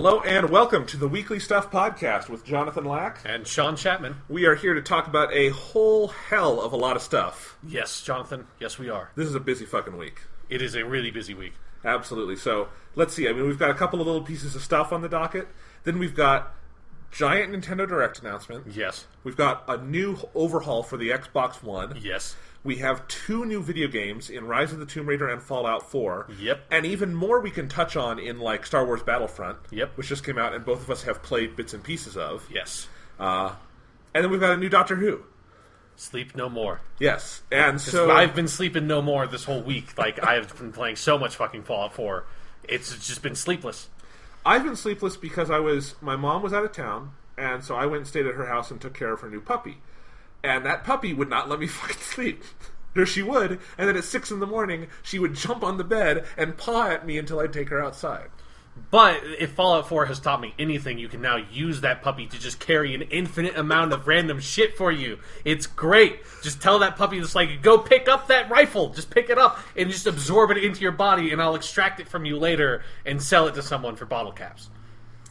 Hello and welcome to the Weekly Stuff Podcast with Jonathan Lack. And Sean Chapman. We are here to talk about a whole hell of a lot of stuff. Yes, Jonathan. Yes, we are. This is a busy fucking week. It is a really busy week. Absolutely. So, let's see. I mean, we've got a couple of little pieces of stuff on the docket. Then we've got giant Nintendo Direct announcement. Yes. We've got a new overhaul for the Xbox One. Yes. We have 2 new video games in Rise of the Tomb Raider and Fallout 4. Yep. And even more we can touch on in, like, Star Wars Battlefront. Yep. Which just came out and both of us have played bits and pieces of. Yes. And then we've got a new Doctor Who. Sleep no more. Yes. And so I've been sleeping no more this whole week. Like, I've been playing so much fucking Fallout 4. It's just been sleepless. I've been sleepless because my mom was out of town, and so I went and stayed at her house and took care of her new puppy. And that puppy would not let me fucking sleep. Or she would, and then at 6 in the morning, she would jump on the bed and paw at me until I'd take her outside. But if Fallout 4 has taught me anything, you can now use that puppy to just carry an infinite amount of random shit for you. It's great. Just tell that puppy, just like, go pick up that rifle. Just pick it up and just absorb it into your body, and I'll extract it from you later and sell it to someone for bottle caps.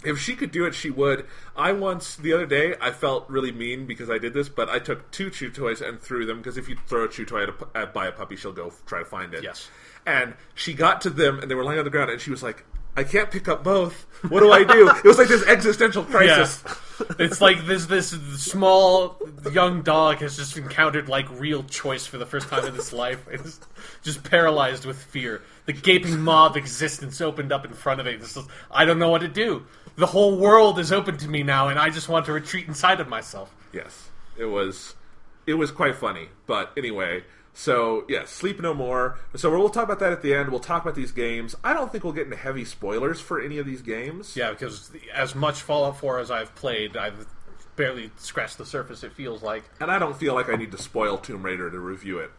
If she could do it, she would. The other day, I felt really mean because I did this, but I took 2 chew toys and threw them, because if you throw a chew toy by a puppy, she'll go try to find it. Yes. And she got to them, and they were lying on the ground, and she was like, I can't pick up both. What do I do? It was like this existential crisis. Yeah. It's like this small young dog has just encountered like real choice for the first time in its life. It's just paralyzed with fear. The gaping maw of existence opened up in front of it. I don't know what to do. The whole world is open to me now, and I just want to retreat inside of myself. Yes, it was quite funny. But anyway. So, yes, Sleep No More. So we'll talk about that at the end. We'll talk about these games. I don't think we'll get into heavy spoilers for any of these games. Yeah, because as much Fallout 4 as I've played, I've barely scratched the surface, it feels like. And I don't feel like I need to spoil Tomb Raider to review it.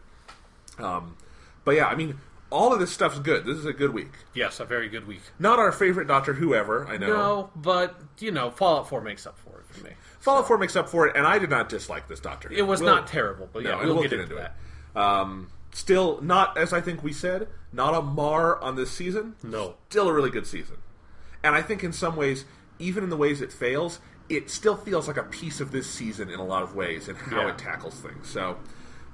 But yeah, I mean, all of this stuff's good. This is a good week. Yes, a very good week. Not our favorite Doctor Who ever, I know. No, but, Fallout 4 makes up for it for me. Fallout 4 makes up for it, and I did not dislike this Doctor Who. It was not terrible, but yeah, we'll get into that. Still not, as I think we said, not a mar on this season. No. Still a really good season. And I think in some ways, even in the ways it fails, it still feels like a piece of this season in a lot of ways and how it tackles things. So,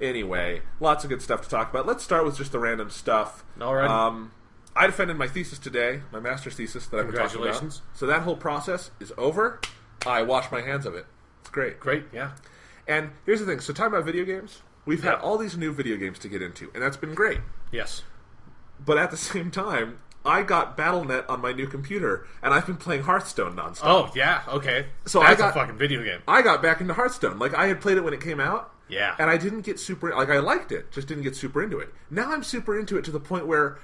anyway, lots of good stuff to talk about. Let's start with just the random stuff. All right. I defended my thesis today, my master's thesis that I've been talking about. Congratulations. So that whole process is over. I washed my hands of it. It's great. Great, yeah. And here's the thing. So talking about video games, we've had all these new video games to get into, and that's been great. Yes. But at the same time, I got Battle.net on my new computer, and I've been playing Hearthstone nonstop. Oh, yeah, okay. So that's a fucking video game. I got back into Hearthstone. Like, I had played it when it came out. Yeah. And I didn't get super... Like, I liked it, just didn't get super into it. Now I'm super into it to the point where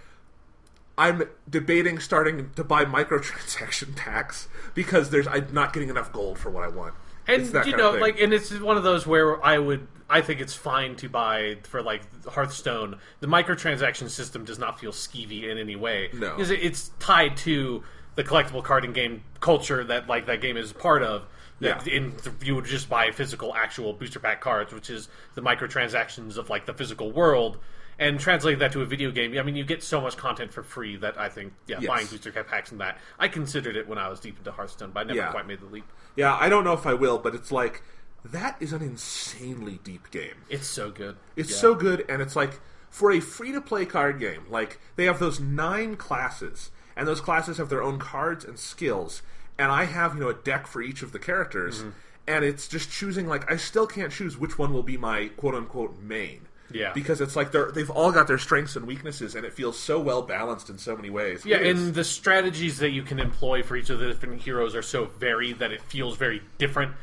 I'm debating starting to buy microtransaction packs because I'm not getting enough gold for what I want. And, and it's one of those where I think it's fine to buy for, like, Hearthstone. The microtransaction system does not feel skeevy in any way. No. Because it's tied to the collectible carding game culture that, like, that game is part of. Yeah. You would just buy physical, actual booster pack cards, which is the microtransactions of, like, the physical world. And translate that to a video game, I mean, you get so much content for free that I think, buying booster packs and that. I considered it when I was deep into Hearthstone, but I never quite made the leap. Yeah, I don't know if I will, but it's like, that is an insanely deep game. It's so good. It's so good, and it's like, for a free-to-play card game, like, they have those 9 classes, and those classes have their own cards and skills, and I have, a deck for each of the characters, and it's just choosing, like, I still can't choose which one will be my quote-unquote main. Yeah. Because it's like they've all got their strengths and weaknesses, and it feels so well balanced in so many ways. Yeah, and the strategies that you can employ for each of the different heroes are so varied that it feels very different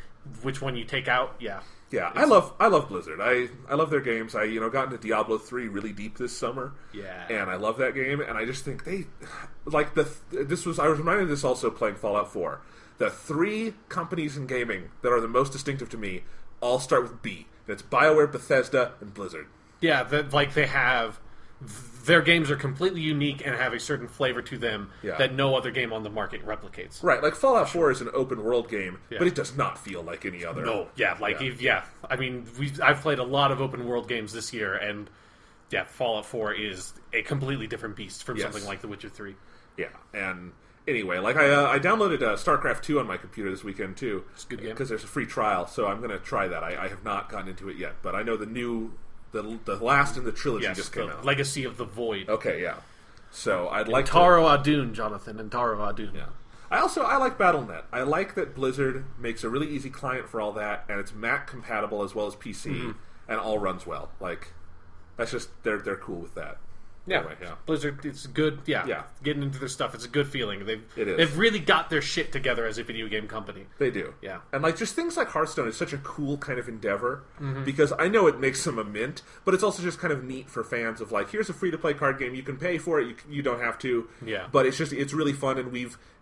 which one you take out. Yeah. Yeah, I love Blizzard. I love their games. I got into Diablo 3 really deep this summer. Yeah. And I love that game, and I just think they like I was reminded of this also playing Fallout 4. The 3 companies in gaming that are the most distinctive to me all start with B. It's BioWare, Bethesda, and Blizzard. Yeah, they have... Their games are completely unique and have a certain flavor to them that no other game on the market replicates. Right, like Fallout 4 is an open-world game, but it does not feel like any other. No, I mean, I've played a lot of open-world games this year, and Fallout 4 is a completely different beast from something like The Witcher 3. Yeah, and Anyway, like I downloaded StarCraft 2 on my computer this weekend too. It's a good game because there's a free trial, so I'm going to try that. I have not gotten into it yet, but I know the last in the trilogy just came out. Legacy of the Void. Okay, yeah. So I'd like Taro Adun, Jonathan, and Taro Adun. Yeah. I like BattleNet. I like that Blizzard makes a really easy client for all that, and it's Mac compatible as well as PC, and all runs well. Like, that's just they're cool with that. Yeah. Anyway, yeah. Blizzard, it's good. Yeah. Getting into their stuff, it's a good feeling. They've really got their shit together as a video game company. They do. Yeah. And like just things like Hearthstone is such a cool kind of endeavor because I know it makes them a mint, but it's also just kind of neat for fans of like, here's a free to play card game. You can pay for it. You don't have to. Yeah. But it's really fun, and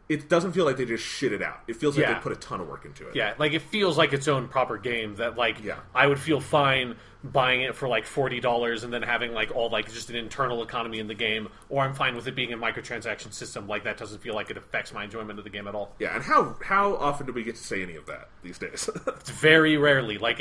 it doesn't feel like they just shit it out. It feels like they put a ton of work into it. Yeah, like it feels like its own proper game that I would feel fine buying it for like $40 and then having like all like just an internal economy in the game, or I'm fine with it being a microtransaction system. Like that doesn't feel like it affects my enjoyment of the game at all. Yeah, and how often do we get to say any of that these days? It's very rarely. Like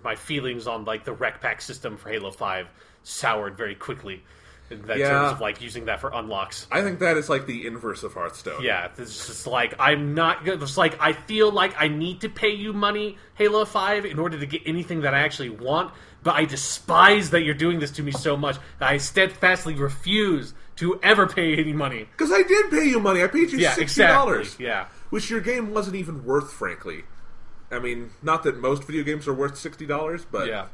my feelings on like the rec pack system for Halo 5 soured very quickly. In terms of like using that for unlocks. I think that is like the inverse of Hearthstone. Yeah, it's just like I'm not good. It's like I feel like I need to pay you money, Halo 5, in order to get anything that I actually want, but I despise that you're doing this to me so much that I steadfastly refuse to ever pay any money. Because I did pay you money. I paid you $60. Exactly. Yeah. Which your game wasn't even worth, frankly. I mean, not that most video games are worth $60, but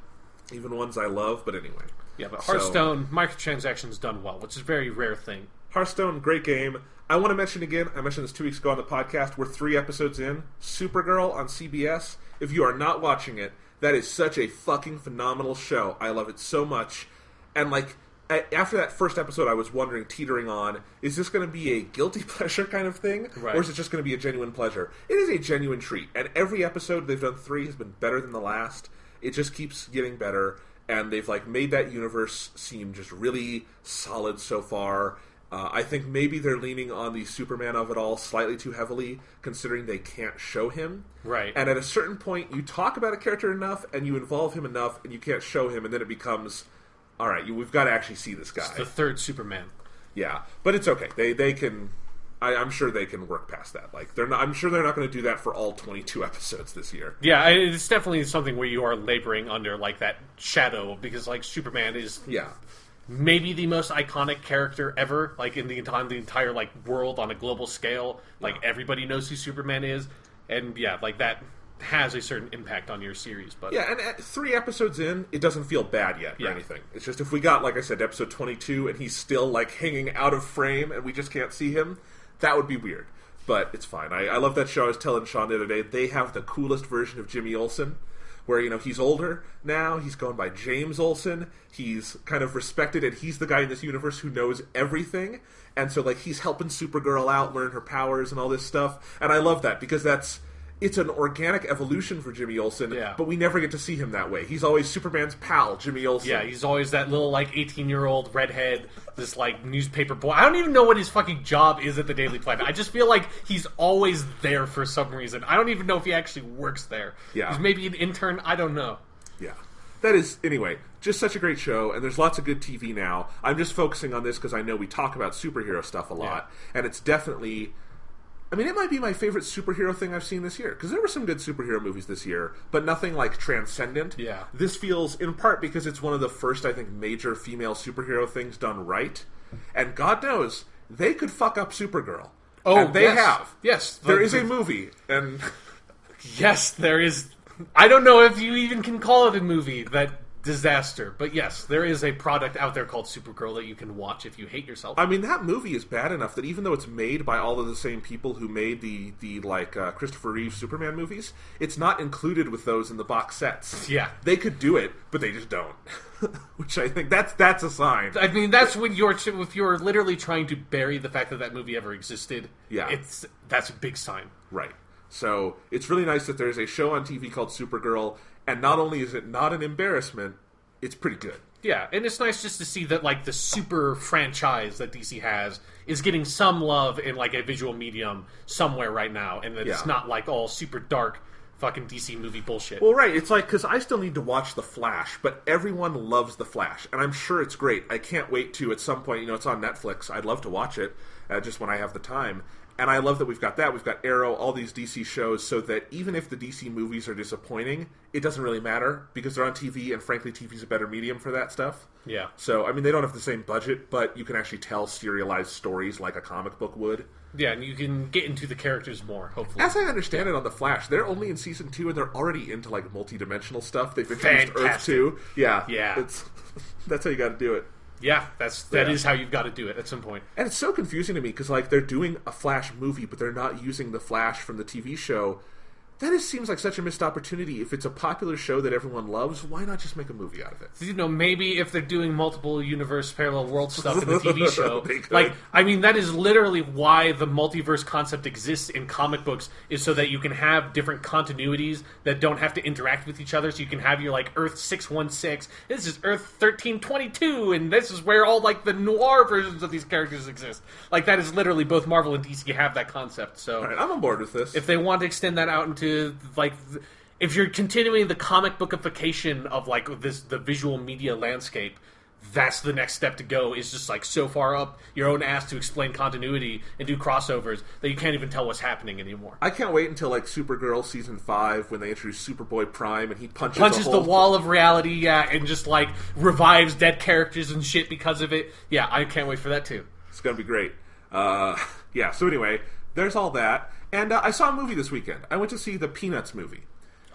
even ones I love, but anyway. Yeah, but Hearthstone, microtransactions done well, which is a very rare thing. Hearthstone, great game. I want to mention again, I mentioned this 2 weeks ago on the podcast, we're 3 episodes in. Supergirl on CBS. If you are not watching it, that is such a fucking phenomenal show. I love it so much. And like, after that first episode, I was wondering, teetering on, is this going to be a guilty pleasure kind of thing? Right. Or is it just going to be a genuine pleasure? It is a genuine treat. And every episode, they've done 3, has been better than the last. It just keeps getting better. And they've like made that universe seem just really solid so far. I think maybe they're leaning on the Superman of it all slightly too heavily, considering they can't show him. Right. And at a certain point, you talk about a character enough, and you involve him enough, and you can't show him, and then it becomes, all right, we've got to actually see this guy. It's the third Superman. Yeah, but it's okay. They can. I'm sure they can work past that. Like I'm sure they're not going to do that for all 22 episodes this year. Yeah, it's definitely something where you are laboring under like that shadow, because like Superman is maybe the most iconic character ever, like in the entire like world on a global scale. Like everybody knows who Superman is, and like that has a certain impact on your series. But and at 3 episodes in, it doesn't feel bad yet or anything. It's just if we got, like I said, episode 22 and he's still like hanging out of frame and we just can't see him, that would be weird, but it's fine. I love that show. I was telling Sean the other day, they have the coolest version of Jimmy Olsen, where, he's older now, he's going by James Olsen, he's kind of respected, and he's the guy in this universe who knows everything, and so, like, he's helping Supergirl out, learn her powers and all this stuff, and I love that, because it's an organic evolution for Jimmy Olsen, but we never get to see him that way. He's always Superman's pal, Jimmy Olsen. Yeah, he's always that little, like, 18-year-old redhead, this, like, newspaper boy. I don't even know what his fucking job is at the Daily Planet. I just feel like he's always there for some reason. I don't even know if he actually works there. Yeah. He's maybe an intern. I don't know. Yeah. That is, anyway, just such a great show, and there's lots of good TV now. I'm just focusing on this because I know we talk about superhero stuff a lot, and it's definitely... I mean, it might be my favorite superhero thing I've seen this year, because there were some good superhero movies this year, but nothing, like, transcendent. Yeah. This feels, in part because it's one of the first, I think, major female superhero things done right, and God knows, they could fuck up Supergirl. Oh, and they have. Yes. There is a movie, and... Yes, there is... I don't know if you even can call it a movie, that disaster. But yes, there is a product out there called Supergirl that you can watch if you hate yourself. I mean, that movie is bad enough that even though it's made by all of the same people who made the Christopher Reeve Superman movies, it's not included with those in the box sets. Yeah. They could do it, but they just don't. Which I think that's a sign. I mean, that's when if you're literally trying to bury the fact that movie ever existed. Yeah. That's a big sign. Right. So it's really nice that there's a show on TV called Supergirl, and not only is it not an embarrassment, it's pretty good. Yeah, and it's nice just to see that, like, the super franchise that DC has is getting some love in, like, a visual medium somewhere right now, and that it's not, like, all super dark fucking DC movie bullshit. Well, right, it's like, because I still need to watch The Flash, but everyone loves The Flash, and I'm sure it's great. I can't wait to, at some point, it's on Netflix, I'd love to watch it, just when I have the time. And I love that we've got that. We've got Arrow, all these DC shows, so that even if the DC movies are disappointing, it doesn't really matter because they're on TV, and frankly, TV's a better medium for that stuff. Yeah. So, I mean, they don't have the same budget, but you can actually tell serialized stories like a comic book would. Yeah, and you can get into the characters more, hopefully. As I understand it on The Flash, they're only in Season 2, and they're already into, like, multi-dimensional stuff. They've introduced Earth 2. Yeah. That's how you got to do it. Yeah, that is how you've got to do it at some point. And it's so confusing to me because, like, they're doing a Flash movie, but they're not using the Flash from the TV show. That just seems like such a missed opportunity. If it's a popular show that everyone loves, why not just make a movie out of it? You know, maybe if they're doing multiple universe, parallel world stuff in the TV show, like, I mean, that is literally why the multiverse concept exists in comic books, is so that you can have different continuities that don't have to interact with each other. So you can have your, like, Earth 616, this is Earth 1322, and this is where all, like, the noir versions of these characters exist. Like, that is literally, both Marvel and DC have that concept. So, all right, I'm on board with this. If they want to extend that out into, like, if you're continuing the comic bookification of, like, the visual media landscape, that's the next step to go, is just, like, so far up your own ass to explain continuity and do crossovers that you can't even tell what's happening anymore. I can't wait until, like, Supergirl Season 5 when they introduce Superboy Prime and he punches the wall of reality, yeah, and just, like, revives dead characters and shit because of it. Yeah, I can't wait for that too. It's gonna be great. Yeah, so anyway, there's all that. And I saw a movie this weekend. I went to see the Peanuts movie.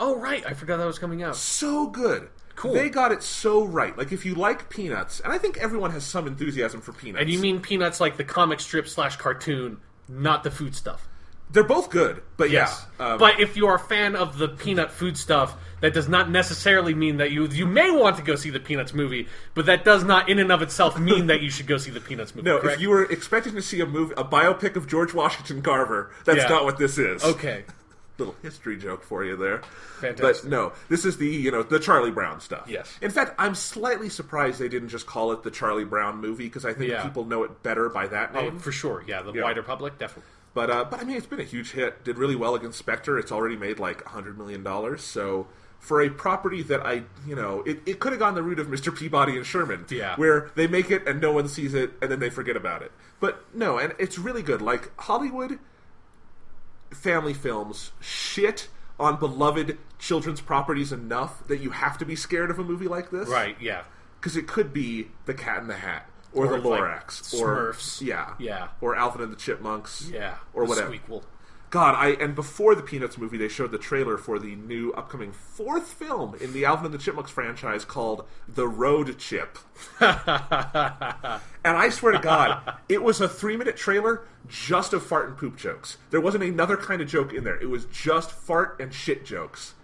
Oh, right. I forgot that was coming out. So good. Cool. They got it so right. Like, if you like Peanuts, and I think everyone has some enthusiasm for Peanuts. And you mean Peanuts like the comic strip / cartoon, not the food stuff. They're both good, but yes. Yeah. But if you are a fan of the Peanut food stuff, that does not necessarily mean that you may want to go see the Peanuts movie, but that does not in and of itself mean that you should go see the Peanuts movie. No, correct? If you were expecting to see a biopic of George Washington Carver, that's not what this is. Okay. Little history joke for you there. Fantastic. But no, this is the Charlie Brown stuff. Yes. In fact, I'm slightly surprised they didn't just call it the Charlie Brown movie, because I think people know it better by that name. Oh, for sure. Yeah, the wider public, definitely. But I mean, it's been a huge hit. Did really well against Spectre. It's already made like $100 million. So for a property that it could have gone the route of Mr. Peabody and Sherman, where they make it and no one sees it and then they forget about it. But no, and it's really good. Like, Hollywood family films shit on beloved children's properties enough that you have to be scared of a movie like this. Right, yeah. Because it could be The Cat in the Hat. Or the Lorax. Like Smurfs. Yeah. Or Alvin and the Chipmunks. Yeah. Or whatever. Squeakquel. God, and before the Peanuts movie, they showed the trailer for the new upcoming 4th film in the Alvin and the Chipmunks franchise called The Road Chip. And I swear to God, it was a 3-minute trailer just of fart and poop jokes. There wasn't another kind of joke in there. It was just fart and shit jokes.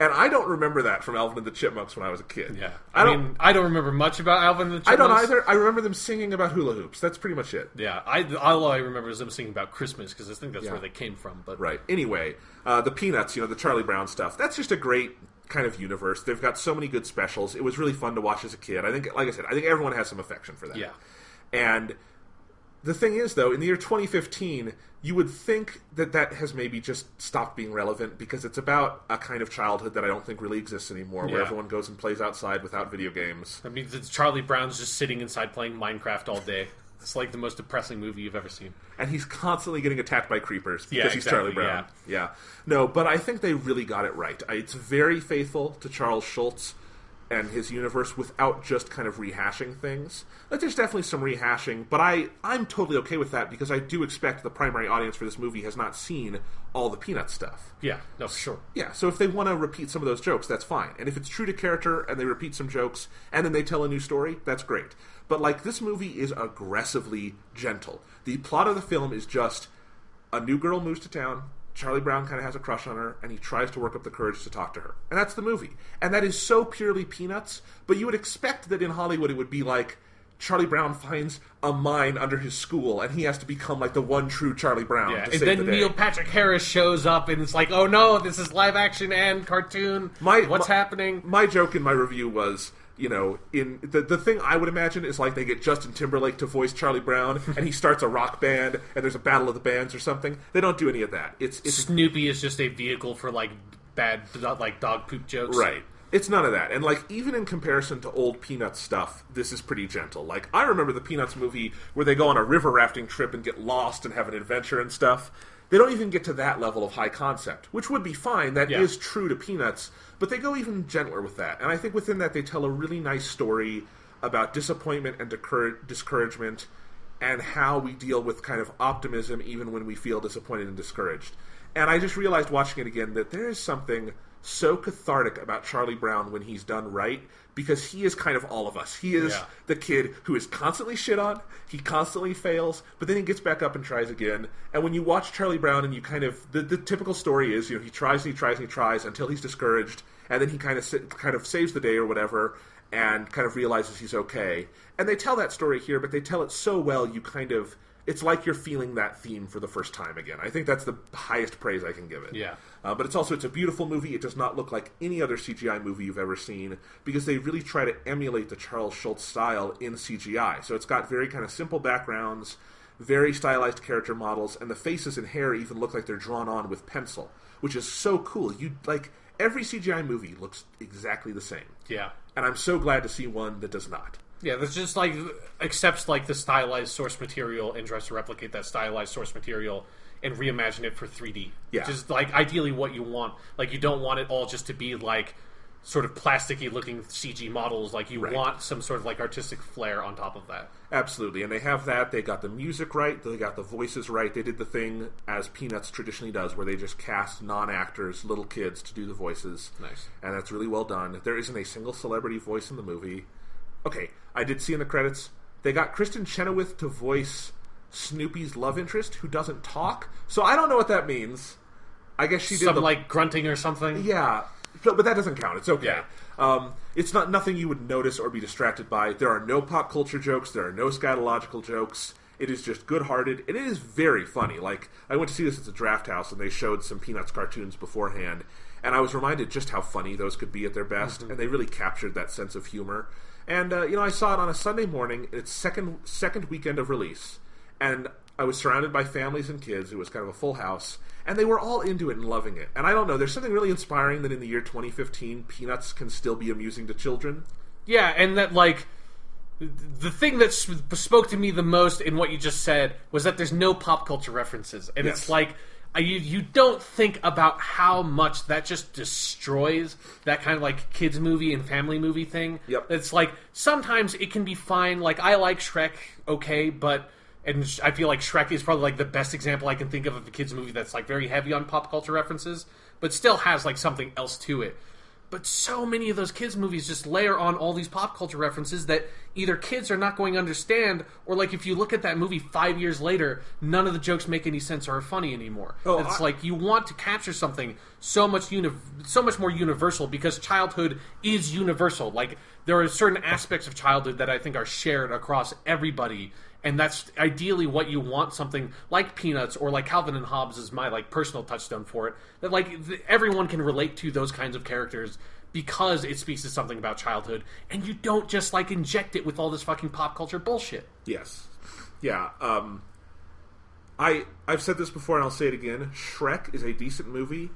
And I don't remember that from Alvin and the Chipmunks when I was a kid. Yeah. I don't remember much about Alvin and the Chipmunks. I don't either. I remember them singing about hula hoops. That's pretty much it. Yeah. All I remember is them singing about Christmas, because I think that's where they came from. But right. Anyway, the Peanuts, the Charlie Brown stuff, that's just a great kind of universe. They've got so many good specials. It was really fun to watch as a kid. I think, like I said, everyone has some affection for that. Yeah. And the thing is, though, in the year 2015, you would think that has maybe just stopped being relevant, because it's about a kind of childhood that I don't think really exists anymore, where everyone goes and plays outside without video games. I mean, Charlie Brown's just sitting inside playing Minecraft all day. It's like the most depressing movie you've ever seen. And he's constantly getting attacked by creepers because he's Charlie Brown. Yeah. No, but I think they really got it right. It's very faithful to Charles Schultz and his universe without just kind of rehashing things. Like, there's definitely some rehashing, but I'm totally okay with that, because I do expect the primary audience for this movie has not seen all the Peanut stuff. Yeah, no, for sure. Yeah, so if they want to repeat some of those jokes, that's fine. And if it's true to character and they repeat some jokes and then they tell a new story, that's great. But, like, this movie is aggressively gentle. The plot of the film is just a new girl moves to town, Charlie Brown kind of has a crush on her, and he tries to work up the courage to talk to her. And that's the movie. And that is so purely Peanuts, but you would expect that in Hollywood it would be like Charlie Brown finds a mine under his school, and he has to become like the one true Charlie Brown to save the day. And then Neil Patrick Harris shows up, and it's like, oh no, this is live action and cartoon. What's happening? My joke in my review was, in the thing I would imagine is like they get Justin Timberlake to voice Charlie Brown, and he starts a rock band, and there's a battle of the bands or something. They don't do any of that. It's Snoopy is just a vehicle for like bad dog poop jokes. Right. It's none of that. And, like, even in comparison to old Peanuts stuff, this is pretty gentle. Like, I remember the Peanuts movie where they go on a river rafting trip and get lost and have an adventure and stuff. They don't even get to that level of high concept, which would be fine. That is true to Peanuts. But they go even gentler with that. And I think within that they tell a really nice story about disappointment and discouragement and how we deal with kind of optimism even when we feel disappointed and discouraged. And I just realized watching it again that there is something so cathartic about Charlie Brown when he's done right, because he is kind of all of us. He is the kid who is constantly shit on, he constantly fails, but then he gets back up and tries again. And when you watch Charlie Brown and you kind of, the typical story is, he tries and he tries and he tries until he's discouraged, and then he kind of saves the day or whatever, and kind of realizes he's okay. And they tell that story here, but they tell it so well, it's like you're feeling that theme for the first time again. I think that's the highest praise I can give it. Yeah. But it's a beautiful movie. It does not look like any other CGI movie you've ever seen, because they really try to emulate the Charles Schultz style in CGI. So it's got very kind of simple backgrounds, very stylized character models, and the faces and hair even look like they're drawn on with pencil, which is so cool. Every CGI movie looks exactly the same. Yeah. And I'm so glad to see one that does not. Yeah, that's just like accepts like the stylized source material and tries to replicate that stylized source material and reimagine it for 3D. Yeah. Which is like ideally what you want. Like you don't want it all just to be like sort of plasticky looking CG models. Like you want some sort of like artistic flair on top of that. Absolutely, and they have that. They got the music right. They got the voices right. They did the thing as Peanuts traditionally does, where they just cast non-actors, little kids, to do the voices. Nice. And that's really well done. There isn't a single celebrity voice in the movie. Okay, I did see in the credits, they got Kristen Chenoweth to voice Snoopy's love interest, who doesn't talk. So I don't know what that means. I guess she did some like grunting or something. Yeah, but that doesn't count. It's okay. Yeah. It's nothing you would notice or be distracted by. There are no pop culture jokes. There are no scatological jokes. It is just good-hearted, and it is very funny. Like, I went to see this at the Draft House, and they showed some Peanuts cartoons beforehand, and I was reminded just how funny those could be at their best, and they really captured that sense of humor. And, I saw it on a Sunday morning, its second weekend of release, and I was surrounded by families and kids. It was kind of a full house, and they were all into it and loving it. And I don't know, there's something really inspiring that in the year 2015, Peanuts can still be amusing to children. Yeah, and that, like, the thing that spoke to me the most in what you just said was that there's no pop culture references. And it's like, you don't think about how much that just destroys that kind of like kids movie and family movie thing. Yep. It's like sometimes it can be fine. Like I like Shrek, okay, and I feel like Shrek is probably like the best example I can think of a kids movie that's like very heavy on pop culture references, but still has like something else to it. But so many of those kids movies just layer on all these pop culture references that either kids are not going to understand, or like if you look at that movie 5 years later, none of the jokes make any sense or are funny anymore. Like you want to capture something so much more universal, because childhood is universal. Like there are certain aspects of childhood that I think are shared across everybody. And that's ideally what you want, something like Peanuts or like Calvin and Hobbes is my like personal touchstone for it. That like everyone can relate to those kinds of characters because it speaks to something about childhood, and you don't just like inject it with all this fucking pop culture bullshit. Yes. Yeah. I've said this before and I'll say it again. Shrek is a decent movie,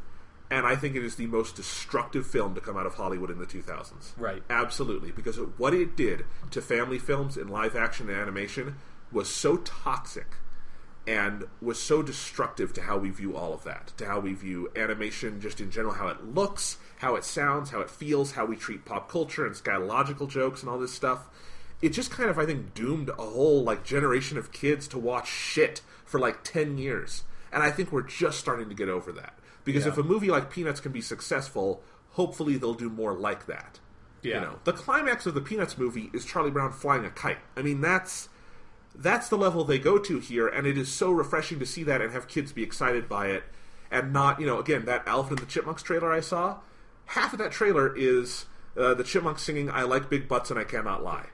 and I think it is the most destructive film to come out of Hollywood in the 2000s. Right. Absolutely. Because of what it did to family films in live action and animation was so toxic and was so destructive to how we view all of that, to how we view animation just in general, how it looks, how it sounds, how it feels, how we treat pop culture and scatological jokes and all this stuff. It just kind of, I think, doomed a whole like generation of kids to watch shit for like 10 years. And I think we're just starting to get over that. Because if a movie like Peanuts can be successful, hopefully they'll do more like that. Yeah. The climax of the Peanuts movie is Charlie Brown flying a kite. I mean, that's the level they go to here, and it is so refreshing to see that and have kids be excited by it, and not, again, that Alvin and the Chipmunks trailer I saw, half of that trailer is the Chipmunks singing "I like big butts and I cannot lie."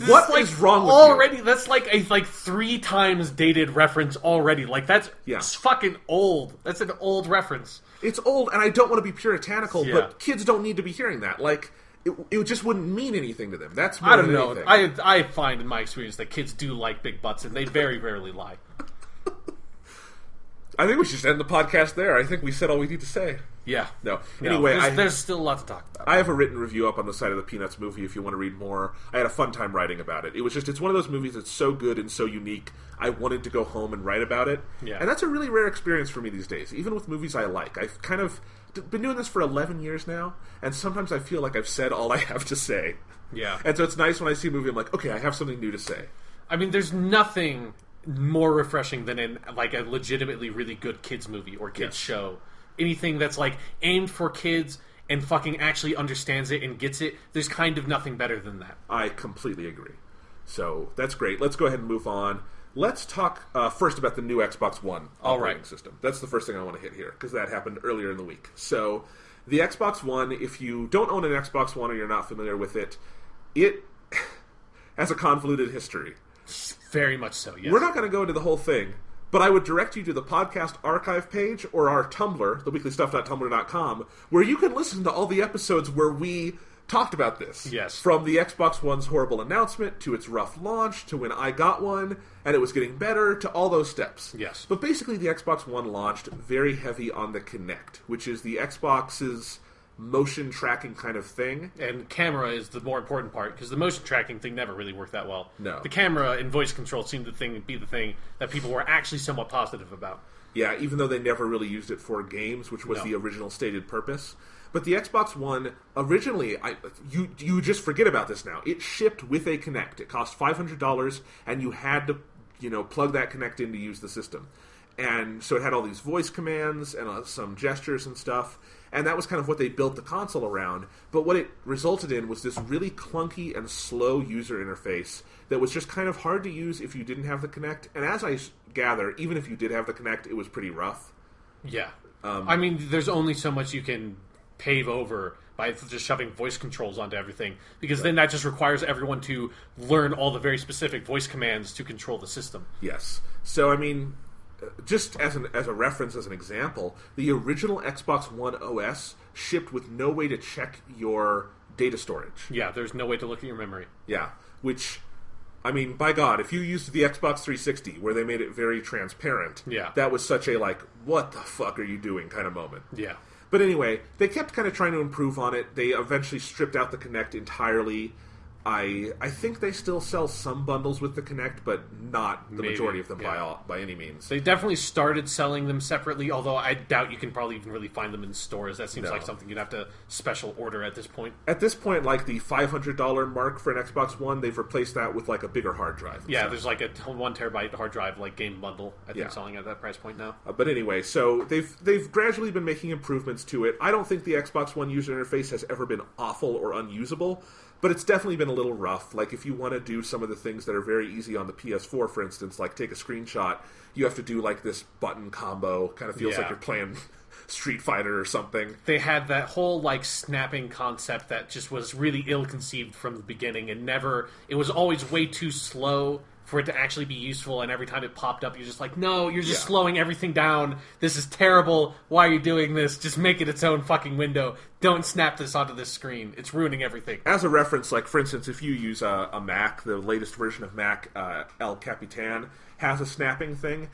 What is wrong with already? you? That's like a 3 times dated reference already. Like that's fucking old. That's an old reference. It's old, and I don't want to be puritanical, but kids don't need to be hearing that. Like, it just wouldn't mean anything to them. That's more I don't than know. anything. I find in my experience that kids do like big butts, and they very rarely lie. I think we should end the podcast there. I think we said all we need to say. Yeah. No. Anyway, there's still a lot to talk about. I have a written review up on the side of the Peanuts movie if you want to read more. I had a fun time writing about it. It's one of those movies that's so good and so unique, I wanted to go home and write about it. Yeah. And that's a really rare experience for me these days, even with movies I like. I've kind of been doing this for 11 years now, and sometimes I feel like I've said all I have to say. Yeah. And so it's nice when I see a movie, I'm like, okay, I have something new to say. I mean, there's nothing more refreshing than a legitimately really good kids movie or kids show. Anything that's aimed for kids and fucking actually understands it and gets it. There's kind of nothing better than that. I completely agree. So that's great. Let's go ahead and move on. Let's talk first about the new Xbox One operating system. That's the first thing I want to hit here because that happened earlier in the week. So the Xbox One, if you don't own an Xbox One or you're not familiar with it, it has a convoluted history. Very much so, yes. We're not going to go into the whole thing, but I would direct you to the podcast archive page or our Tumblr, theweeklystuff.tumblr.com, where you can listen to all the episodes where we talked about this. Yes. From the Xbox One's horrible announcement, to its rough launch, to when I got one, and it was getting better, to all those steps. Yes. But basically the Xbox One launched very heavy on the Kinect, which is the Xbox's motion tracking kind of thing. And camera is the more important part, because the motion tracking thing never really worked that well. No. The camera and voice control seemed to be the thing that people were actually somewhat positive about. Yeah, even though they never really used it for games, which was the original stated purpose. But the Xbox One, originally, you just forget about this now. It shipped with a Kinect. It cost $500, and you had to, plug that Kinect in to use the system. And so it had all these voice commands and some gestures and stuff. And that was kind of what they built the console around. But what it resulted in was this really clunky and slow user interface that was just kind of hard to use if you didn't have the Kinect. And as I gather, even if you did have the Kinect, it was pretty rough. Yeah. I mean, there's only so much you can pave over by just shoving voice controls onto everything. Because then that just requires everyone to learn all the very specific voice commands to control the system. Yes. So, I mean, just as a reference, as an example, the original Xbox One OS shipped with no way to check your data storage. Yeah, there's no way to look at your memory. Yeah, which, I mean, by God, if you used the Xbox 360, where they made it very transparent, that was such a, what the fuck are you doing kind of moment. Yeah. But anyway, they kept kind of trying to improve on it. They eventually stripped out the Kinect entirely. I think they still sell some bundles with the Kinect, but not the majority of them by any means. They definitely started selling them separately, although I doubt you can probably even really find them in stores. That seems like something you'd have to special order at this point. At this point, the $500 mark for an Xbox One, they've replaced that with a bigger hard drive. Yeah, there's a 1 terabyte hard drive game bundle. I think selling at that price point now. But anyway, so they've gradually been making improvements to it. I don't think the Xbox One user interface has ever been awful or unusable. But it's definitely been a little rough. If you want to do some of the things that are very easy on the PS4, for instance, take a screenshot, you have to do, this button combo. Kind of feels like you're playing Street Fighter or something. They had that whole, snapping concept that just was really ill-conceived from the beginning, and it was always way too slow for it to actually be useful, and every time it popped up, you're just no, you're just slowing everything down. This is terrible. Why are you doing this? Just make it its own fucking window. Don't snap this onto this screen. It's ruining everything. As a reference, for instance, if you use a Mac, the latest version of Mac, El Capitan, has a snapping thing.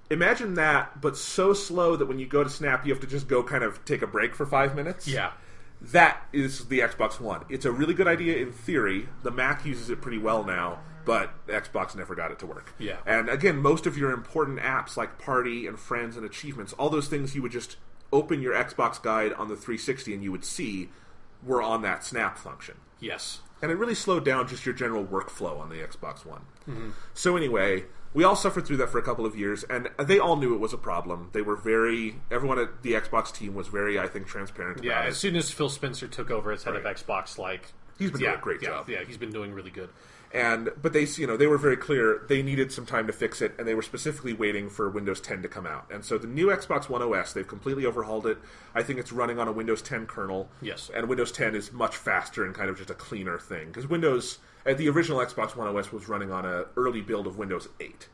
Imagine that, but so slow that when you go to snap, you have to just go kind of take a break for 5 minutes. Yeah. That is the Xbox One. It's a really good idea in theory. The Mac uses it pretty well now, but Xbox never got it to work. Yeah. And again, most of your important apps like Party and Friends and Achievements, all those things you would just open your Xbox guide on the 360 and you would see were on that snap function. Yes. And it really slowed down just your general workflow on the Xbox One. Mm-hmm. So anyway, we all suffered through that for a couple of years, and they all knew it was a problem. They were everyone at the Xbox team was very, I think, transparent about it. Yeah, as soon as Phil Spencer took over as head of Xbox, he's been doing a great job. Yeah, he's been doing really good. But they were very clear they needed some time to fix it, and they were specifically waiting for Windows 10 to come out. And so the new Xbox One OS, they've completely overhauled it. I think it's running on a Windows 10 kernel. Yes. And Windows 10 is much faster and kind of just a cleaner thing. Because the original Xbox One OS was running on an early build of Windows 8.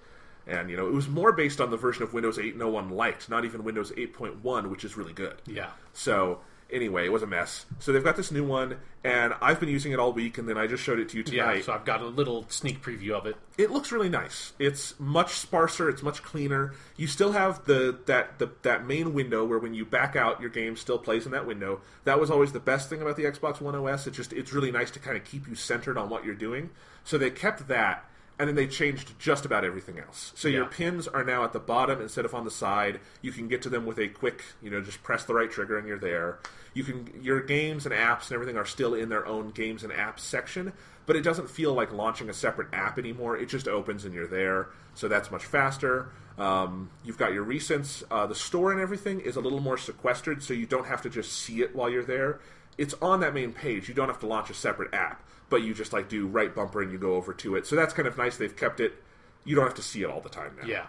And, it was more based on the version of Windows 8 no one liked, not even Windows 8.1, which is really good. Yeah. So Anyway, it was a mess. So they've got this new one, and I've been using it all week, and then I just showed it to you tonight. Yeah, so I've got a little sneak preview of it. It looks really nice. It's much sparser. It's much cleaner. You still have that main window where when you back out, your game still plays in that window. That was always the best thing about the Xbox One OS. It's really nice to kind of keep you centered on what you're doing. So they kept that. And then they changed just about everything else. So your pins are now at the bottom instead of on the side. You can get to them with a quick, just press the right trigger and you're there. Your games and apps and everything are still in their own games and apps section, but it doesn't feel like launching a separate app anymore. It just opens and you're there. So that's much faster. You've got your recents. The store and everything is a little more sequestered, so you don't have to just see it while you're there. It's on that main page. You don't have to launch a separate app. But you just do right bumper and you go over to it. So that's kind of nice. They've kept it. You don't have to see it all the time now. Yeah.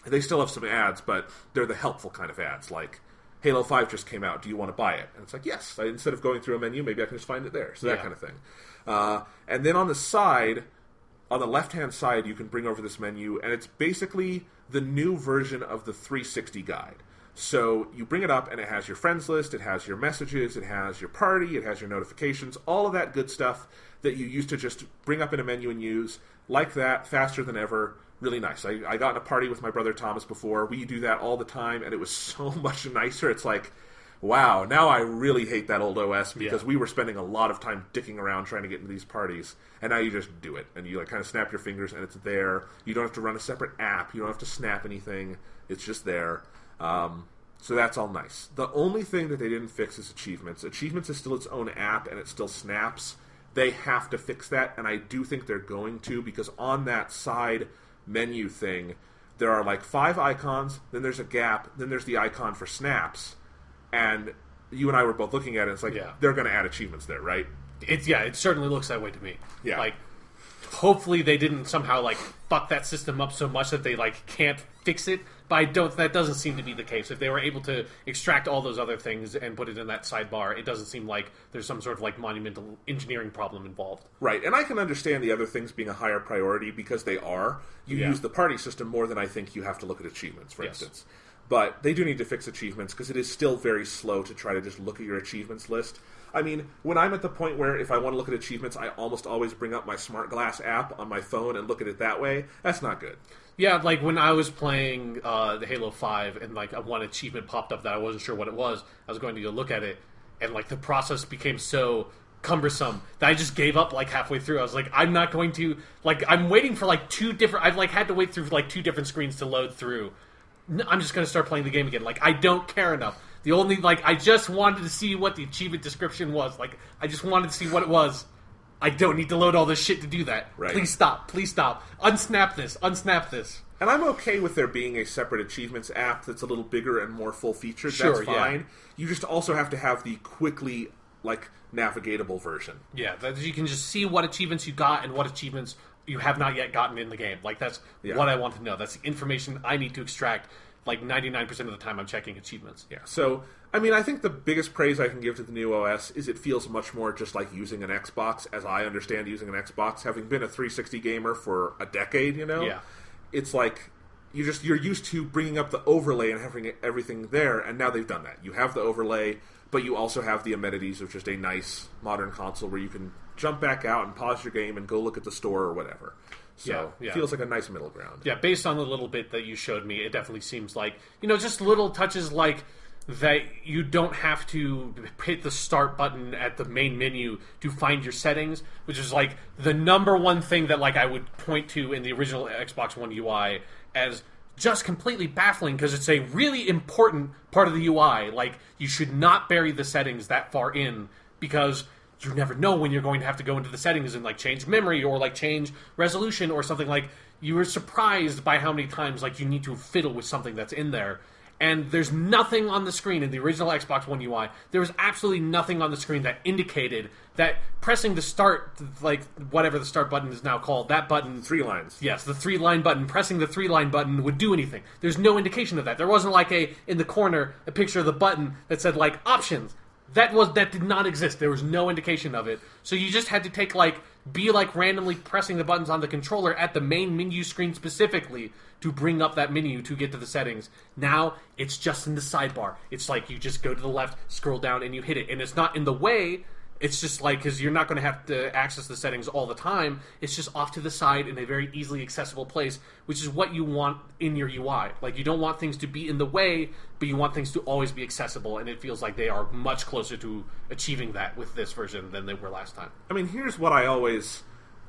They still have some ads, but they're the helpful kind of ads. Like, Halo 5 just came out. Do you want to buy it? And it's like, yes. Instead of going through a menu, maybe I can just find it there. So that kind of thing. And then on the side, on the left-hand side, you can bring over this menu. And it's basically the new version of the 360 guide. So you bring it up, and it has your friends list, it has your messages, it has your party, it has your notifications, all of that good stuff that you used to just bring up in a menu and use. Like that, faster than ever, really nice. I got in a party with my brother Thomas before. We do that all the time, and it was so much nicer. It's like, wow, now I really hate that old OS because we were spending a lot of time dicking around trying to get into these parties, and now you just do it. And you kind of snap your fingers, and it's there. You don't have to run a separate app. You don't have to snap anything. It's just there. So that's all nice. The only thing that they didn't fix is achievements. Achievements is still its own app, and it still snaps. They have to fix that, and I do think they're going to, because on that side menu thing, there are 5 icons, then there's a gap, then there's the icon for snaps, and you and I were both looking at it, it's they're going to add achievements there, right? It certainly looks that way to me. Yeah. Hopefully they didn't somehow fuck that system up so much that they can't fix it, but that doesn't seem to be the case. If they were able to extract all those other things and put it in that sidebar, it doesn't seem like there's some sort of monumental engineering problem involved. Right, and I can understand the other things being a higher priority because they are. You use the party system more than I think you have to look at achievements, for instance. But they do need to fix achievements because it is still very slow to try to just look at your achievements list. I mean, when I'm at the point where if I want to look at achievements, I almost always bring up my Smart Glass app on my phone and look at it that way. That's not good. Yeah, when I was playing the Halo 5 and one achievement popped up that I wasn't sure what it was, I was going to go look at it, and the process became so cumbersome that I just gave up halfway through. I was like, I'm not going to I'm waiting for 2 different. I've had to wait through 2 different screens to load through. I'm just going to start playing the game again. I don't care enough. The only, I just wanted to see what the achievement description was. I just wanted to see what it was. I don't need to load all this shit to do that. Right. Please stop. Please stop. Unsnap this. Unsnap this. And I'm okay with there being a separate achievements app that's a little bigger and more full-featured. Sure, that's fine. You just also have to have the quickly, navigatable version. Yeah, that you can just see what achievements you got and what achievements you have not yet gotten in the game. That's what I want to know. That's the information I need to extract. 99% of the time I'm checking achievements. Yeah, so, I think the biggest praise I can give to the new OS is it feels much more just like using an Xbox, as I understand using an Xbox. Having been a 360 gamer for a decade, Yeah. It's you're used to bringing up the overlay and having everything there, and now they've done that. You have the overlay, but you also have the amenities of just a nice modern console where you can jump back out and pause your game and go look at the store or whatever. So it feels like a nice middle ground. Yeah, based on the little bit that you showed me, it definitely seems just little touches that you don't have to hit the start button at the main menu to find your settings, which is the number one thing that I would point to in the original Xbox One UI as just completely baffling because it's a really important part of the UI. You should not bury the settings that far in because you never know when you're going to have to go into the settings and change memory or change resolution or something. You were surprised by how many times you need to fiddle with something that's in there. And there's nothing on the screen in the original Xbox One UI. There was absolutely nothing on the screen that indicated that pressing the start, whatever the start button is now called, that button... 3 lines. Yes, the 3-line button. Pressing the 3-line button would do anything. There's no indication of that. There wasn't in the corner, a picture of the button that said, options. that did not exist. There was no indication of it. So you just had to be randomly pressing the buttons on the controller at the main menu screen specifically to bring up that menu to get to the settings. Now it's just in the sidebar. It's like you just go to the left, scroll down, and you hit it. And it's not in the way. It's just because you're not going to have to access the settings all the time. It's just off to the side in a very easily accessible place, which is what you want in your UI. You don't want things to be in the way, but you want things to always be accessible, and it feels like they are much closer to achieving that with this version than they were last time. I mean, here's what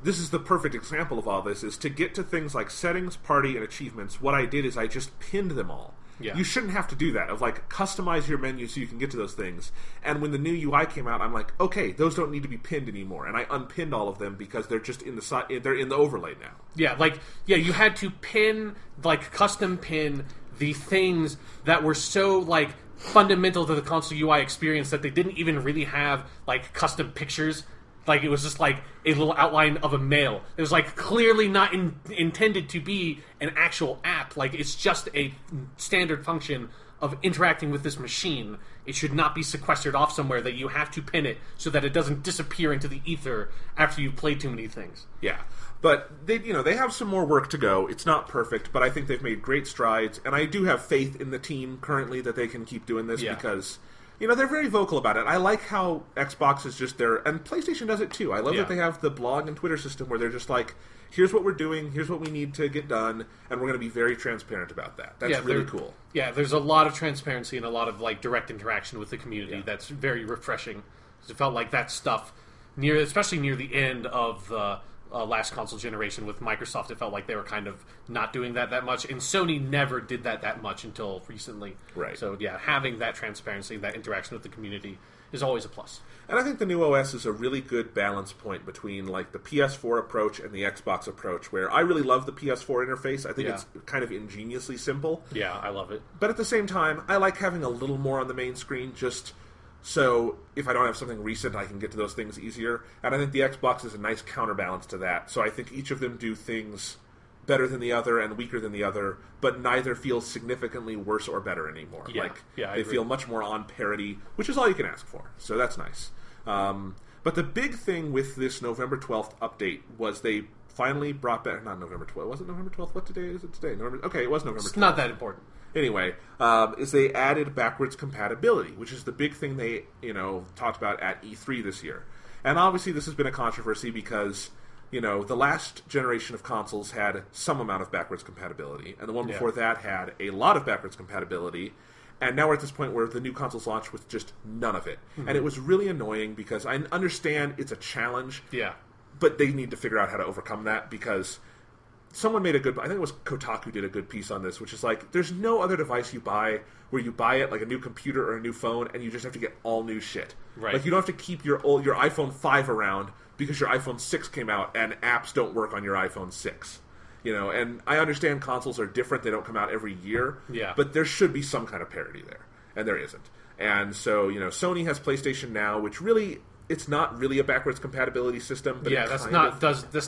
this is the perfect example of all this, is to get to things like settings, party, and achievements. What I did is I just pinned them all. Yeah. You shouldn't have to do that, customize your menu so you can get to those things. And when the new UI came out, I'm like, okay, those don't need to be pinned anymore. And I unpinned all of them because they're just they're in the overlay now. Yeah, you had to pin, custom pin the things that were so, fundamental to the console UI experience that they didn't even really have, custom pictures. It was just a little outline of a mail. It was clearly not intended to be an actual app. It's just a standard function of interacting with this machine. It should not be sequestered off somewhere that you have to pin it so that it doesn't disappear into the ether after you've played too many things. Yeah. But they have some more work to go. It's not perfect, but I think they've made great strides, and I do have faith in the team currently that they can keep doing this because they're very vocal about it. I like how Xbox is just there, and PlayStation does it too. I love that they have the blog and Twitter system where they're just here's what we're doing, here's what we need to get done, and we're going to be very transparent about that. That's really cool. Yeah, there's a lot of transparency and a lot of direct interaction with the community. That's very refreshing. It felt like that stuff, especially near the end of the last console generation with Microsoft, it felt like they were kind of not doing that much, and Sony never did that much until recently. Right. So yeah, having that transparency, that interaction with the community is always a plus. And I think the new OS is a really good balance point between the PS4 approach and the Xbox approach, where I really love the PS4 interface. I think it's kind of ingeniously simple. Yeah, I love it. But at the same time, I like having a little more on the main screen, just so if I don't have something recent, I can get to those things easier. And I think the Xbox is a nice counterbalance to that. So I think each of them do things better than the other and weaker than the other, but neither feels significantly worse or better anymore. They feel much more on parity, which is all you can ask for. So that's nice. But the big thing with this November 12th update was they finally brought back... Not November 12th. Was it November 12th? What day is it today? Okay, it was November 12th. It's not that important. Anyway, is they added backwards compatibility, which is the big thing they, talked about at E3 this year. And obviously this has been a controversy because, the last generation of consoles had some amount of backwards compatibility, and the one before that had a lot of backwards compatibility, and now we're at this point where the new consoles launch with just none of it. Mm-hmm. And it was really annoying because I understand it's a challenge, but they need to figure out how to overcome that because... Someone made I think it was Kotaku did a good piece on this, which is there's no other device you buy where you buy it, like a new computer or a new phone, and you just have to get all new shit. Right. You don't have to keep your iPhone 5 around because your iPhone 6 came out and apps don't work on your iPhone 6. And I understand consoles are different, they don't come out every year, but there should be some kind of parity there, and there isn't. And so, Sony has PlayStation Now, which really... It's not really a backwards compatibility system, but that's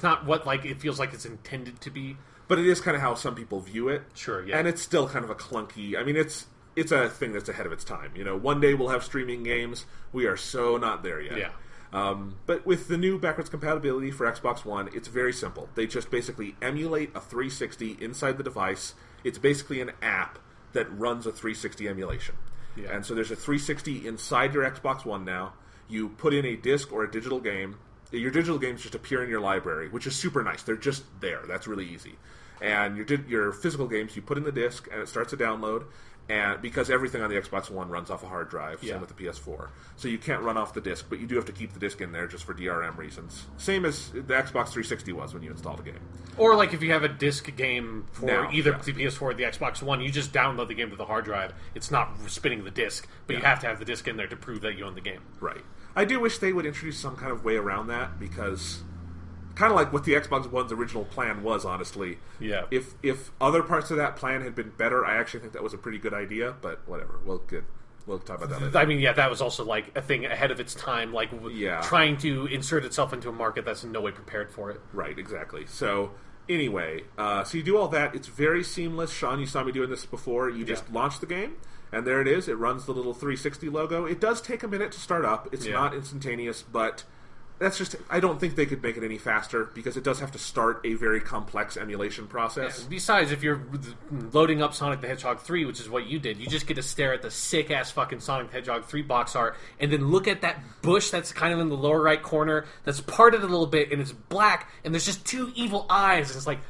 not what it feels like it's intended to be. But it is kind of how some people view it. Sure, yeah. And it's still kind of a clunky. I mean, it's a thing that's ahead of its time. One day we'll have streaming games. We are so not there yet. Yeah. But with the new backwards compatibility for Xbox One, it's very simple. They just basically emulate a 360 inside the device. It's basically an app that runs a 360 emulation. Yeah. And so there's a 360 inside your Xbox One now. You put in a disc or a digital game. Your digital games just appear in your library, which is super nice. They're just there. That's really easy. And your physical games, you put in the disc, and it starts to download. And because everything on the Xbox One runs off a hard drive, same with the PS4. So you can't run off the disc, but you do have to keep the disc in there just for DRM reasons. Same as the Xbox 360 was when you installed a game. Or if you have a disc game for either the PS4 or the Xbox One, you just download the game to the hard drive. It's not spinning the disc, but you have to have the disc in there to prove that you own the game. Right. I do wish they would introduce some kind of way around that, because kind of like what the Xbox One's original plan was, honestly. Yeah. If other parts of that plan had been better, I actually think that was a pretty good idea, but whatever. We'll talk about that later. I mean, that was also a thing ahead of its time, trying to insert itself into a market that's in no way prepared for it. Right, exactly. So Anyway, so you do all that. It's very seamless. Sean, you saw me doing this before. You just launch the game, and there it is. It runs the little 360 logo. It does take a minute to start up. It's not instantaneous, but that's just... I don't think they could make it any faster, because it does have to start a very complex emulation process. Yeah. Besides, if you're loading up Sonic the Hedgehog 3, which is what you did, you just get to stare at the sick-ass fucking Sonic the Hedgehog 3 box art, and then look at that bush that's kind of in the lower right corner, that's parted a little bit, and it's black, and there's just two evil eyes, and it's like,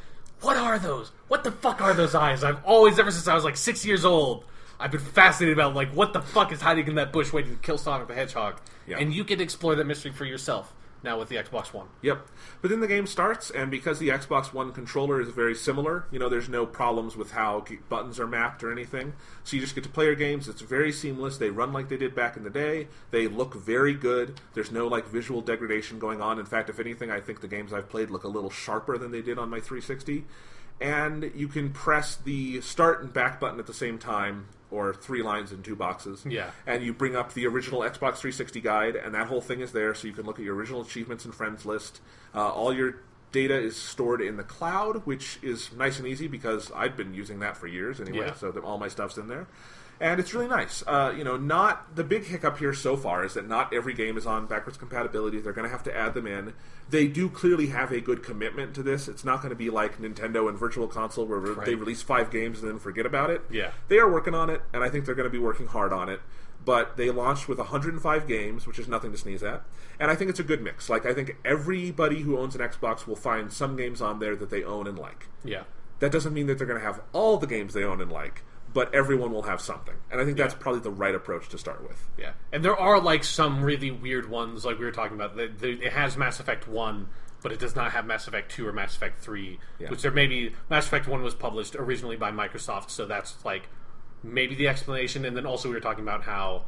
what are those? What the fuck are those eyes? I've always, ever since I was like 6 years old, I've been fascinated about, like, what the fuck is hiding in that bush waiting to kill Sonic the Hedgehog? Yeah. And you can explore that mystery for yourself now with the Xbox One. Yep. But then the game starts, and because the Xbox One controller is very similar, there's no problems with how buttons are mapped or anything. So you just get to play your games. It's very seamless. They run like they did back in the day. They look very good. There's no, visual degradation going on. In fact, if anything, I think the games I've played look a little sharper than they did on my 360. And you can press the start and back button at the same time, or 3 lines in 2 boxes. Yeah. And you bring up the original Xbox 360 guide, and that whole thing is there, so you can look at your original achievements and friends list. All your data is stored in the cloud, which is nice and easy, because I've been using that for years anyway, so all my stuff's in there. And it's really nice. Not the big hiccup here so far is that not every game is on backwards compatibility. They're going to have to add them in. They do clearly have a good commitment to this. It's not going to be like Nintendo and Virtual Console where they release 5 games and then forget about it. Yeah. They are working on it, and I think they're going to be working hard on it. But they launched with 105 games, which is nothing to sneeze at. And I think it's a good mix. I think everybody who owns an Xbox will find some games on there that they own and like. Yeah. That doesn't mean that they're going to have all the games they own and like, but everyone will have something. And I think that's probably the right approach to start with. Yeah. And there are, some really weird ones, like we were talking about. It has Mass Effect 1, but it does not have Mass Effect 2 or Mass Effect 3, which Mass Effect 1 was published originally by Microsoft, so that's, maybe the explanation. And then also we were talking about how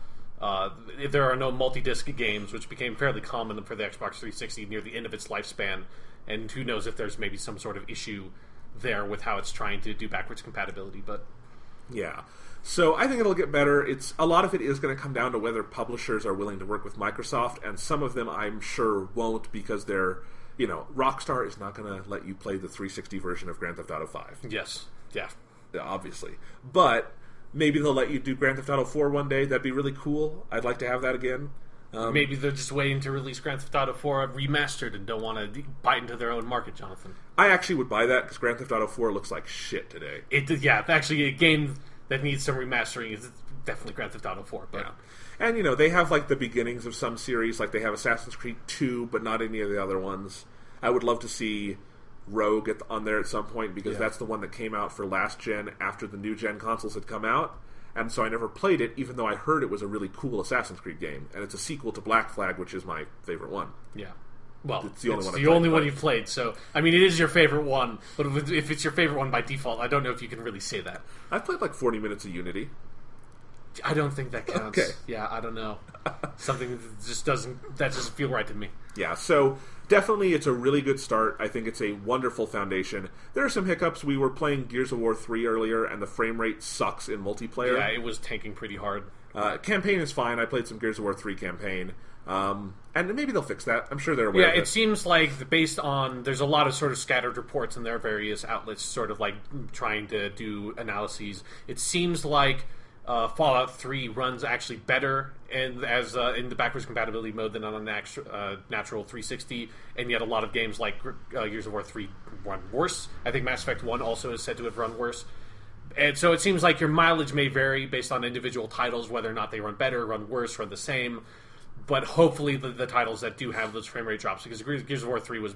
there are no multi-disc games, which became fairly common for the Xbox 360 near the end of its lifespan, and who knows if there's maybe some sort of issue there with how it's trying to do backwards compatibility, but... Yeah. So I think it'll get better. A lot of it is going to come down to whether publishers are willing to work with Microsoft, and some of them I'm sure won't, because they're, Rockstar is not going to let you play the 360 version of Grand Theft Auto 5. Yes. Yeah. Obviously. But maybe they'll let you do Grand Theft Auto 4 one day. That'd be really cool. I'd like to have that again. Maybe they're just waiting to release Grand Theft Auto 4 remastered and don't want to bite into their own market, Jonathan. I actually would buy that, because Grand Theft Auto 4 looks like shit today. Actually, a game that needs some remastering is definitely Grand Theft Auto 4. But. Yeah. And, they have, the beginnings of some series. They have Assassin's Creed 2, but not any of the other ones. I would love to see Rogue on there at some point, because that's the one that came out for last gen after the new gen consoles had come out. And so I never played it, even though I heard it was a really cool Assassin's Creed game. And it's a sequel to Black Flag, which is my favorite one. Yeah. Well, it's the only one you've played. So, it is your favorite one. But if it's your favorite one by default, I don't know if you can really say that. I've played 40 minutes of Unity. I don't think that counts. Okay. Yeah, I don't know. Something that doesn't feel right to me. Yeah, so definitely it's a really good start. I think it's a wonderful foundation. There are some hiccups. We were playing Gears of War 3 earlier, and the frame rate sucks in multiplayer. Yeah, it was tanking pretty hard. Campaign is fine. I played some Gears of War 3 campaign. And maybe they'll fix that. I'm sure they're aware of it. Yeah, it seems like based on... There's a lot of sort of scattered reports in their various outlets sort of trying to do analyses. It seems like Fallout 3 runs actually better in the backwards compatibility mode than on a natural 360, and yet a lot of games like Gears of War 3 run worse. I think Mass Effect 1 also is said to have run worse. And so it seems like your mileage may vary based on individual titles, whether or not they run better, run worse, run the same. But hopefully the titles that do have those frame rate drops, because Gears of War 3 was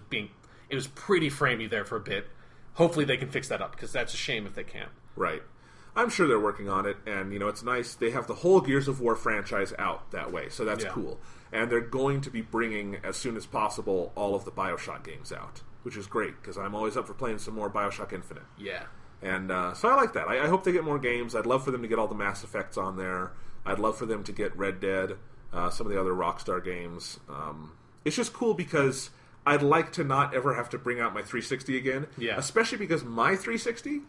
pretty framey there for a bit. Hopefully they can fix that up, because that's a shame if they can't. Right. I'm sure they're working on it, and it's nice. They have the whole Gears of War franchise out that way, so that's cool. And they're going to be bringing, as soon as possible, all of the BioShock games out, which is great, because I'm always up for playing some more BioShock Infinite. Yeah. And so I like that. I hope they get more games. I'd love for them to get all the Mass Effects on there. I'd love for them to get Red Dead, some of the other Rockstar games. It's just cool because I'd like to not ever have to bring out my 360 again. Yeah. Especially because my 360...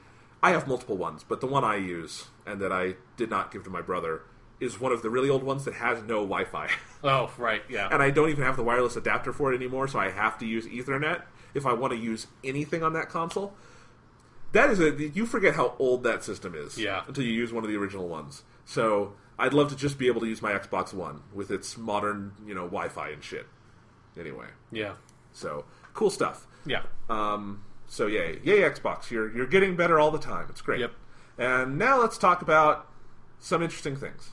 I have multiple ones, but the one I use, and that I did not give to my brother, is one of the really old ones that has no Wi-Fi. Oh, right, yeah. And I don't even have the wireless adapter for it anymore, so I have to use Ethernet if I want to use anything on that console. That is you forget how old that system is until you use one of the original ones. So I'd love to just be able to use my Xbox One with its modern, Wi-Fi and shit. Anyway. Yeah. So, cool stuff. Yeah. So yay Xbox! You're getting better all the time. It's great. Yep. And now let's talk about some interesting things.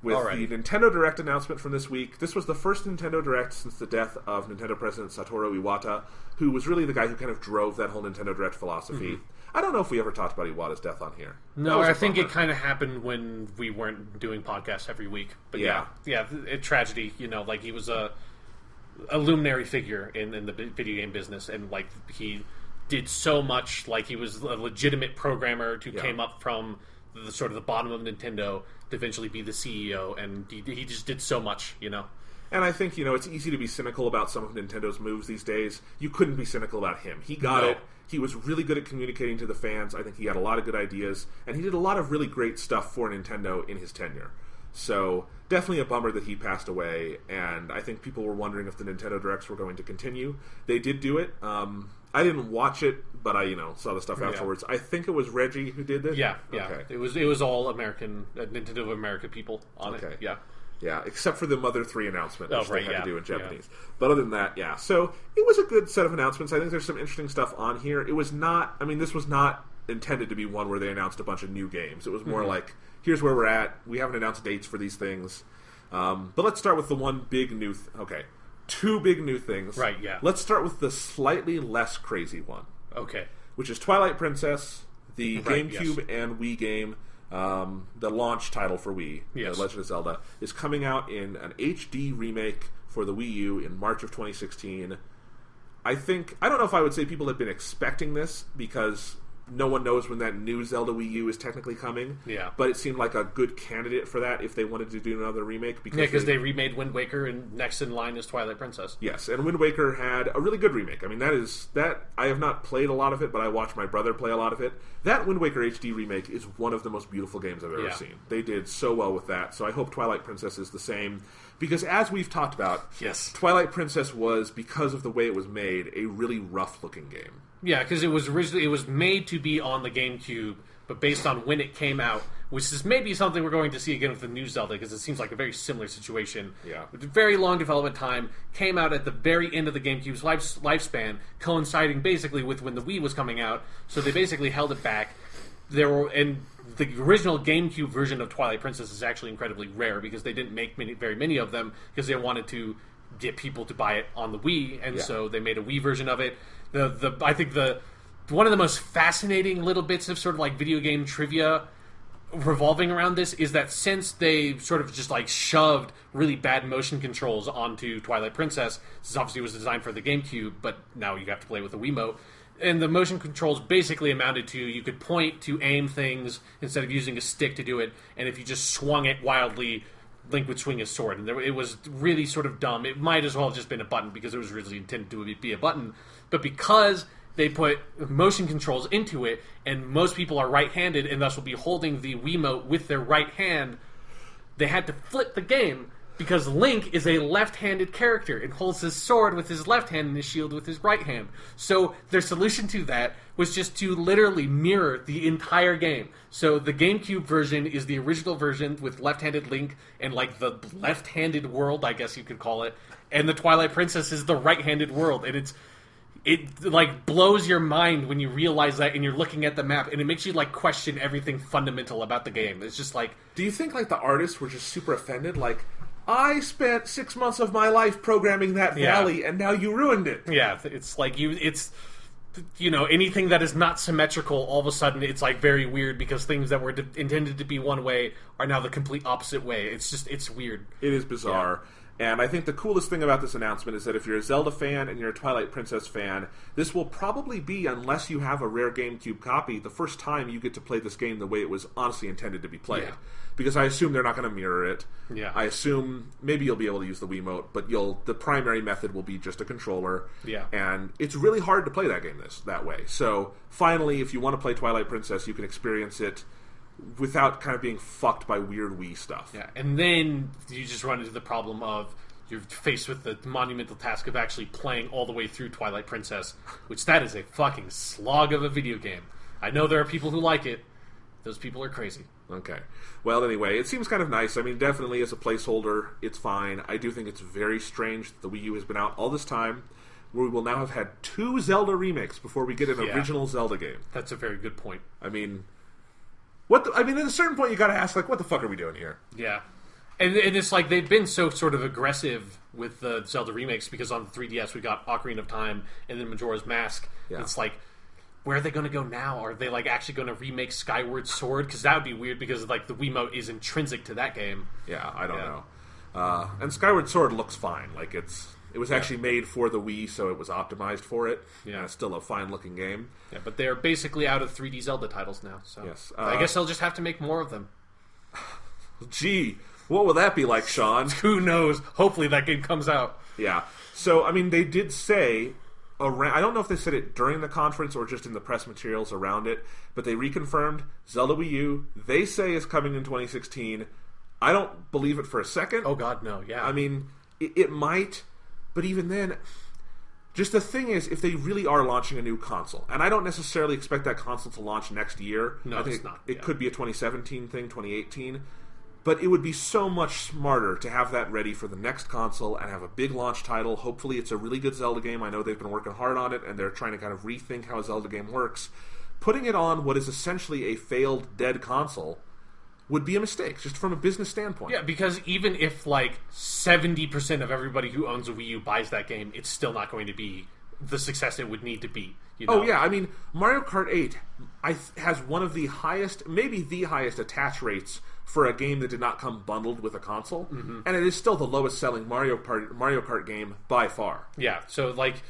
With the Nintendo Direct announcement from this week, this was the first Nintendo Direct since the death of Nintendo President Satoru Iwata, who was really the guy who kind of drove that whole Nintendo Direct philosophy. I don't know if we ever talked about Iwata's death on here. No, I think it kind of happened when we weren't doing podcasts every week. But yeah, tragedy. He was a luminary figure in the video game business, and he did so much. He was a legitimate programmer who came up from the sort of the bottom of Nintendo to eventually be the CEO, and he just did so much. And I think, it's easy to be cynical about some of Nintendo's moves these days. You couldn't be cynical about him. He got it. He was really good at communicating to the fans. I think he had a lot of good ideas, and he did a lot of really great stuff for Nintendo in his tenure. So, definitely a bummer that he passed away, and I think people were wondering if the Nintendo Directs were going to continue. They did do it. I didn't watch it, but I, saw the stuff afterwards. I think it was Reggie who did this. Yeah. Okay. It was all American, Nintendo of America people on it. Yeah. Yeah, except for the Mother 3 announcement, which they had to do in Japanese. But other than that, So, it was a good set of announcements. I think there's some interesting stuff on here. It was not... this was not intended to be one where they announced a bunch of new games. It was more like, here's where we're at. We haven't announced dates for these things. But let's start with the one big new... two big new things. Right, yeah. Let's start with the slightly less crazy one. Okay. Which is Twilight Princess, the GameCube and Wii game... the launch title for Wii, Legend of Zelda, is coming out in an HD remake for the Wii U in March of 2016. I don't know if I would say people have been expecting this, because no one knows when that new Zelda Wii U is technically coming. Yeah. But it seemed like a good candidate for that if they wanted to do another remake. Because they remade Wind Waker, and next in line is Twilight Princess. Yes, and Wind Waker had a really good remake. That I have not played a lot of it, but I watched my brother play a lot of it. That Wind Waker HD remake is one of the most beautiful games I've ever seen. They did so well with that, so I hope Twilight Princess is the same. Because as we've talked about, Twilight Princess was, because of the way it was made, a really rough-looking game. Yeah, because it was made to be on the GameCube, but based on when it came out, which is maybe something we're going to see again with the new Zelda, because it seems like a very similar situation. Yeah. With a very long development time, came out at the very end of the GameCube's lifespan, coinciding basically with when the Wii was coming out, so they basically held it back. And the original GameCube version of Twilight Princess is actually incredibly rare, because they didn't make very many of them, because they wanted to get people to buy it on the Wii, and so they made a Wii version of it. I think one of the most fascinating little bits of sort of video game trivia revolving around this is that since they sort of just shoved really bad motion controls onto Twilight Princess, this obviously was designed for the GameCube, but now you have to play with a Wiimote. And the motion controls basically amounted to, you could point to aim things instead of using a stick to do it, and if you just swung it wildly, Link would swing his sword. And it was really sort of dumb. It might as well have just been a button, because it was originally intended to be a button. But because they put motion controls into it, and most people are right-handed and thus will be holding the Wiimote with their right hand, they had to flip the game, because Link is a left-handed character and holds his sword with his left hand and his shield with his right hand. So their solution to that was just to literally mirror the entire game. So the GameCube version is the original version with left-handed Link and the left-handed world, I guess you could call it, and the Twilight Princess is the right-handed world, and it blows your mind when you realize that, and you're looking at the map, and it makes you question everything fundamental about the game. It's just do you think the artists were just super offended? I spent 6 months of my life programming that valley, and now you ruined it. Yeah, it's anything that is not symmetrical, all of a sudden it's very weird, because things that were intended to be one way are now the complete opposite way. It's weird. It is bizarre. Yeah. And I think the coolest thing about this announcement is that if you're a Zelda fan and you're a Twilight Princess fan, this will probably be, unless you have a rare GameCube copy, the first time you get to play this game the way it was honestly intended to be played. Yeah. Because I assume they're not going to mirror it. Yeah. I assume maybe you'll be able to use the Wiimote, but the primary method will be just a controller. Yeah. And it's really hard to play that game that way. So finally, if you want to play Twilight Princess, you can experience it without kind of being fucked by weird Wii stuff. Yeah, and then you just run into the problem of you're faced with the monumental task of actually playing all the way through Twilight Princess, which that is a fucking slog of a video game. I know there are people who like it. Those people are crazy. Okay. Well, anyway, it seems kind of nice. I mean, definitely as a placeholder, it's fine. I do think it's very strange that the Wii U has been out all this time, where we will now have had 2 Zelda remakes before we get an original Zelda game. That's a very good point. I mean, at a certain point you gotta ask, like, what the fuck are we doing here? Yeah. And it's like they've been so sort of aggressive with the Zelda remakes because on the 3DS we got Ocarina of Time and then Majora's Mask. Yeah. It's like, where are they going to go now? Are they like actually going to remake Skyward Sword? Because that would be weird because like the Wiimote is intrinsic to that game. Yeah, I don't know. And Skyward Sword looks fine. Like it was actually made for the Wii, so it was optimized for it. Yeah, and it's still a fine looking game. Yeah, but they're basically out of 3D Zelda titles now. So yes, I guess they'll just have to make more of them. Gee. What will that be like, Sean? Who knows? Hopefully that game comes out. Yeah. So, I mean, they did say, I don't know if they said it during the conference or just in the press materials around it, but they reconfirmed Zelda Wii U, they say is coming in 2016. I don't believe it for a second. Oh, God, no. Yeah. I mean, it might, but even then, just the thing is, if they really are launching a new console, and I don't necessarily expect that console to launch next year. No, I think it's not. It could be a 2017 thing, 2018. But it would be so much smarter to have that ready for the next console and have a big launch title. Hopefully it's a really good Zelda game. I know they've been working hard on it, and they're trying to kind of rethink how a Zelda game works. Putting it on what is essentially a failed, dead console would be a mistake, just from a business standpoint. Yeah, because even if, like, 70% of everybody who owns a Wii U buys that game, it's still not going to be the success it would need to be. You know? Oh, yeah. I mean, Mario Kart 8 has one of the highest, maybe the highest attach rates for a game that did not come bundled with a console, and it is still the lowest selling Mario Kart game by far. Yeah, so like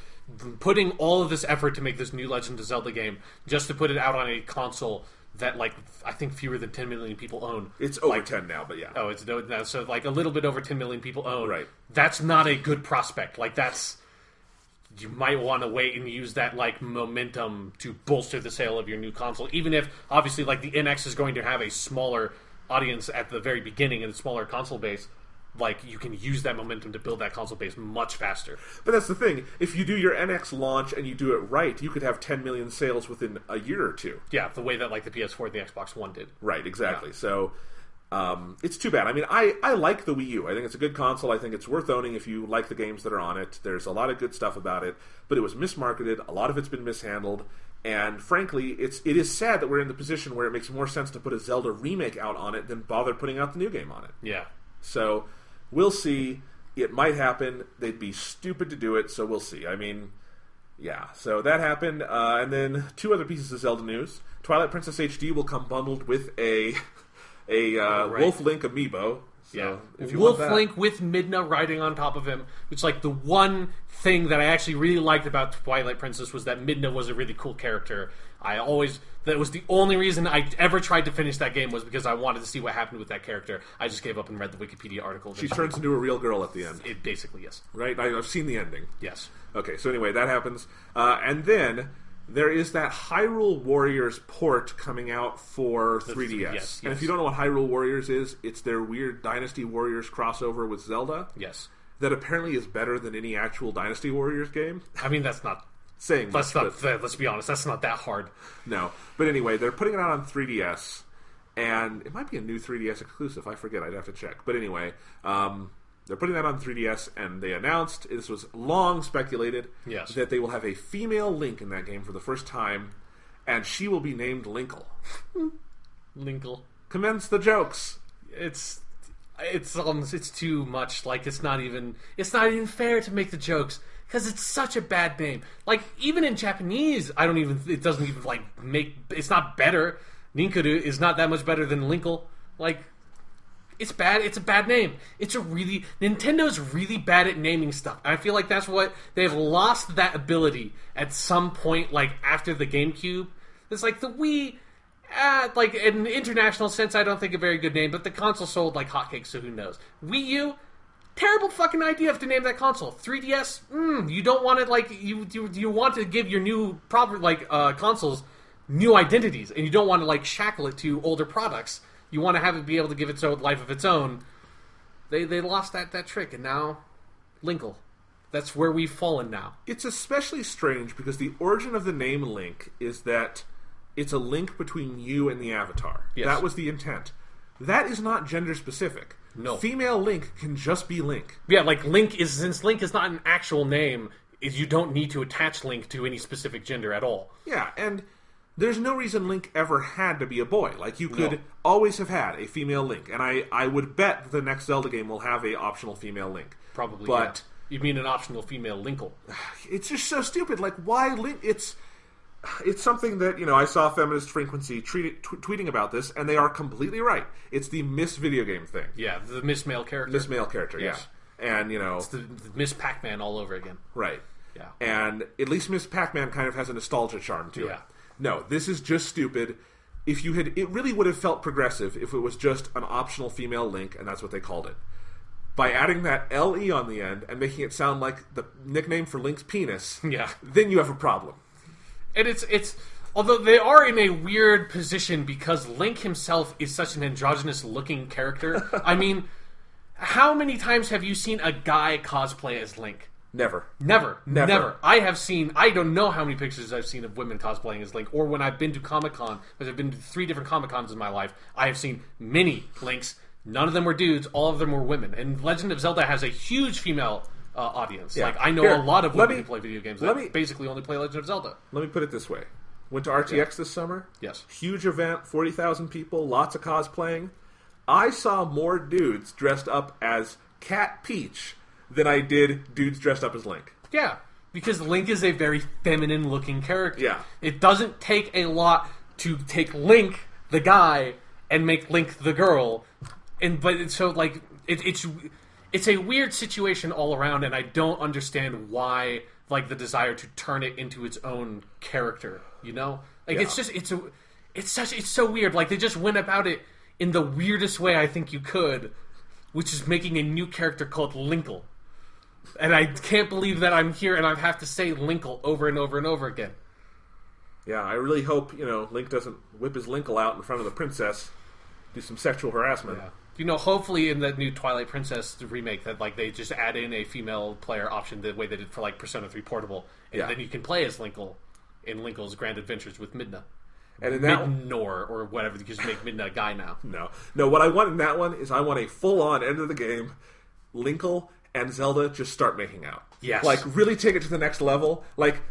putting all of this effort to make this new Legend of Zelda game just to put it out on a console that like I think fewer than 10 million people own. It's over 10 now, but yeah. Oh, it's now so like a little bit over 10 million people own. Right. That's not a good prospect. Like you might want to wait and use that like momentum to bolster the sale of your new console, even if obviously like the NX is going to have a smaller audience at the very beginning and a smaller console base. Like you can use that momentum to build that console base much faster. But that's the thing. If you do your NX launch and you do it right, you could have 10 million sales within a year or two. Yeah, the way that like the PS4 and the Xbox One did. Right, exactly. Yeah. So it's too bad. I mean, I like the Wii U. I think it's a good console. I think it's worth owning if you like the games that are on it. There's a lot of good stuff about it, but it was mismarketed. A lot of it's been mishandled. And frankly, it is sad that we're in the position where it makes more sense to put a Zelda remake out on it than bother putting out the new game on it. Yeah. So we'll see. It might happen. They'd be stupid to do it, so we'll see. I mean, yeah. So that happened. And then 2 other pieces of Zelda news. Twilight Princess HD will come bundled with a Wolf Link amiibo. So yeah, if you Wolf want that. Link with Midna riding on top of him. Which, like, the one thing that I actually really liked about Twilight Princess was that Midna was a really cool character. That was the only reason I ever tried to finish that game was because I wanted to see what happened with that character. I just gave up and read the Wikipedia article. She turns into a real girl at the end. It basically, yes. Right? I've seen the ending. Yes. Okay, so anyway, that happens. And then there is that Hyrule Warriors port coming out for 3DS. Yes. And if you don't know what Hyrule Warriors is, it's their weird Dynasty Warriors crossover with Zelda. Yes. That apparently is better than any actual Dynasty Warriors game. I mean, that's not saying much. Let's be honest, that's not that hard. No. But anyway, they're putting it out on 3DS, and it might be a new 3DS exclusive. I forget. I'd have to check. But anyway, they're putting that on 3DS, and they announced, this was long speculated, that they will have a female Link in that game for the first time, and she will be named Linkle. Linkle. Commence the jokes. It's too much. Like, it's not even fair to make the jokes, because it's such a bad name. Like, even in Japanese, it doesn't even, like, it's not better. Ninkuru is not that much better than Linkle. Like, it's bad. It's a bad name. Nintendo's really bad at naming stuff. I feel like that's what they've lost that ability at some point. Like after the GameCube, it's like the Wii. Like in an international sense, I don't think a very good name, but the console sold like hotcakes. So who knows? Wii U, terrible fucking idea to name that console. 3DS, you don't want it like you want to give your new proper consoles new identities, and you don't want to like shackle it to older products. You want to have it be able to give its own life of its own. They lost that trick, and now Linkle. That's where we've fallen now. It's especially strange because the origin of the name Link is that it's a link between you and the avatar. Yes. That was the intent. That is not gender specific. No. Female Link can just be Link. Yeah, like since Link is not an actual name, you don't need to attach Link to any specific gender at all. Yeah, and there's no reason Link ever had to be a boy. Like, you could always have had a female Link. And I would bet the next Zelda game will have a optional female Link. Probably, but you mean an optional female Linkle. It's just so stupid. Like, why Link? It's something that, I saw Feminist Frequency tweeting about this, and they are completely right. It's the Miss Video Game thing. Yeah, the Miss Male character. Miss Male character, yes. Yeah. And, It's the Miss Pac-Man all over again. Right. Yeah. And at least Miss Pac-Man kind of has a nostalgia charm to it. No, this is just stupid. It really would have felt progressive if it was just an optional female Link, and that's what they called it. By adding that LE on the end and making it sound like the nickname for Link's penis, then you have a problem. And it's although they are in a weird position because Link himself is such an androgynous looking character. I mean, how many times have you seen a guy cosplay as Link? Never. I don't know how many pictures I've seen of women cosplaying as Link, or when I've been to Comic-Con, because I've been to 3 different Comic-Cons in my life, I have seen many Links. None of them were dudes, all of them were women. And Legend of Zelda has a huge female audience. Yeah. Like, I know a lot of women who play video games that basically only play Legend of Zelda. Let me put it this way. Went to RTX this summer. Yes. Huge event, 40,000 people, lots of cosplaying. I saw more dudes dressed up as Cat Peach than I did dudes dressed up as Link. Yeah, because Link is a very feminine-looking character. Yeah. It doesn't take a lot to take Link, the guy, and make Link the girl. It's a weird situation all around, and I don't understand why, like, the desire to turn it into its own character. It's so weird. Like, they just went about it in the weirdest way I think you could, which is making a new character called Linkle. And I can't believe that I'm here and I have to say Linkle over and over and over again. Yeah, I really hope, Link doesn't whip his Linkle out in front of the princess, do some sexual harassment. Yeah. Hopefully in the new Twilight Princess remake that, like, they just add in a female player option the way they did for, like, Persona 3 Portable. And then you can play as Linkle in Linkle's Grand Adventures with Midna. And in that Midnor, or whatever, because you make Midna a guy now. No, what I want in that one is I want a full-on end of the game, Linkle and Zelda just start making out. Yes. Like, really take it to the next level. Like,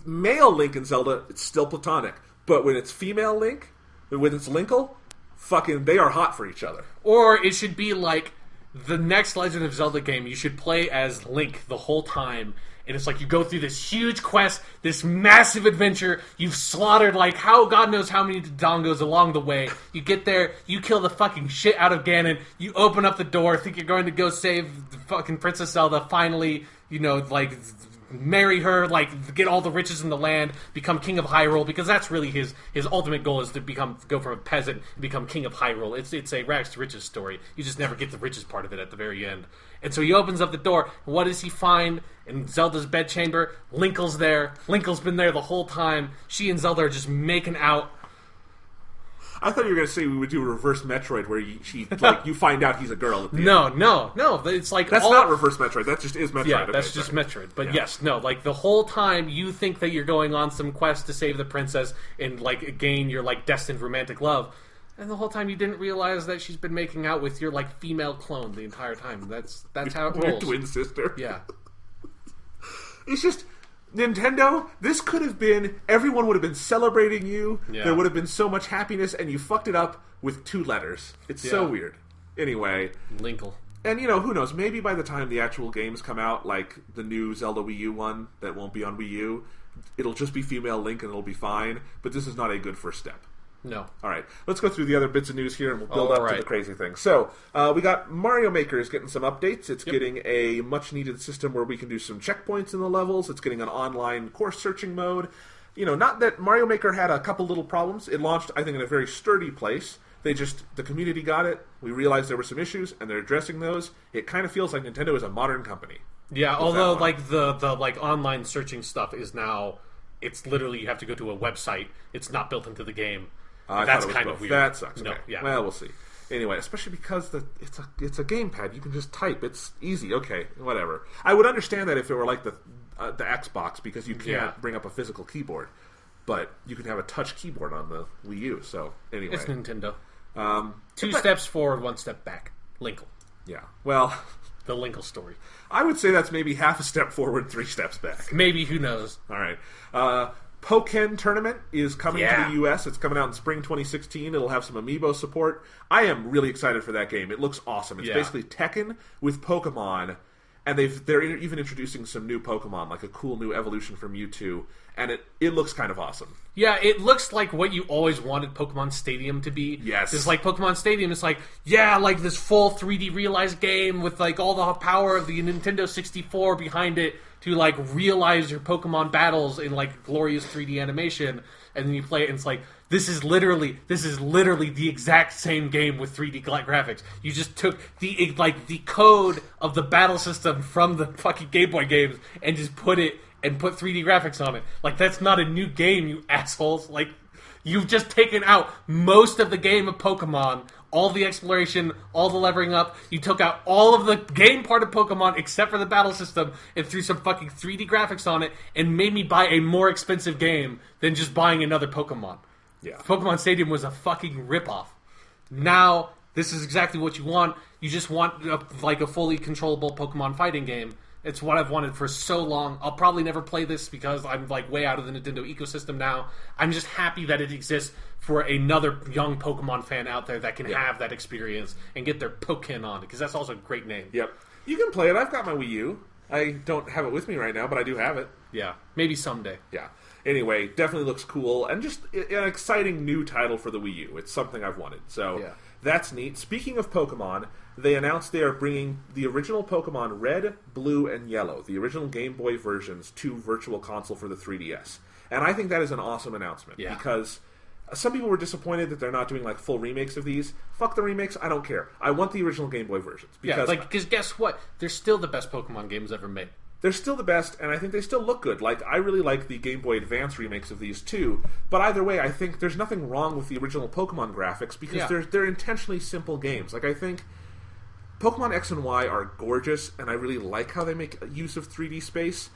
male Link and Zelda, it's still platonic. But when it's female Link, when it's Linkle, fucking, they are hot for each other. Or it should be like the next Legend of Zelda game, you should play as Link the whole time. And it's like you go through this huge quest, this massive adventure. You've slaughtered, like, God knows how many Dongos along the way. You get there, you kill the fucking shit out of Ganon. You open up the door, think you're going to go save the fucking Princess Zelda. Finally, marry her, like, get all the riches in the land, become king of Hyrule, because that's really his ultimate goal is to go from a peasant and become king of Hyrule. It's a rags to riches story. You just never get the riches part of it at the very end. And so he opens up the door, and what does he find in Zelda's bedchamber? Linkle's there. Linkle's been there the whole time. She and Zelda are just making out. I thought you were going to say we would do a reverse Metroid where you find out he's a girl at the end. No. It's like that's not reverse Metroid. That just is Metroid. Yeah, that's just Metroid. But yes, no. Like, the whole time you think that you're going on some quest to save the princess and, like, gain your, like, destined romantic love, and the whole time you didn't realize that she's been making out with your, like, female clone the entire time. That's how it rolls. Your twin sister. Yeah. It's just Nintendo, this could have been, everyone would have been celebrating you. Yeah. There would have been so much happiness, and you fucked it up with 2 letters. It's so weird. Anyway. Linkle. And, who knows, maybe by the time the actual games come out, like the new Zelda Wii U one that won't be on Wii U, it'll just be female Link and it'll be fine, but this is not a good first step. No. All right, let's go through the other bits of news here, and we'll build up to the crazy thing. So, we got Mario Maker is getting some updates. It's getting a much-needed system where we can do some checkpoints in the levels. It's getting an online course searching mode. Not that Mario Maker had a couple little problems. It launched, I think, in a very sturdy place. The community got it. We realized there were some issues, and they're addressing those. It kind of feels like Nintendo is a modern company. Yeah, although, like, the online searching stuff is now It's literally you have to go to a website. It's not built into the game. I That's thought it was kind both. of weird. That sucks. No, Okay. yeah. Well, we'll see. Anyway, especially because it's a gamepad. You can just type. It's easy. Okay, whatever. I would understand that if it were like the Xbox, because you can't bring up a physical keyboard, but you can have a touch keyboard on the Wii U. So anyway, It's Nintendo. Two steps forward, one step back. Linkle. Yeah. Well, The Linkle story. I would say that's maybe half a step forward, 3 steps back. Maybe, who knows? All right. Pokken Tournament is coming to the US. It's coming out in spring 2016. It'll have some amiibo support. I am really excited for that game. It looks awesome. It's basically Tekken with Pokemon, and they're even introducing some new Pokemon, like a cool new evolution from Mewtwo, and it looks kind of awesome. Yeah, it looks like what you always wanted Pokemon Stadium to be. Yes. It's like Pokemon Stadium, it's like, like this full 3D realized game with like all the power of the Nintendo 64 behind it to like realize your Pokemon battles in like glorious 3D animation, and then you play it and it's like, this is literally the exact same game with 3D graphics. You just took the code of the battle system from the fucking Game Boy games and just put 3D graphics on it. Like, that's not a new game, you assholes. Like, you've just taken out most of the game of Pokemon, all the exploration, all the levering up. You took out all of the game part of Pokemon except for the battle system and threw some fucking 3D graphics on it and made me buy a more expensive game than just buying another Pokemon. Yeah. Pokemon Stadium was a fucking ripoff. Now, this is exactly what you want. You just want a fully controllable Pokemon fighting game. It's what I've wanted for so long. I'll probably never play this because I'm like way out of the Nintendo ecosystem now. I'm just happy that it exists for another young Pokemon fan out there that can have that experience and get their Pokken on, because that's also a great name. Yep. You can play it. I've got my Wii U. I don't have it with me right now, but I do have it. Yeah. Maybe someday. Yeah. Anyway, definitely looks cool, and just an exciting new title for the Wii U. It's something I've wanted, so that's neat. Speaking of Pokemon, they announced they are bringing the original Pokemon Red, Blue, and Yellow, the original Game Boy versions, to Virtual Console for the 3DS. And I think that is an awesome announcement, because some people were disappointed that they're not doing like full remakes of these. Fuck the remakes, I don't care. I want the original Game Boy versions. Because guess what? They're still the best Pokemon games ever made. They're still the best, and I think they still look good. Like, I really like the Game Boy Advance remakes of these too, but either way, I think there's nothing wrong with the original Pokemon graphics, because they're intentionally simple games. Like, I think Pokemon X and Y are gorgeous, and I really like how they make use of 3D space,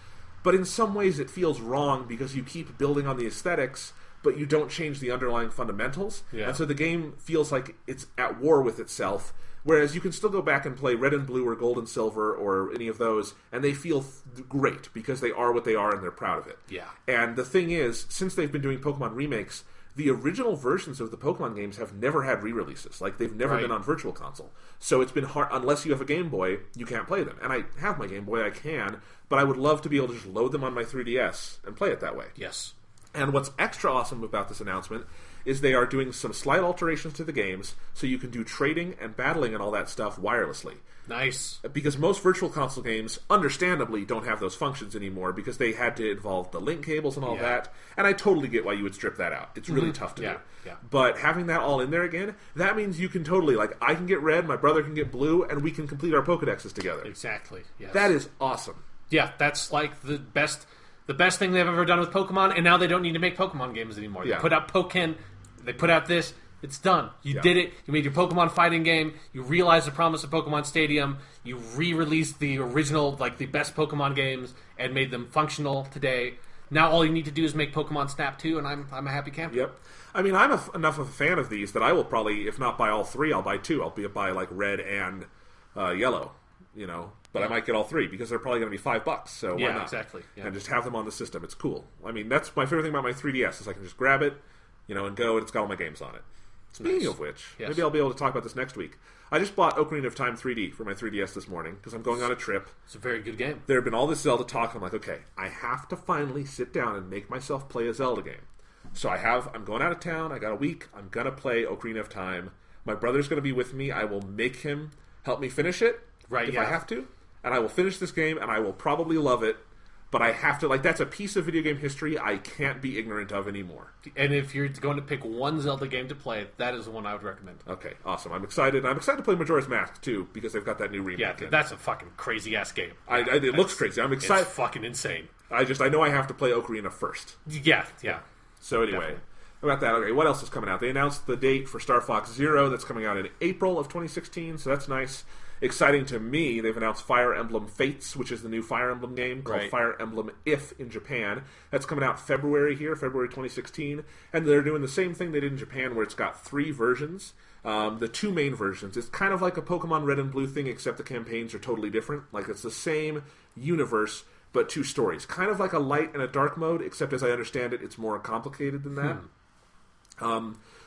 but in some ways it feels wrong because you keep building on the aesthetics, but you don't change the underlying fundamentals, and so the game feels like it's at war with itself. Whereas you can still go back and play Red and Blue or Gold and Silver or any of those, and they feel great because they are what they are and they're proud of it. Yeah. And the thing is, since they've been doing Pokemon remakes, the original versions of the Pokemon games have never had re-releases. Like, they've never been on Virtual Console. So it's been hard, unless you have a Game Boy, you can't play them. And I have my Game Boy, I can, but I would love to be able to just load them on my 3DS and play it that way. Yes. And what's extra awesome about this announcement is they are doing some slight alterations to the games so you can do trading and battling and all that stuff wirelessly. Nice. Because most Virtual Console games, understandably, don't have those functions anymore because they had to involve the link cables and all that. And I totally get why you would strip that out. It's really tough to do. Yeah. But having that all in there again, that means you can totally, like, I can get Red, my brother can get Blue, and we can complete our Pokedexes together. Exactly. Yes. That is awesome. Yeah, that's like the best thing they've ever done with Pokemon, and now they don't need to make Pokemon games anymore. They put out Pokken, they put out this, it's done. You did it, you made your Pokemon fighting game, you realized the promise of Pokemon Stadium, you re-released the original, like, the best Pokemon games, and made them functional today. Now all you need to do is make Pokemon Snap 2, and I'm a happy camper. Yep. I mean, I'm enough of a fan of these that I will probably, if not buy all 3, I'll buy 2. I'll buy, like, Red and Yellow, you know. But I might get all 3 because they're probably going to be $5, so why not? Exactly. Yeah. And just have them on the system. It's cool. I mean, that's my favorite thing about my 3DS is I can just grab it, you know, and go, and it's got all my games on it. Speaking of which, maybe I'll be able to talk about this next week. I just bought Ocarina of Time 3D for my 3DS this morning because I'm going on a trip. It's a very good game. There had been all this Zelda talk, and I'm like, okay, I have to finally sit down and make myself play a Zelda game. So I'm going out of town, I got a week, I'm going to play Ocarina of Time. My brother's going to be with me, I will make him help me finish it if I have to. And I will finish this game, and I will probably love it. But I have to, like, that's a piece of video game history I can't be ignorant of anymore. And if you're going to pick one Zelda game to play, that is the one I would recommend. Okay, awesome. I'm excited. I'm excited to play Majora's Mask, too, because they've got that new remake. Yeah, that's a fucking crazy-ass game. It looks crazy. I'm excited. It's fucking insane. I know I have to play Ocarina first. Yeah. So anyway, about that, okay, what else is coming out? They announced the date for Star Fox Zero. That's coming out in April of 2016, so that's nice. Exciting to me, they've announced Fire Emblem Fates, which is the new Fire Emblem game called Fire Emblem If in Japan. That's coming out February 2016. And they're doing the same thing they did in Japan, where it's got 3 versions. The 2 main versions. It's kind of like a Pokemon Red and Blue thing, except the campaigns are totally different. Like, it's the same universe, but 2 stories. Kind of like a light and a dark mode, except as I understand it, it's more complicated than that.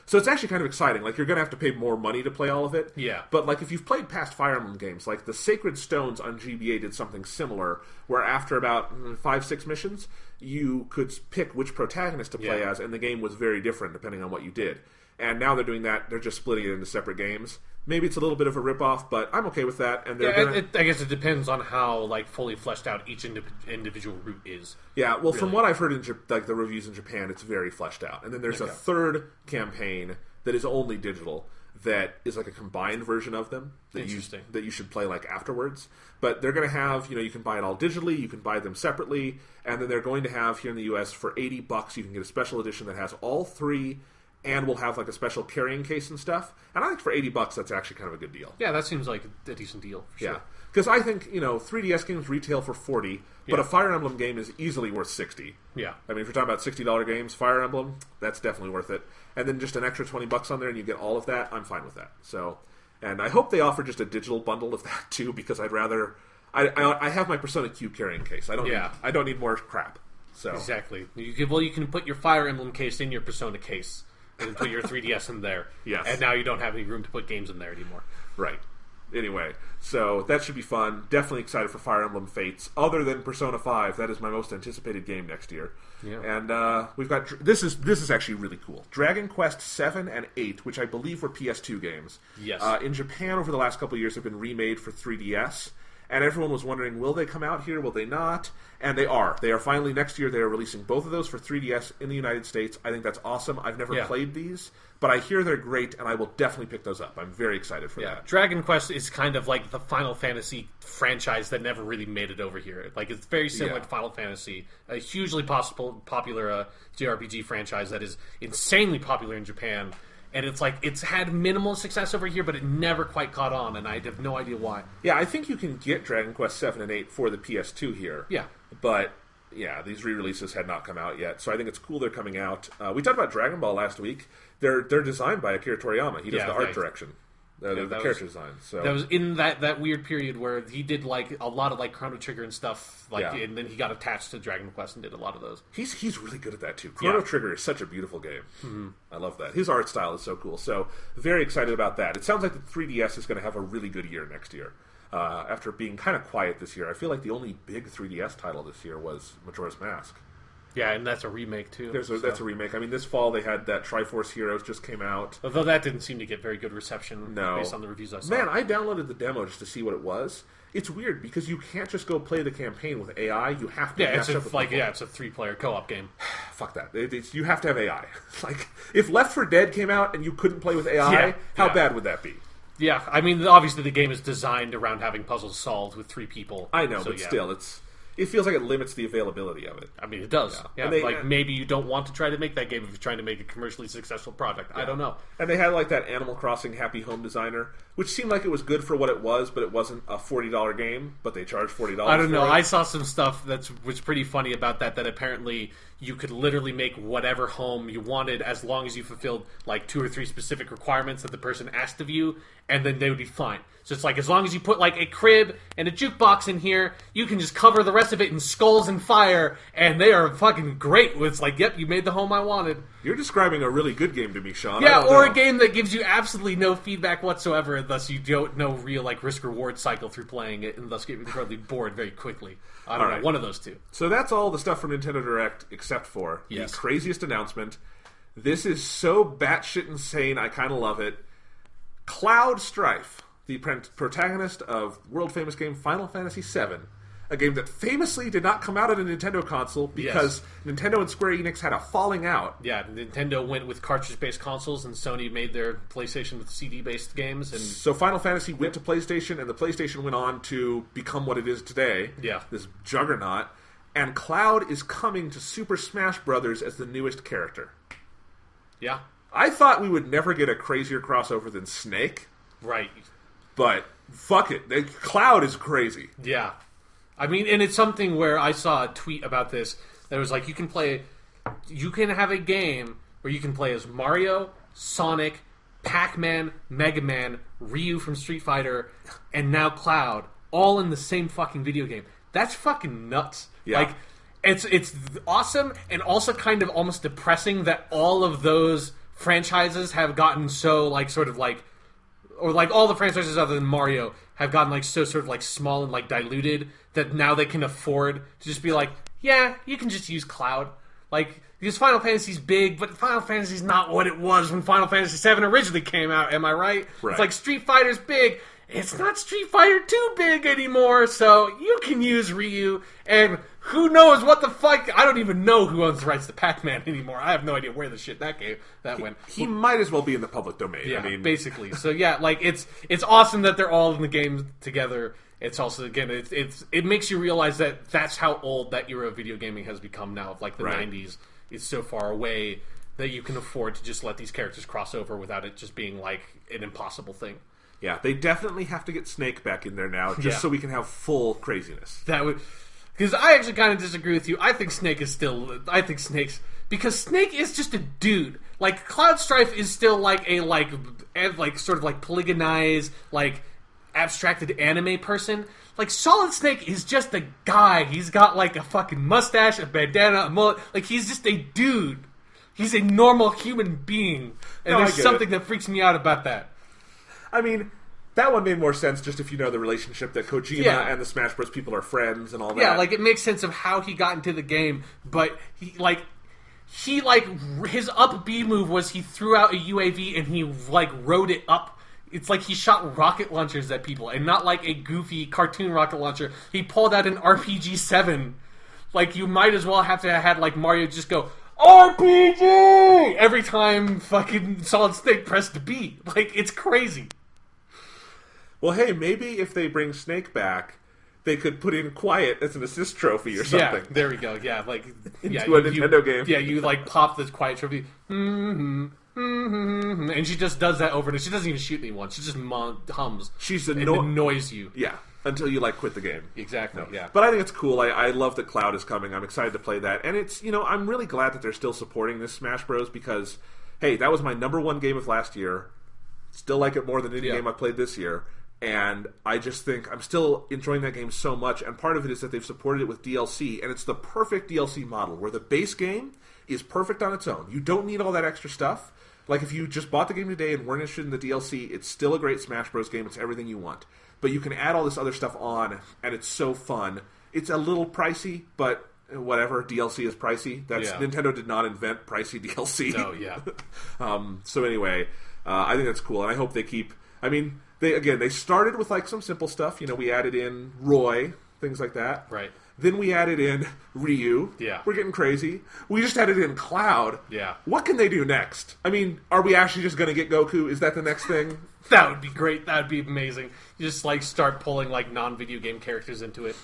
So it's actually kind of exciting. Like, you're going to have to pay more money to play all of it. Yeah. But, like, if you've played past Fire Emblem games, like, the Sacred Stones on GBA did something similar, where after about 5-6 missions, you could pick which protagonist to play as, and the game was very different depending on what you did. And now they're doing that. They're just splitting it into separate games. Maybe it's a little bit of a ripoff, but I'm okay with that. And I guess it depends on how like fully fleshed out each individual route is. Yeah, well, from what I've heard in like the reviews in Japan, it's very fleshed out. And then there's a third campaign that is only digital that is like a combined version of them that you should play like afterwards. But they're going to have, you can buy it all digitally, you can buy them separately, and then they're going to have here in the US for $80 you can get a special edition that has all 3. And we'll have like a special carrying case and stuff. And I think for $80, that's actually kind of a good deal. Yeah, that seems like a decent deal. For sure. Yeah, because I think 3DS games retail for $40, but a Fire Emblem game is easily worth $60. Yeah, I mean, if you're talking about $60 games, Fire Emblem, that's definitely worth it. And then just an extra $20 on there, and you get all of that. I'm fine with that. So, and I hope they offer just a digital bundle of that too, because I'd rather. I have my Persona Q carrying case. I don't need more crap. So exactly. You can put your Fire Emblem case in your Persona case. And put your 3DS in there. Yes. And now you don't have any room to put games in there anymore. Right. Anyway, so that should be fun. Definitely excited for Fire Emblem Fates. Other than Persona 5, that is my most anticipated game next year. Yeah. And we've got this is actually really cool. Dragon Quest 7 and 8, which I believe were PS2 games. Yes. In Japan over the last couple of years have been remade for 3DS. And everyone was wondering, will they come out here? Will they not? And they are. They are finally, next year, they are releasing both of those for 3DS in the United States. I think that's awesome. I've never played these, but I hear they're great, and I will definitely pick those up. I'm very excited for that. Dragon Quest is kind of like the Final Fantasy franchise that never really made it over here. Like, it's very similar to Final Fantasy, a hugely popular JRPG franchise that is insanely popular in Japan. And it's like, it's had minimal success over here, but it never quite caught on, and I have no idea why. Yeah, I think you can get Dragon Quest 7 and 8 for the PS2 here. Yeah. But, yeah, these re-releases had not come out yet, so I think it's cool they're coming out. We talked about Dragon Ball last week. They're designed by Akira Toriyama. He does the art direction. The character design. So that was in that weird period where he did like a lot of like Chrono Trigger and stuff, and then he got attached to Dragon Quest and did a lot of those. He's really good at that too. Chrono Trigger is such a beautiful game. Mm-hmm. I love that. His art style is so cool. So very excited about that. It sounds like the 3DS is going to have a really good year next year. After being kind of quiet this year, I feel like the only big 3DS title this year was Majora's Mask. Yeah, and that's a remake, too. That's a remake. I mean, this fall they had that Triforce Heroes just came out. Although that didn't seem to get very good reception based on the reviews I saw. Man, I downloaded the demo just to see what it was. It's weird, because you can't just go play the campaign with AI. You have to it's a 3-player co-op game. Fuck that. You have to have AI. Like, if Left 4 Dead came out and you couldn't play with AI, how bad would that be? Yeah, I mean, obviously the game is designed around having puzzles solved with 3 people. I know, but still, it feels like it limits the availability of it. I mean, it does. Yeah. Maybe you don't want to try to make that game if you're trying to make a commercially successful product. I don't know. And they had like that Animal Crossing Happy Home Designer, which seemed like it was good for what it was, but it wasn't a $40 game, but they charged $40 I don't know. I saw some stuff that was pretty funny about that apparently you could literally make whatever home you wanted as long as you fulfilled like 2 or 3 specific requirements that the person asked of you, and then they would be fine. So it's like, as long as you put like a crib and a jukebox in here, you can just cover the rest of it in skulls and fire, and they are fucking great. It's like, yep, you made the home I wanted. You're describing a really good game to me, Sean. Yeah, or a game that gives you absolutely no feedback whatsoever, and thus you don't know real like risk-reward cycle through playing it, and thus get incredibly bored very quickly. I don't know, one of those two. So that's all the stuff from Nintendo Direct, except for the craziest announcement. This is so batshit insane, I kind of love it. Cloud Strife, the protagonist of world-famous game Final Fantasy VII, a game that famously did not come out on a Nintendo console because Nintendo and Square Enix had a falling out. Yeah, Nintendo went with cartridge-based consoles, and Sony made their PlayStation with CD-based games. And so Final Fantasy went to PlayStation, and the PlayStation went on to become what it is today. Yeah. This juggernaut. And Cloud is coming to Super Smash Bros. As the newest character. Yeah. I thought we would never get a crazier crossover than Snake. Right. But fuck it. Cloud is crazy. Yeah. I mean, and it's something where I saw a tweet about this that was like, you can have a game where you can play as Mario, Sonic, Pac-Man, Mega Man, Ryu from Street Fighter, and now Cloud, all in the same fucking video game. That's fucking nuts. Yeah. Like, it's awesome and also kind of almost depressing that all of those franchises have gotten so, like, sort of like, or like all the franchises other than Mario have gotten like so sort of like small and like diluted that now they can afford to just be like, yeah, you can just use Cloud. Like, because Final Fantasy's big, but Final Fantasy's not what it was when Final Fantasy VII originally came out, am I right? It's like Street Fighter's big. It's not Street Fighter 2 big anymore, so you can use Ryu, and who knows what the fuck? I don't even know who owns the rights to Pac-Man anymore. I have no idea where the shit that went. He might as well be in the public domain. Yeah, I mean, basically. So yeah, like it's awesome that they're all in the game together. It's also, again, it makes you realize that that's how old that era of video gaming has become now. Of like the 90s, it's so far away that you can afford to just let these characters cross over without it just being like an impossible thing. Yeah, they definitely have to get Snake back in there now, just so we can have full craziness. That would, because I actually kind of disagree with you. I think Snake's because Snake is just a dude. Like, Cloud Strife is still like a like sort of like polygonized, like abstracted anime person. Like, Solid Snake is just a guy. He's got like a fucking mustache, a bandana, a mullet. Like, he's just a dude. He's a normal human being, and there's something that freaks me out about that. I mean, that one made more sense just if you know the relationship that Kojima and the Smash Bros. People are friends and all that. Yeah, like, it makes sense of how he got into the game, but his up B move was he threw out a UAV and he, like, rode it up. It's like he shot rocket launchers at people, and not like a goofy cartoon rocket launcher. He pulled out an RPG-7. Like, you might as well have to have had, like, Mario just go, RPG! Every time fucking Solid Snake pressed B. Like, it's crazy. Well, hey, maybe if they bring Snake back, they could put in Quiet as an assist trophy or something. Yeah, there we go. Yeah, like into a Nintendo game. Yeah, you like pop the Quiet trophy, and she just does that over and she doesn't even shoot anyone. She just hums. It annoys you. Yeah, until you like quit the game. Exactly. Yeah, but I think it's cool. I love that Cloud is coming. I'm excited to play that, and it's I'm really glad that they're still supporting this Smash Bros. Because hey, that was my #1 game of last year. Still like it more than any game I played this year. And I just think I'm still enjoying that game so much, and part of it is that they've supported it with DLC, and it's the perfect DLC model, where the base game is perfect on its own. You don't need all that extra stuff. Like, if you just bought the game today and weren't interested in the DLC, it's still a great Smash Bros. Game. It's everything you want. But you can add all this other stuff on, and it's so fun. It's a little pricey, but whatever, DLC is pricey. Nintendo did not invent pricey DLC. No, yeah. So anyway, I think that's cool, and I hope they keep... I mean... They started with like some simple stuff. We added in Roy, things like that. Right. Then we added in Ryu. Yeah. We're getting crazy. We just added in Cloud. Yeah. What can they do next? I mean, are we actually just going to get Goku? Is that the next thing? That would be great. That would be amazing. You just like start pulling like non-video game characters into it.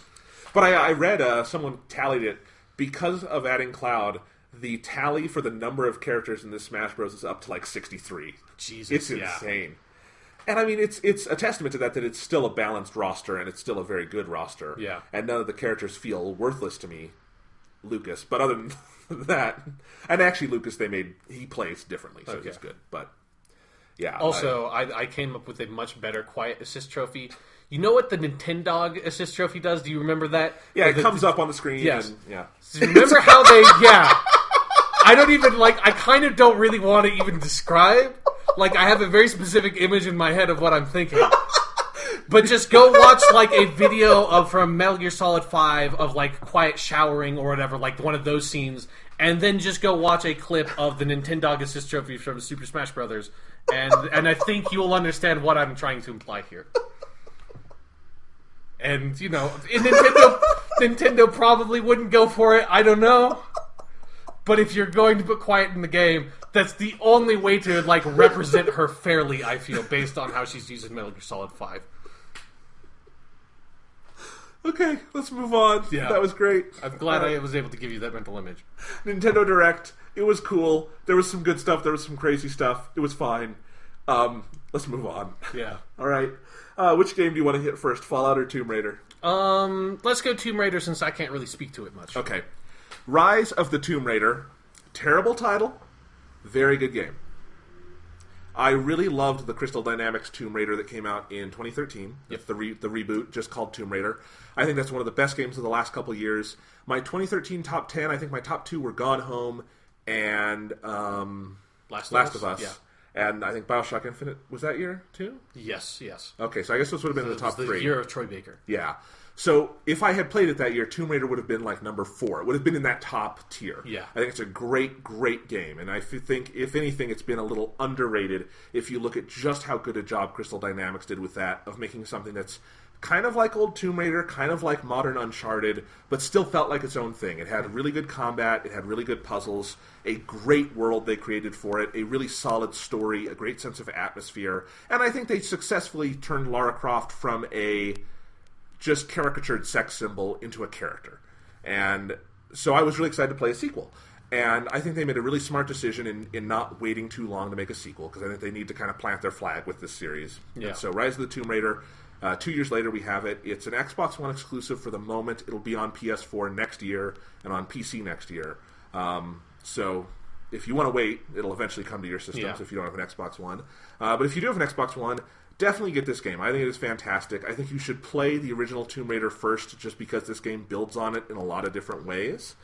But I read someone tallied it. Because of adding Cloud, the tally for the number of characters in this Smash Bros. Is up to like 63. Jesus. It's insane. And I mean, it's a testament to that it's still a balanced roster, and it's still a very good roster. Yeah. And none of the characters feel worthless to me, Lucas. But other than that, and actually Lucas, he plays differently, so he's good. But yeah. Also, I came up with a much better Quiet Assist trophy. You know what the Nintendog Assist trophy does? Do you remember that? Yeah, it comes up on the screen. Yes. And, yeah. So remember how they? Yeah. I don't even I kind of don't really want to even describe. Like, I have a very specific image in my head of what I'm thinking. But just go watch, like, a video from Metal Gear Solid 5 of, like, Quiet showering or whatever, like, one of those scenes, and then just go watch a clip of the Nintendo Assist Trophy from Super Smash Bros. And I think you'll understand what I'm trying to imply here. And, in Nintendo... Nintendo probably wouldn't go for it. I don't know. But if you're going to put quiet in the game, that's the only way to like represent her fairly, I feel, based on how she's using Metal Gear Solid 5. Okay, let's move on. Yeah. That was great. I'm glad I was able to give you that mental image. Nintendo Direct. It was cool. There was some good stuff. There was some crazy stuff. It was fine. Let's move on. Yeah. All right. Which game do you want to hit first, Fallout or Tomb Raider? Let's go Tomb Raider since I can't really speak to it much. Okay. Rise of the Tomb Raider. Terrible title. Very good game. I really loved the Crystal Dynamics Tomb Raider that came out in 2013. Yep. The reboot, just called Tomb Raider. I think that's one of the best games of the last couple of years. My 2013 top 10, I think my top 2 were Gone Home and Last of Us. Yeah. And I think Bioshock Infinite, was that year too? Yes. Okay, so I guess this would have been in the top 3. The year of Troy Baker. Yeah. So if I had played it that year, Tomb Raider would have been like number 4. It would have been in that top tier. Yeah. I think it's a great, great game. And I think, if anything, it's been a little underrated if you look at just how good a job Crystal Dynamics did with that, of making something that's kind of like old Tomb Raider, kind of like modern Uncharted, but still felt like its own thing. It had really good combat, it had really good puzzles, a great world they created for it, a really solid story, a great sense of atmosphere, and I think they successfully turned Lara Croft from a just caricatured sex symbol into a character. And so I was really excited to play a sequel. And I think they made a really smart decision in not waiting too long to make a sequel, because I think they need to kind of plant their flag with this series. Yeah. And so Rise of the Tomb Raider, 2 years later we have it. It's an Xbox One exclusive for the moment. It'll be on PS4 next year and on PC next year. So if you want to wait, it'll eventually come to your systems if you don't have an Xbox One. But if you do have an Xbox One, definitely get this game. I think it is fantastic. I think you should play the original Tomb Raider first, just because this game builds on it in a lot of different ways.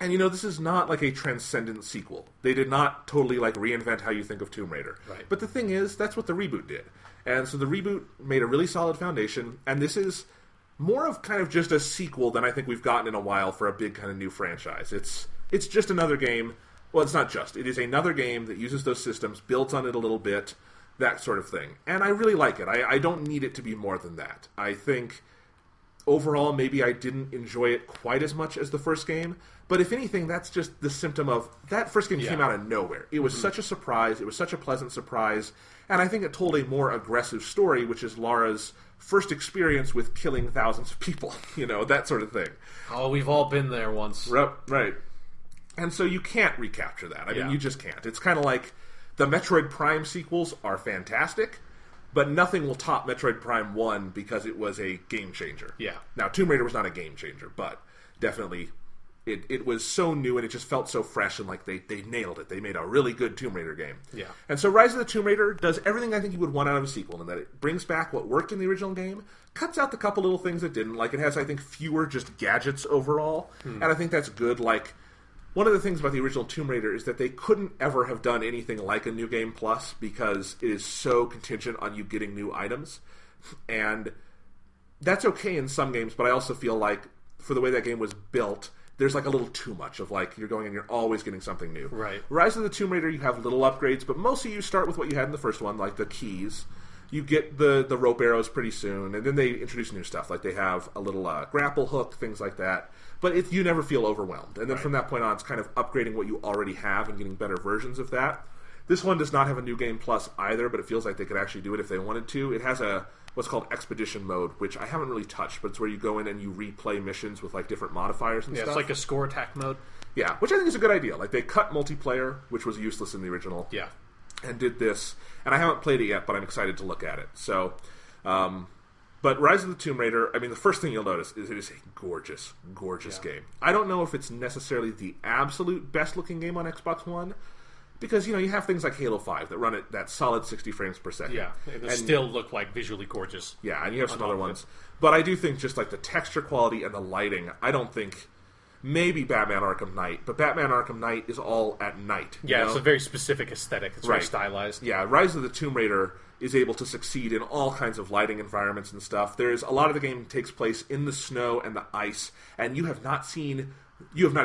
And, you know, this is not like a transcendent sequel. They did not totally, like, reinvent how you think of Tomb Raider. Right. But the thing is, that's what the reboot did. And so the reboot made a really solid foundation, and this is more of kind of just a sequel than I think we've gotten in a while for a big kind of new franchise. It's just another game. Well, it's not just. It is another game that uses those systems, builds on it a little bit, that sort of thing. And I really like it. I don't need it to be more than that. I think overall, maybe I didn't enjoy it quite as much as the first game. But if anything, that's just the symptom of that first game came out of nowhere. It was such a surprise. It was such a pleasant surprise. And I think it told a more aggressive story, which is Lara's first experience with killing thousands of people. You know, that sort of thing. Oh, we've all been there once. Right. And so you can't recapture that. I mean, you just can't. It's kind of like the Metroid Prime sequels are fantastic, but nothing will top Metroid Prime 1 because it was a game changer. Yeah. Now, Tomb Raider was not a game changer, but definitely it was so new and it just felt so fresh, and like they nailed it. They made a really good Tomb Raider game. Yeah. And so Rise of the Tomb Raider does everything I think you would want out of a sequel, in that it brings back what worked in the original game, cuts out the couple little things that didn't. Like, it has, I think, fewer just gadgets overall, and I think that's good. Like, one of the things about the original Tomb Raider is that they couldn't ever have done anything like a New Game Plus, because it is so contingent on you getting new items. And that's okay in some games, but I also feel like, for the way that game was built, there's like a little too much of like, you're going and you're always getting something new. Right. Rise of the Tomb Raider, you have little upgrades, but mostly you start with what you had in the first one, like the keys. You get the rope arrows pretty soon, and then they introduce new stuff, like they have a little grapple hook, things like that. But you never feel overwhelmed. And then from that point on, it's kind of upgrading what you already have and getting better versions of that. This one does not have a New Game Plus either, but it feels like they could actually do it if they wanted to. It has what's called Expedition Mode, which I haven't really touched, but it's where you go in and you replay missions with like different modifiers and stuff. It's like a score attack mode. Yeah, which I think is a good idea. Like, they cut multiplayer, which was useless in the original. Yeah. And did this. And I haven't played it yet, but I'm excited to look at it. So, but Rise of the Tomb Raider, I mean, the first thing you'll notice is it is a gorgeous, gorgeous game. I don't know if it's necessarily the absolute best-looking game on Xbox One, because, you know, you have things like Halo 5 that run at that solid 60 frames per second. Yeah, they still look like visually gorgeous. Yeah, and you have some other ones. But I do think just like the texture quality and the lighting, I don't think... Maybe Batman Arkham Knight, but Batman Arkham Knight is all at night. Yeah, it's a very specific aesthetic. It's very stylized. Yeah, Rise of the Tomb Raider is able to succeed in all kinds of lighting environments and stuff. There's a lot of the game takes place in the snow and the ice, and you have not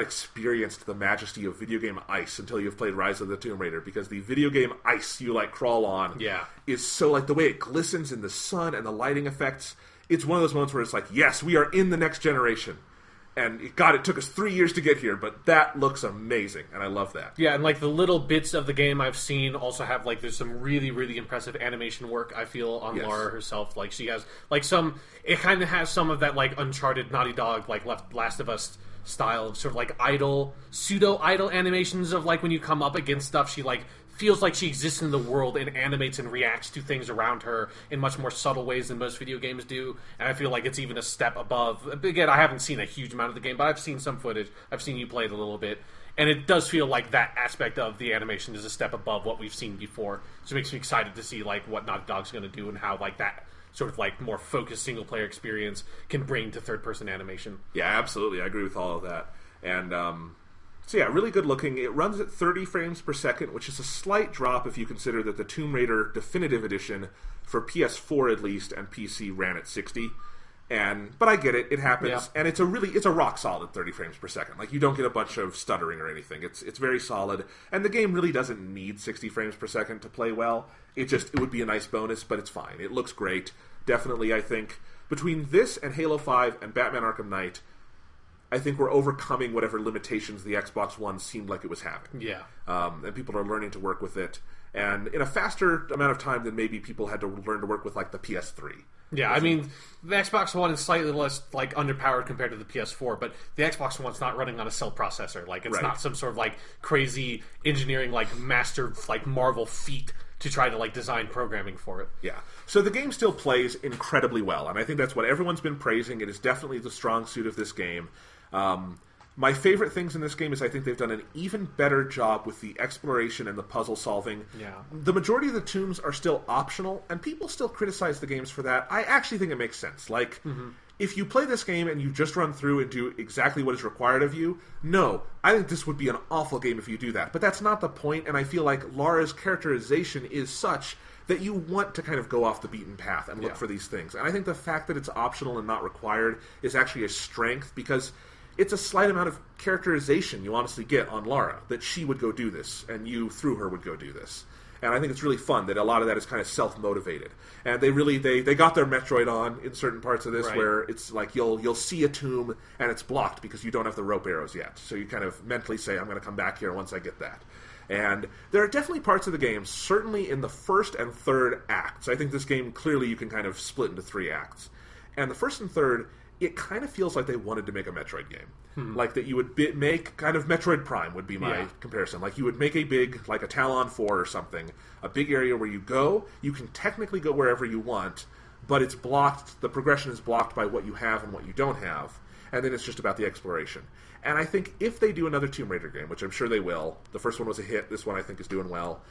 experienced the majesty of video game ice until you've played Rise of the Tomb Raider, because the video game ice you like crawl on is so, like, the way it glistens in the sun and the lighting effects. it's one of those moments where it's like, yes, we are in the next generation. And God, it took us 3 years to get here, but that looks amazing, and I love that. Yeah, and like the little bits of the game I've seen also have like there's some really, really impressive animation work I feel on Lara herself. Like she has like it kind of has some of that like Uncharted, Naughty Dog, like Last of Us style of sort of like pseudo idle animations of like when you come up against stuff, she like feels like she exists in the world and animates and reacts to things around her in much more subtle ways than most video games do. And I feel like it's even a step above. Again, I haven't seen a huge amount of the game, but I've seen some footage. I've seen you play it a little bit. And it does feel like that aspect of the animation is a step above what we've seen before. So it makes me excited to see like what Naughty Dog's going to do and how like that sort of like more focused single-player experience can bring to third-person animation. Yeah, absolutely. I agree with all of that. And, so yeah, really good looking. It runs at 30 frames per second, which is a slight drop if you consider that the Tomb Raider Definitive Edition, for PS4 at least, and PC ran at 60. But I get it. It happens. Yeah. And it's a rock solid 30 frames per second. Like, you don't get a bunch of stuttering or anything. It's very solid. And the game really doesn't need 60 frames per second to play well. It would be a nice bonus, but it's fine. It looks great. Definitely, I think, between this and Halo 5 and Batman Arkham Knight, I think we're overcoming whatever limitations the Xbox One seemed like it was having. Yeah. And people are learning to work with it. And in a faster amount of time than maybe people had to learn to work with, like, the PS3. Yeah, I mean, the Xbox One is slightly less, like, underpowered compared to the PS4, but the Xbox One's not running on a cell processor. Like, it's not some sort of, like, crazy engineering, like, master, like, Marvel feat to try to, like, design programming for it. Yeah. So the game still plays incredibly well, and I think that's what everyone's been praising. It is definitely the strong suit of this game. My favorite things in this game is I think they've done an even better job with the exploration and the puzzle solving. Yeah. The majority of the tombs are still optional, and people still criticize the games for that. I actually think it makes sense. Like, if you play this game and you just run through and do exactly what is required of you, no, I think this would be an awful game if you do that. But that's not the point, and I feel like Lara's characterization is such that you want to kind of go off the beaten path and look for these things. And I think the fact that it's optional and not required is actually a strength, because it's a slight amount of characterization you honestly get on Lara, that she would go do this, and you, through her, would go do this. And I think it's really fun that a lot of that is kind of self-motivated. And they got their Metroid on in certain parts of this, where it's like you'll see a tomb, and it's blocked because you don't have the rope arrows yet. So you kind of mentally say, I'm going to come back here once I get that. And there are definitely parts of the game, certainly in the first and third acts. I think this game, clearly, you can kind of split into 3 acts. And the first and third, it kind of feels like they wanted to make a Metroid game. Like that you would make kind of Metroid Prime would be my comparison. Like you would make a big, like a Talon 4 or something, a big area where you can technically go wherever you want, but it's blocked, the progression is blocked by what you have and what you don't have, and then it's just about the exploration. And I think if they do another Tomb Raider game, which I'm sure they will, the first one was a hit, this one I think is doing well,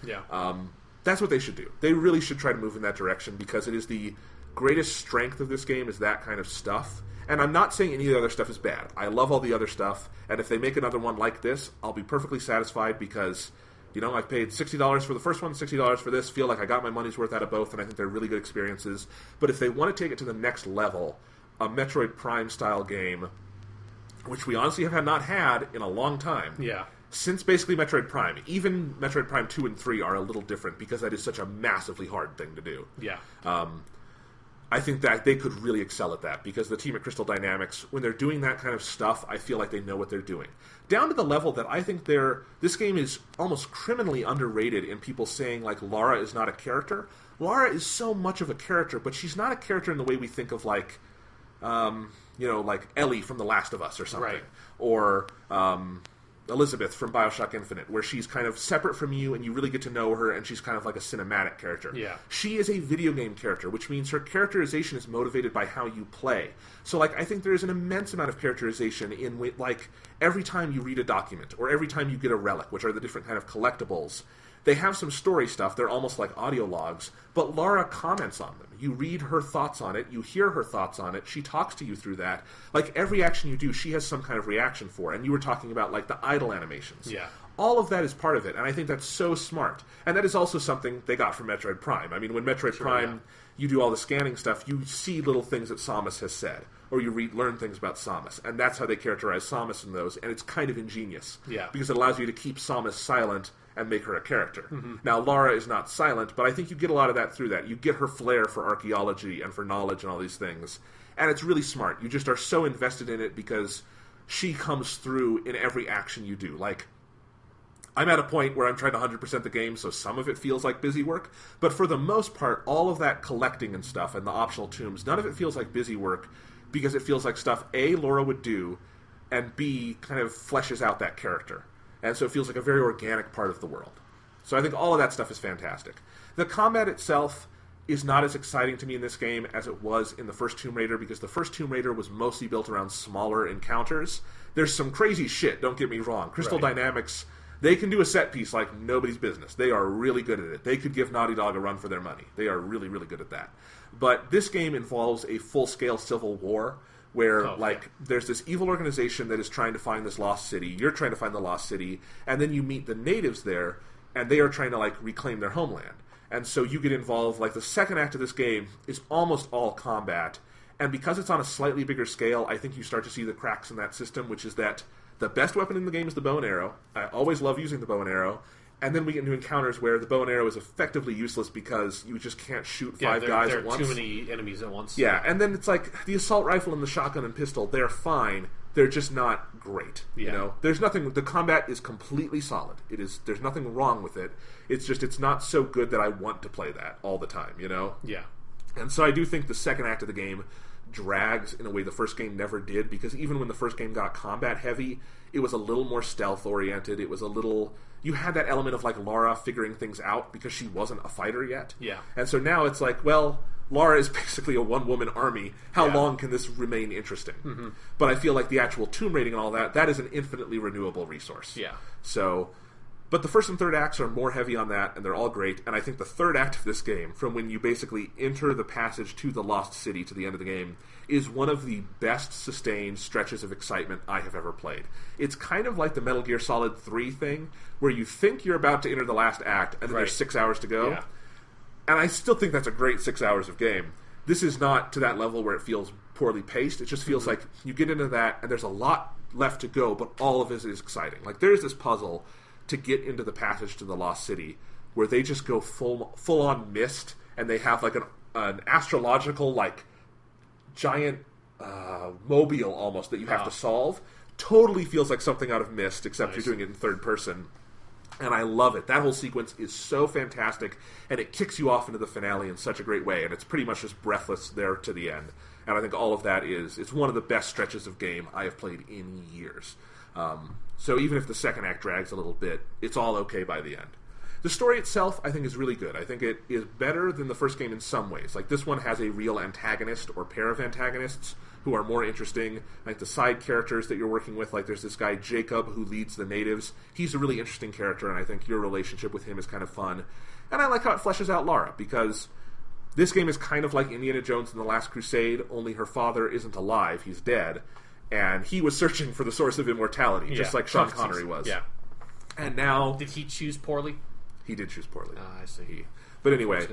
that's what they should do. They really should try to move in that direction, because it is the greatest strength of this game is that kind of stuff. And I'm not saying any of the other stuff is bad. I love all the other stuff, and if they make another one like this, I'll be perfectly satisfied, because, you know, I've paid $60 for the first one, $60 for this, feel like I got my money's worth out of both, and I think they're really good experiences. But if they want to take it to the next level, a Metroid Prime-style game, which we honestly have not had in a long time. Yeah. Since basically Metroid Prime. Even Metroid Prime 2 and 3 are a little different, because that is such a massively hard thing to do. Yeah. I think that they could really excel at that, because the team at Crystal Dynamics, when they're doing that kind of stuff, I feel like they know what they're doing. Down to the level that I think this game is almost criminally underrated in people saying, like, Lara is not a character. Lara is so much of a character, but she's not a character in the way we think of, like, like Ellie from The Last of Us or something. Right. Or Elizabeth from Bioshock Infinite, where she's kind of separate from you and you really get to know her, and she's kind of like a cinematic character. Yeah. She is a video game character, which means her characterization is motivated by how you play. So, like, I think there is an immense amount of characterization in, like, every time you read a document, or every time you get a relic, which are the different kind of collectibles. They have some story stuff, they're almost like audio logs, but Lara comments on them. You read her thoughts on it, you hear her thoughts on it, she talks to you through that. Like, every action you do, she has some kind of reaction for. And you were talking about, like, the idle animations. Yeah. All of that is part of it, and I think that's so smart. And that is also something they got from Metroid Prime. I mean, when Metroid Prime you do all the scanning stuff, you see little things that Samus has said, or you learn things about Samus, and that's how they characterize Samus in those, and it's kind of ingenious. Yeah. Because it allows you to keep Samus silent and make her a character. Now, Lara is not silent, but I think you get a lot of that through that. You get her flair for archaeology and for knowledge and all these things, and it's really smart. You just are so invested in it because she comes through in every action you do. Like, I'm at a point where I'm trying to 100% the game, so some of it feels like busy work, but for the most part, all of that collecting and stuff and the optional tombs, none of it feels like busy work because it feels like stuff, A, Laura would do, and B, kind of fleshes out that character. And so it feels like a very organic part of the world. So I think all of that stuff is fantastic. The combat itself is not as exciting to me in this game as it was in the first Tomb Raider, because the first Tomb Raider was mostly built around smaller encounters. There's some crazy shit, don't get me wrong. Crystal Dynamics, they can do a set piece like nobody's business. They are really good at it. They could give Naughty Dog a run for their money. They are really, really good at that. But this game involves a full-scale civil war where, there's this evil organization that is trying to find this lost city. You're trying to find the lost city, and then you meet the natives there, and they are trying to, reclaim their homeland. And so you get involved, the second act of this game is almost all combat, and because it's on a slightly bigger scale, I think you start to see the cracks in that system, which is that the best weapon in the game is the bow and arrow. I always love using the bow and arrow. And then we get into encounters where the bow and arrow is effectively useless because you just can't shoot five guys at once. There are too many enemies at once. Yeah, and then it's like the assault rifle and the shotgun and pistol, they're fine. They're just not great. Yeah. You know? There's nothing... The combat is completely solid. There's nothing wrong with it. It's just, it's not so good that I want to play that all the time, you know? Yeah. And so I do think the second act of the game drags in a way the first game never did, because even when the first game got combat heavy, it was a little more stealth oriented. It was a little... You had that element of Lara figuring things out because she wasn't a fighter yet. Yeah. And so now it's Lara is basically a one-woman army. How long can this remain interesting? Mm-hmm. But I feel like the actual tomb raiding and all that is an infinitely renewable resource. Yeah. So... But the first and third acts are more heavy on that, and they're all great. And I think the third act of this game, from when you basically enter the passage to the Lost City to the end of the game, is one of the best sustained stretches of excitement I have ever played. It's kind of like the Metal Gear Solid 3 thing, where you think you're about to enter the last act, and then there's 6 hours to go. Yeah. And I still think that's a great 6 hours of game. This is not to that level where it feels poorly paced. It just feels like you get into that, and there's a lot left to go, but all of it is exciting. There's this puzzle to get into the passage to the Lost City, where they just go full on mist, and they have an astrological giant mobile almost that you have to solve. Totally feels like something out of Myst, except you're doing it in third person. And I love it. That whole sequence is so fantastic, and it kicks you off into the finale in such a great way, and it's pretty much just breathless there to the end. And I think all of that it's one of the best stretches of game I have played in years. So even if the second act drags a little bit, it's all okay by the end. The story itself, I think, is really good. I think it is better than the first game in some ways. This one has a real antagonist or pair of antagonists who are more interesting. The side characters that you're working with, there's this guy Jacob who leads the natives. He's a really interesting character, and I think your relationship with him is kind of fun. And I like how it fleshes out Lara, because this game is kind of like Indiana Jones and the Last Crusade, only her father isn't alive, he's dead. And he was searching for the source of immortality, just like Sean Connery was. Yeah. And now... Did he choose poorly? He did choose poorly. I see. But anyway,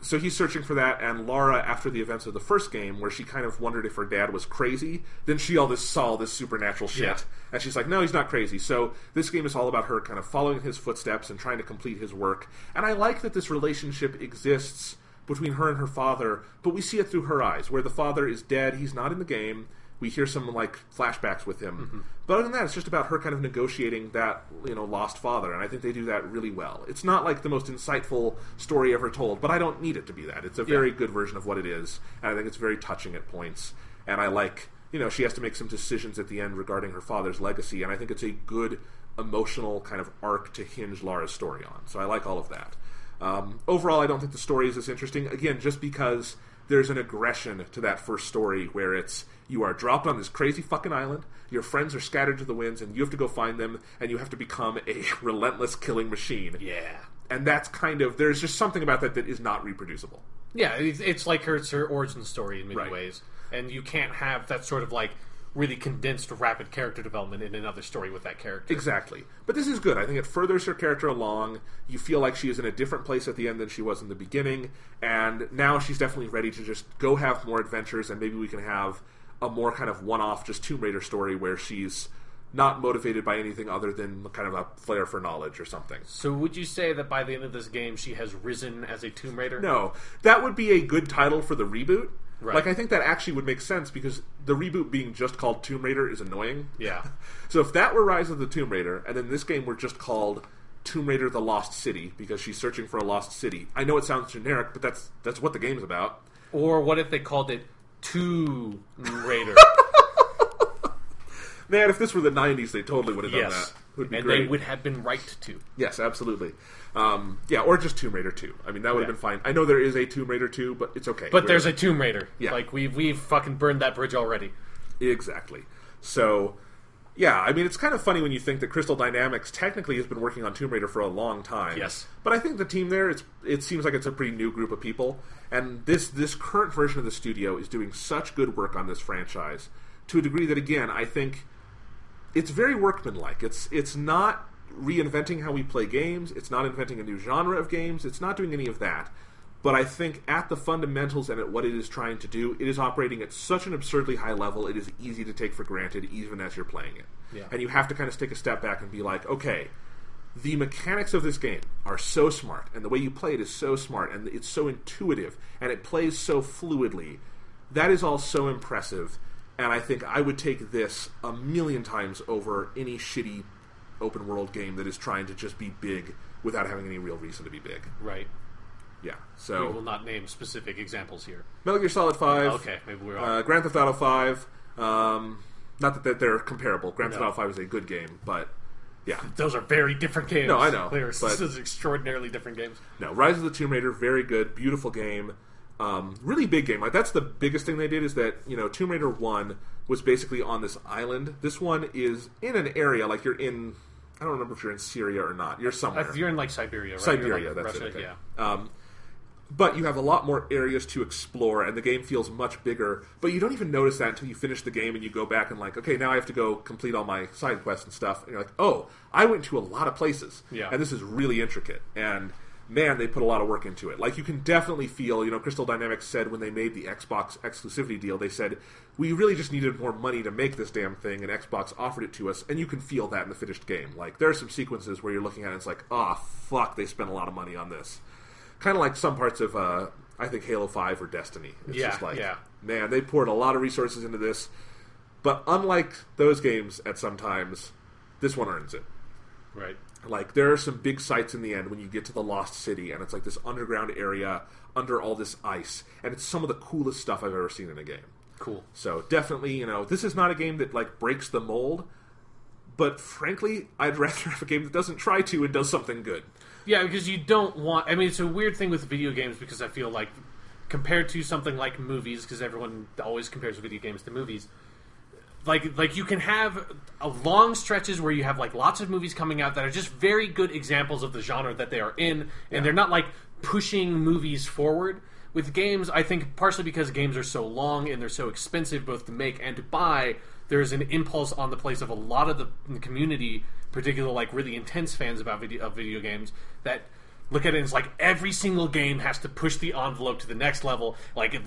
so he's searching for that, and Lara, after the events of the first game, where she kind of wondered if her dad was crazy, then she saw this supernatural shit. And she's like, no, he's not crazy. So this game is all about her kind of following his footsteps and trying to complete his work. And I like that this relationship exists between her and her father, but we see it through her eyes, where the father is dead, he's not in the game. We hear some flashbacks with him, but other than that, it's just about her kind of negotiating that lost father, and I think they do that really well. It's not the most insightful story ever told, but I don't need it to be that. It's a very good version of what it is, and I think it's very touching at points. And I like she has to make some decisions at the end regarding her father's legacy, and I think it's a good emotional kind of arc to hinge Lara's story on. So I like all of that. Overall, I don't think the story is as interesting. Again, just because there's an aggression to that first story where you are dropped on this crazy fucking island, your friends are scattered to the winds, and you have to go find them, and you have to become a relentless killing machine. Yeah. And that's there's just something about that is not reproducible. Yeah, it's her origin story in many ways. And you can't have that sort of really condensed rapid character development in another story with that character. Exactly. But this is good. I think it furthers her character along. You feel like she is in a different place at the end than she was in the beginning, and now she's definitely ready to just go have more adventures, and maybe we can have a more kind of one-off, just Tomb Raider story where she's not motivated by anything other than kind of a flair for knowledge or something. So would you say that by the end of this game she has risen as a Tomb Raider? No. That would be a good title for the reboot. Right. Like, I think that actually would make sense because the reboot being just called Tomb Raider is annoying. Yeah. So if that were Rise of the Tomb Raider, and then this game were just called Tomb Raider the Lost City because she's searching for a lost city. I know it sounds generic, but that's what the game's about. Or what if they called it Tomb Raider? Man, if this were the 90s, they totally would have done Yes. that. Would be And great. they would have been right to. Yes, absolutely. Yeah, or just Tomb Raider 2. I mean, that would have been fine. I know there is a Tomb Raider 2, but it's okay. But there's a Tomb Raider. Yeah. Like, we've fucking burned that bridge already. Exactly. So, yeah, I mean, it's kind of funny when you think that Crystal Dynamics technically has been working on Tomb Raider for a long time. Yes. But I think the team there, it seems like it's a pretty new group of people. And this current version of the studio is doing such good work on this franchise to a degree that, again, I think it's very workmanlike. It's not reinventing how we play games. It's not inventing a new genre of games. It's not doing any of that. But I think at the fundamentals and at what it is trying to do, it is operating at such an absurdly high level, it is easy to take for granted even as you're playing it. Yeah. And you have to kind of take a step back and be like, okay, the mechanics of this game are so smart, and the way you play it is so smart, and it's so intuitive, and it plays so fluidly. That is all so impressive, and I think I would take this a million times over any shitty open world game that is trying to just be big without having any real reason to be big. Right. Yeah, We so will not name specific examples here. Metal Gear Solid 5, Okay, maybe we're all... Grand Theft Auto 5, not that they're comparable. Grand Theft No. Auto 5 is a good game, but yeah. Those are very different games. No, I know, They're but- extraordinarily different games. No, Rise of the Tomb Raider, very good, beautiful game. Really big game. Like, that's the biggest thing they did is that, Tomb Raider 1 was basically on this island. This one is in an area, like you're in, I don't remember if you're in Syria or not. You're somewhere. You're in, like, Siberia, right? Siberia, You're, like, that's Russia, it. Okay. Yeah. But you have a lot more areas to explore, and the game feels much bigger. But you don't even notice that until you finish the game and you go back and like, okay, now I have to go complete all my side quests and stuff. And you're like, oh, I went to a lot of places. Yeah. And this is really intricate. And man, they put a lot of work into it. Like, you can definitely feel, Crystal Dynamics said when they made the Xbox exclusivity deal, they said, we really just needed more money to make this damn thing, and Xbox offered it to us, and you can feel that in the finished game. Like, there are some sequences where you're looking at it and it's like, fuck, they spent a lot of money on this. Kind of like some parts of, I think, Halo 5 or Destiny. It's just like, man, they poured a lot of resources into this, but unlike those games at some times, this one earns it. Right. Like, there are some big sights in the end when you get to the Lost City, and it's like this underground area under all this ice, and it's some of the coolest stuff I've ever seen in a game. Cool. So, definitely, this is not a game that, like, breaks the mold, but frankly, I'd rather have a game that doesn't try to and does something good. Yeah, because you don't want... I mean, it's a weird thing with video games because I feel like, compared to something like movies, because everyone always compares video games to movies, like you can have long stretches where you have like lots of movies coming out that are just very good examples of the genre that they are in, and they're not like pushing movies forward. With games, I think partially because games are so long and they're so expensive both to make and to buy, there's an impulse on the place of a lot of the community, particularly like really intense fans of video games, that look at it and it's like every single game has to push the envelope to the next level. Like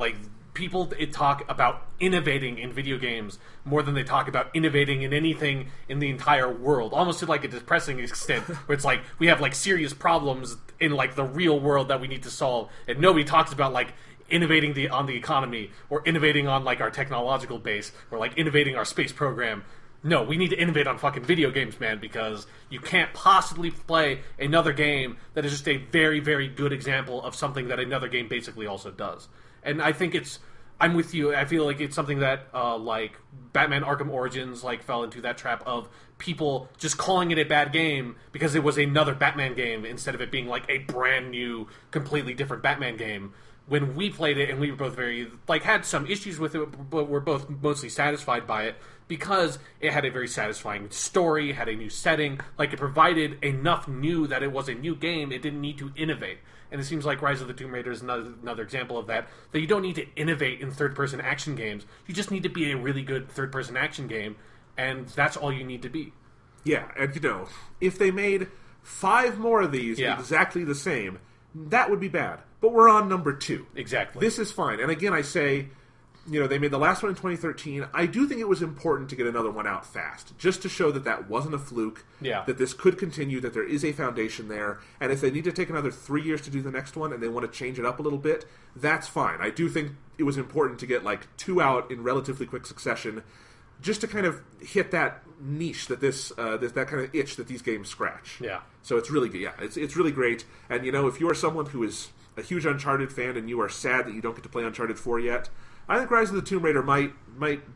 people talk about innovating in video games more than they talk about innovating in anything in the entire world, almost to like a depressing extent where it's like we have like serious problems in like the real world that we need to solve, and nobody talks about like innovating on the economy or innovating on like our technological base or like innovating our space program. No, we need to innovate on fucking video games, man, because you can't possibly play another game that is just a very, very good example of something that another game basically also does. And I think I'm with you. I feel like it's something that, like, Batman Arkham Origins, like, fell into that trap of people just calling it a bad game because it was another Batman game instead of it being, like, a brand new, completely different Batman game. when we played it, and we were both very, like, had some issues with it, but were both mostly satisfied by it, because it had a very satisfying story, had a new setting, like, it provided enough new that it was a new game, it didn't need to innovate. And it seems like Rise of the Tomb Raider is another example of that you don't need to innovate in third-person action games, you just need to be a really good third-person action game, and that's all you need to be. Yeah, and if they made 5 more of these exactly the same, that would be bad. But we're on number 2. Exactly. This is fine. And again, I say, they made the last one in 2013. I do think it was important to get another one out fast, just to show that wasn't a fluke, that this could continue, that there is a foundation there, and if they need to take another 3 years to do the next one and they want to change it up a little bit, that's fine. I do think it was important to get, 2 out in relatively quick succession, just to kind of hit that niche that that kind of itch that these games scratch. Yeah. So it's really good. Yeah, it's really great. And if you are someone who is a huge Uncharted fan and you are sad that you don't get to play Uncharted 4 yet, I think Rise of the Tomb Raider might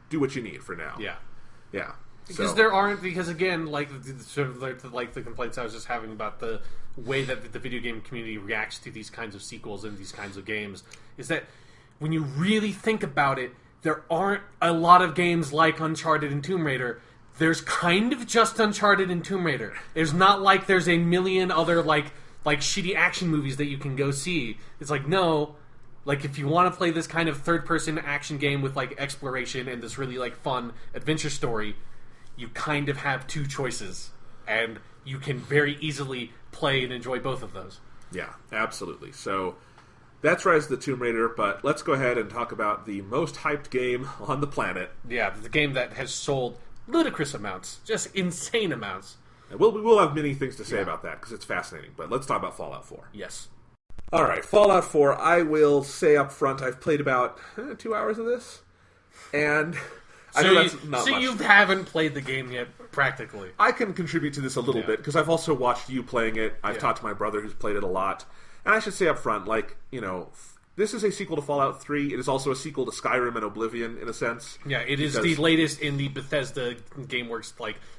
do what you need for now. Yeah. Yeah. Because again, the complaints I was just having about the way that the video game community reacts to these kinds of sequels and these kinds of games, is that when you really think about it, there aren't a lot of games like Uncharted and Tomb Raider. There's kind of just Uncharted and Tomb Raider. There's not like there's a million other like shitty action movies that you can go see. It's like, no, if you want to play this kind of third-person action game with exploration and this really fun adventure story, you kind of have 2 choices, and you can very easily play and enjoy both of those. Yeah, absolutely. So that's Rise of the Tomb Raider, but let's go ahead and talk about the most hyped game on the planet. Yeah, the game that has sold ludicrous amounts, just insane amounts. And we'll have many things to say about that, because it's fascinating, but let's talk about Fallout 4. Yes. Alright, Fallout 4, I will say up front, I've played about 2 hours of this, and I know that's not much. So you haven't played the game yet, practically. I can contribute to this a little bit, because I've also watched you playing it. I've talked to my brother who's played it a lot. And I should say up front, this is a sequel to Fallout 3. It is also a sequel to Skyrim and Oblivion, in a sense. Yeah, it is the latest in the Bethesda GameWorks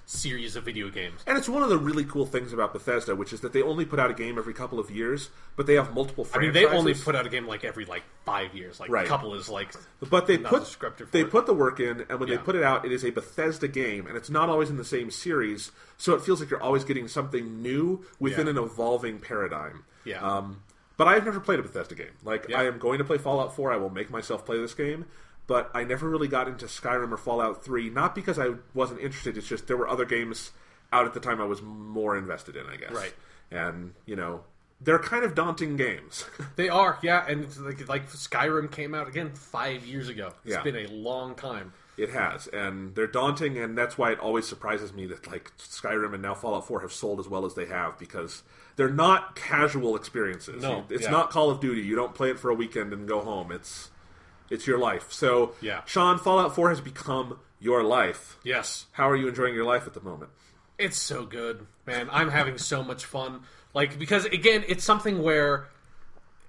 series of video games. And it's one of the really cool things about Bethesda, which is that they only put out a game every couple of years, but they have multiple franchises. I mean, they only put out a game every 5 years. A couple is but they put the work in, and when they Yeah. put it out, it is a Bethesda game, and it's not always in the same series, so it feels like you're always getting something new within an evolving paradigm. Yeah. But I've never played a Bethesda game. I am going to play Fallout 4. I will make myself play this game. But I never really got into Skyrim or Fallout 3. Not because I wasn't interested. It's just there were other games out at the time I was more invested in, I guess. Right. And, they're kind of daunting games. They are, yeah. And Skyrim came out, again, 5 years ago. It's been a long time. It has. And they're daunting, and that's why it always surprises me that, Skyrim and now Fallout 4 have sold as well as they have, because they're not casual experiences. No, it's not Call of Duty. You don't play it for a weekend and go home. It's your life. So, Sean, Fallout 4 has become your life. Yes. How are you enjoying your life at the moment? It's so good, man. I'm having so much fun. Because, again, it's something where,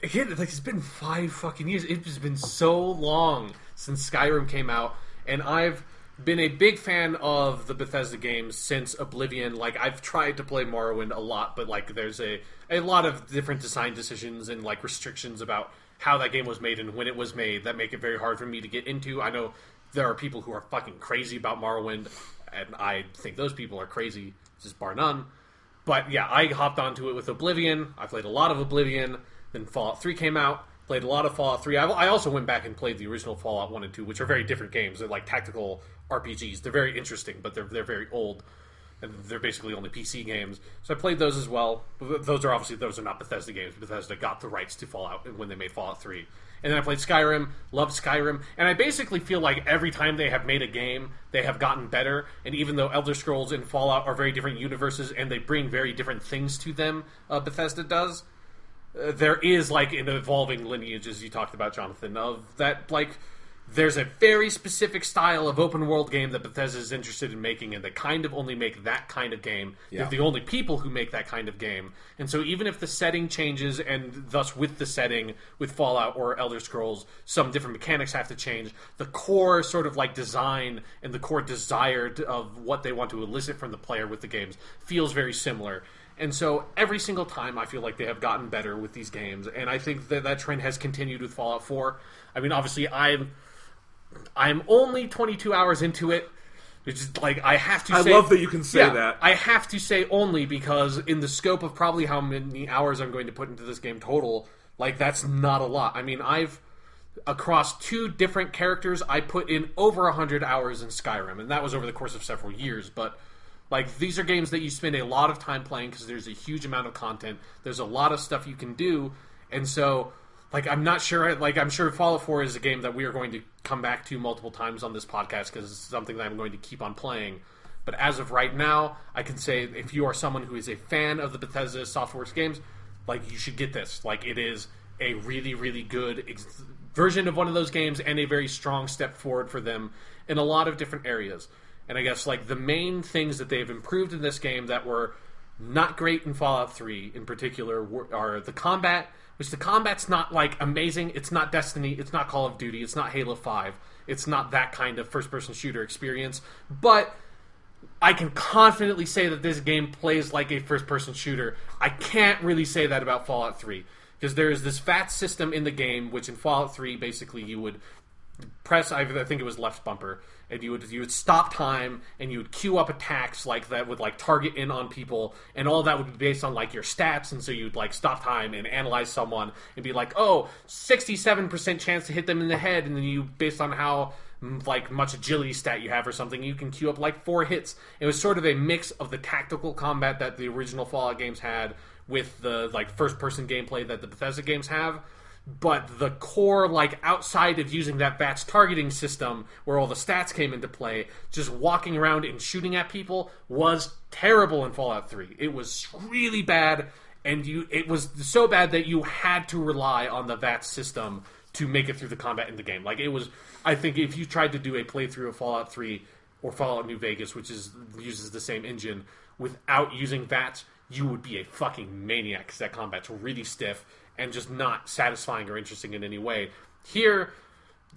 again, it's been 5 fucking years. It's been so long since Skyrim came out, and I've been a big fan of the Bethesda games since Oblivion. I've tried to play Morrowind a lot, but there's a lot of different design decisions and restrictions about how that game was made and when it was made that make it very hard for me to get into. I know there are people who are fucking crazy about Morrowind, and I think those people are crazy, just bar none. But yeah, I hopped onto it with Oblivion. I played a lot of Oblivion. Then Fallout 3 came out. Played a lot of Fallout 3. I also went back and played the original Fallout 1 and 2, which are very different games. They're tactical RPGs. They're very interesting, but they're very old. And they're basically only PC games. So I played those as well. Those are not Bethesda games. Bethesda got the rights to Fallout when they made Fallout 3. And then I played Skyrim, loved Skyrim, and I basically feel like every time they have made a game, they have gotten better. And even though Elder Scrolls and Fallout are very different universes and they bring very different things to them, Bethesda does, there is an evolving lineage, as you talked about, Jonathan, of that there's a very specific style of open world game that Bethesda is interested in making, and they kind of only make that kind of game. Yeah. They're the only people who make that kind of game. And so even if the setting changes, and thus with the setting, with Fallout or Elder Scrolls, some different mechanics have to change, the core sort of design and the core desire of what they want to elicit from the player with the games feels very similar. And so every single time I feel like they have gotten better with these games, and I think that trend has continued with Fallout 4. I mean, obviously, I'm only 22 hours into it, which is like I have to say... I love that you can say that. I have to say only because in the scope of probably how many hours I'm going to put into this game total, like that's not a lot. I mean, across 2 different characters, I put in over 100 hours in Skyrim, and that was over the course of several years, but... Like, these are games that you spend a lot of time playing because there's a huge amount of content. There's a lot of stuff you can do. And so, like, I'm not sure... Like, I'm sure Fallout 4 is a game that we are going to come back to multiple times on this podcast because it's something that I'm going to keep on playing. But as of right now, I can say if you are someone who is a fan of the Bethesda Softworks games, like, you should get this. Like, it is a really, really good version of one of those games and a very strong step forward for them in a lot of different areas. And I guess, like, the main things that they've improved in this game that were not great in Fallout 3 in particular are the combat, which the combat's not, like, amazing. It's not Destiny. It's not Call of Duty. It's not Halo 5. It's not that kind of first-person shooter experience. But I can confidently say that this game plays like a first-person shooter. I can't really say that about Fallout 3. Because there is this VATS system in the game, which in Fallout 3, basically, you would press, I think it was left bumper, and you would stop time, and you would queue up attacks like that would like target in on people, and all that would be based on like your stats, and so you'd like stop time and analyze someone and be like, oh, 67% chance to hit them in the head, and then you, based on how like much agility stat you have or something, you can queue up like 4 hits. It was sort of a mix of the tactical combat that the original Fallout games had with the like first person gameplay that the Bethesda games have. But the core, like, outside of using that VATS targeting system where all the stats came into play, just walking around and shooting at people was terrible in Fallout 3. It was really bad, and it was so bad that you had to rely on the VATS system to make it through the combat in the game. Like, it was... I think if you tried to do a playthrough of Fallout 3 or Fallout New Vegas, which uses the same engine, without using VATS, you would be a fucking maniac, because that combat's really stiff and just not satisfying or interesting in any way. Here,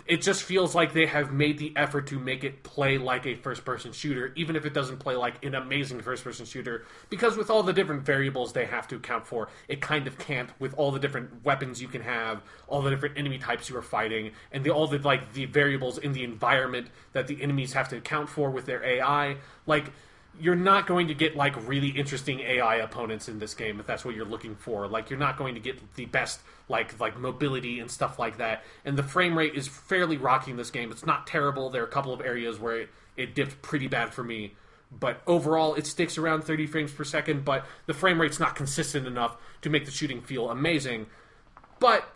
it just feels like they have made the effort to make it play like a first-person shooter, even if it doesn't play like an amazing first-person shooter, because with all the different variables they have to account for, it kind of can't, with all the different weapons you can have, all the different enemy types you are fighting, and all the like the variables in the environment that the enemies have to account for with their AI. Like, you're not going to get, like, really interesting AI opponents in this game if that's what you're looking for. Like, you're not going to get the best, like mobility and stuff like that. And the frame rate is fairly rocky in this game. It's not terrible. There are a couple of areas where it dipped pretty bad for me. But overall, it sticks around 30 frames per second, but the frame rate's not consistent enough to make the shooting feel amazing. But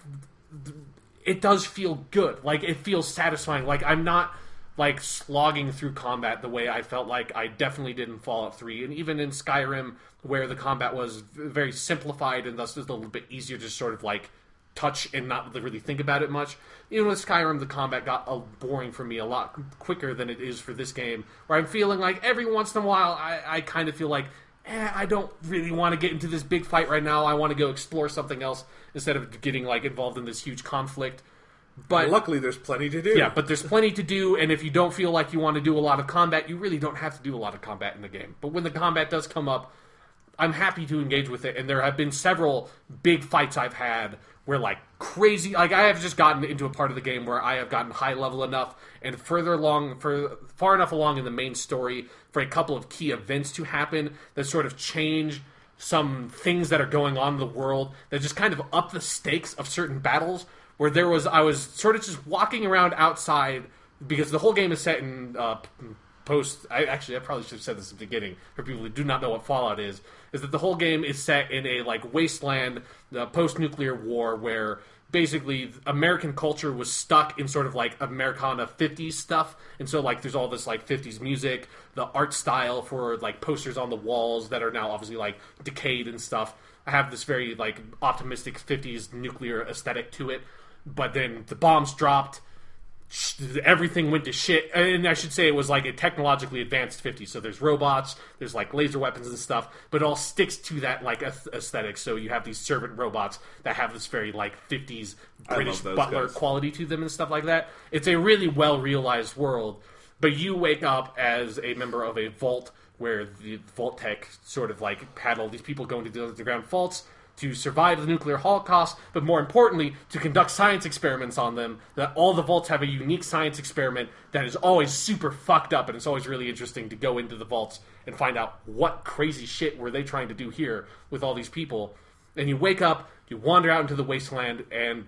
it does feel good. Like, it feels satisfying. Like, I'm not... like slogging through combat the way I felt like I definitely did in Fallout 3, and even in Skyrim, where the combat was very simplified and thus was a little bit easier to sort of like touch and not really think about it much. Even with Skyrim, the combat got boring for me a lot quicker than it is for this game, where I'm feeling like every once in a while I kind of feel like, I don't really want to get into this big fight right now. I want to go explore something else instead of getting like involved in this huge conflict. But luckily, there's plenty to do. Yeah, but there's plenty to do, and if you don't feel like you want to do a lot of combat, you really don't have to do a lot of combat in the game. But when the combat does come up, I'm happy to engage with it, and there have been several big fights I've had where, like, crazy... Like, I have just gotten into a part of the game where I have gotten high level enough and far enough along in the main story for a couple of key events to happen that sort of change some things that are going on in the world that just kind of up the stakes of certain battles. Where I was sort of just walking around outside, because the whole game is set in post... I probably should have said this at the beginning, for people who do not know what Fallout is that the whole game is set in a like wasteland, post-nuclear war, where basically American culture was stuck in sort of like Americana 50s stuff, and so like there's all this like 50s music, the art style for like posters on the walls that are now obviously like decayed and stuff. I have this very like optimistic 50s nuclear aesthetic to it. But then the bombs dropped, everything went to shit, and I should say it was like a technologically advanced 50s, so there's robots, there's like laser weapons and stuff, but it all sticks to that like aesthetic, so you have these servant robots that have this very like 50s British butler quality to them and stuff like that. It's a really well-realized world, but you wake up as a member of a Vault where the Vault Tech sort of like had all these people going to the underground vaults to survive the nuclear holocaust, but more importantly, to conduct science experiments on them. That all the vaults have a unique science experiment that is always super fucked up, and it's always really interesting to go into the vaults and find out what crazy shit were they trying to do here with all these people. And you wake up, you wander out into the wasteland, and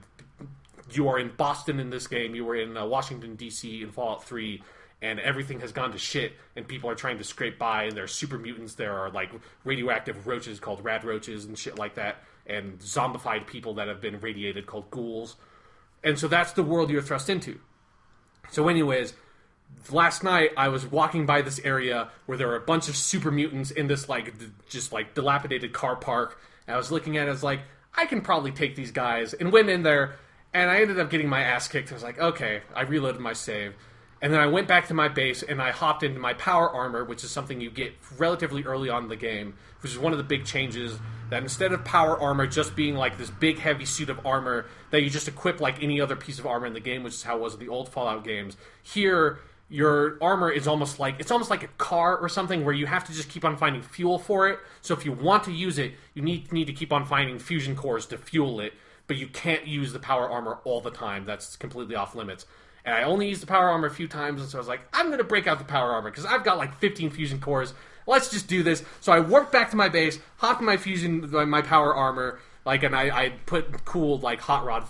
you are in Boston in this game, you were in Washington, D.C. in Fallout 3, and everything has gone to shit, and people are trying to scrape by, and there are super mutants, there are like radioactive roaches called rad roaches and shit like that, and zombified people that have been radiated called ghouls. And so that's the world you're thrust into. So anyways, last night I was walking by this area where there were a bunch of super mutants in this like just like dilapidated car park, and I was looking at it, I was like, I can probably take these guys, and went in there, and I ended up getting my ass kicked. I was like, okay, I reloaded my save. And then I went back to my base, and I hopped into my power armor, which is something you get relatively early on in the game, which is one of the big changes, that instead of power armor just being like this big heavy suit of armor that you just equip like any other piece of armor in the game, which is how it was in the old Fallout games, here your armor is almost like a car or something where you have to just keep on finding fuel for it. So if you want to use it, you need to keep on finding fusion cores to fuel it, but you can't use the power armor all the time. That's completely off limits. And I only used the power armor a few times, and so I was like, I'm going to break out the power armor, because I've got like 15 fusion cores. Let's just do this. So I warped back to my base, hopped in my power armor, like, and I put cool, like, hot rod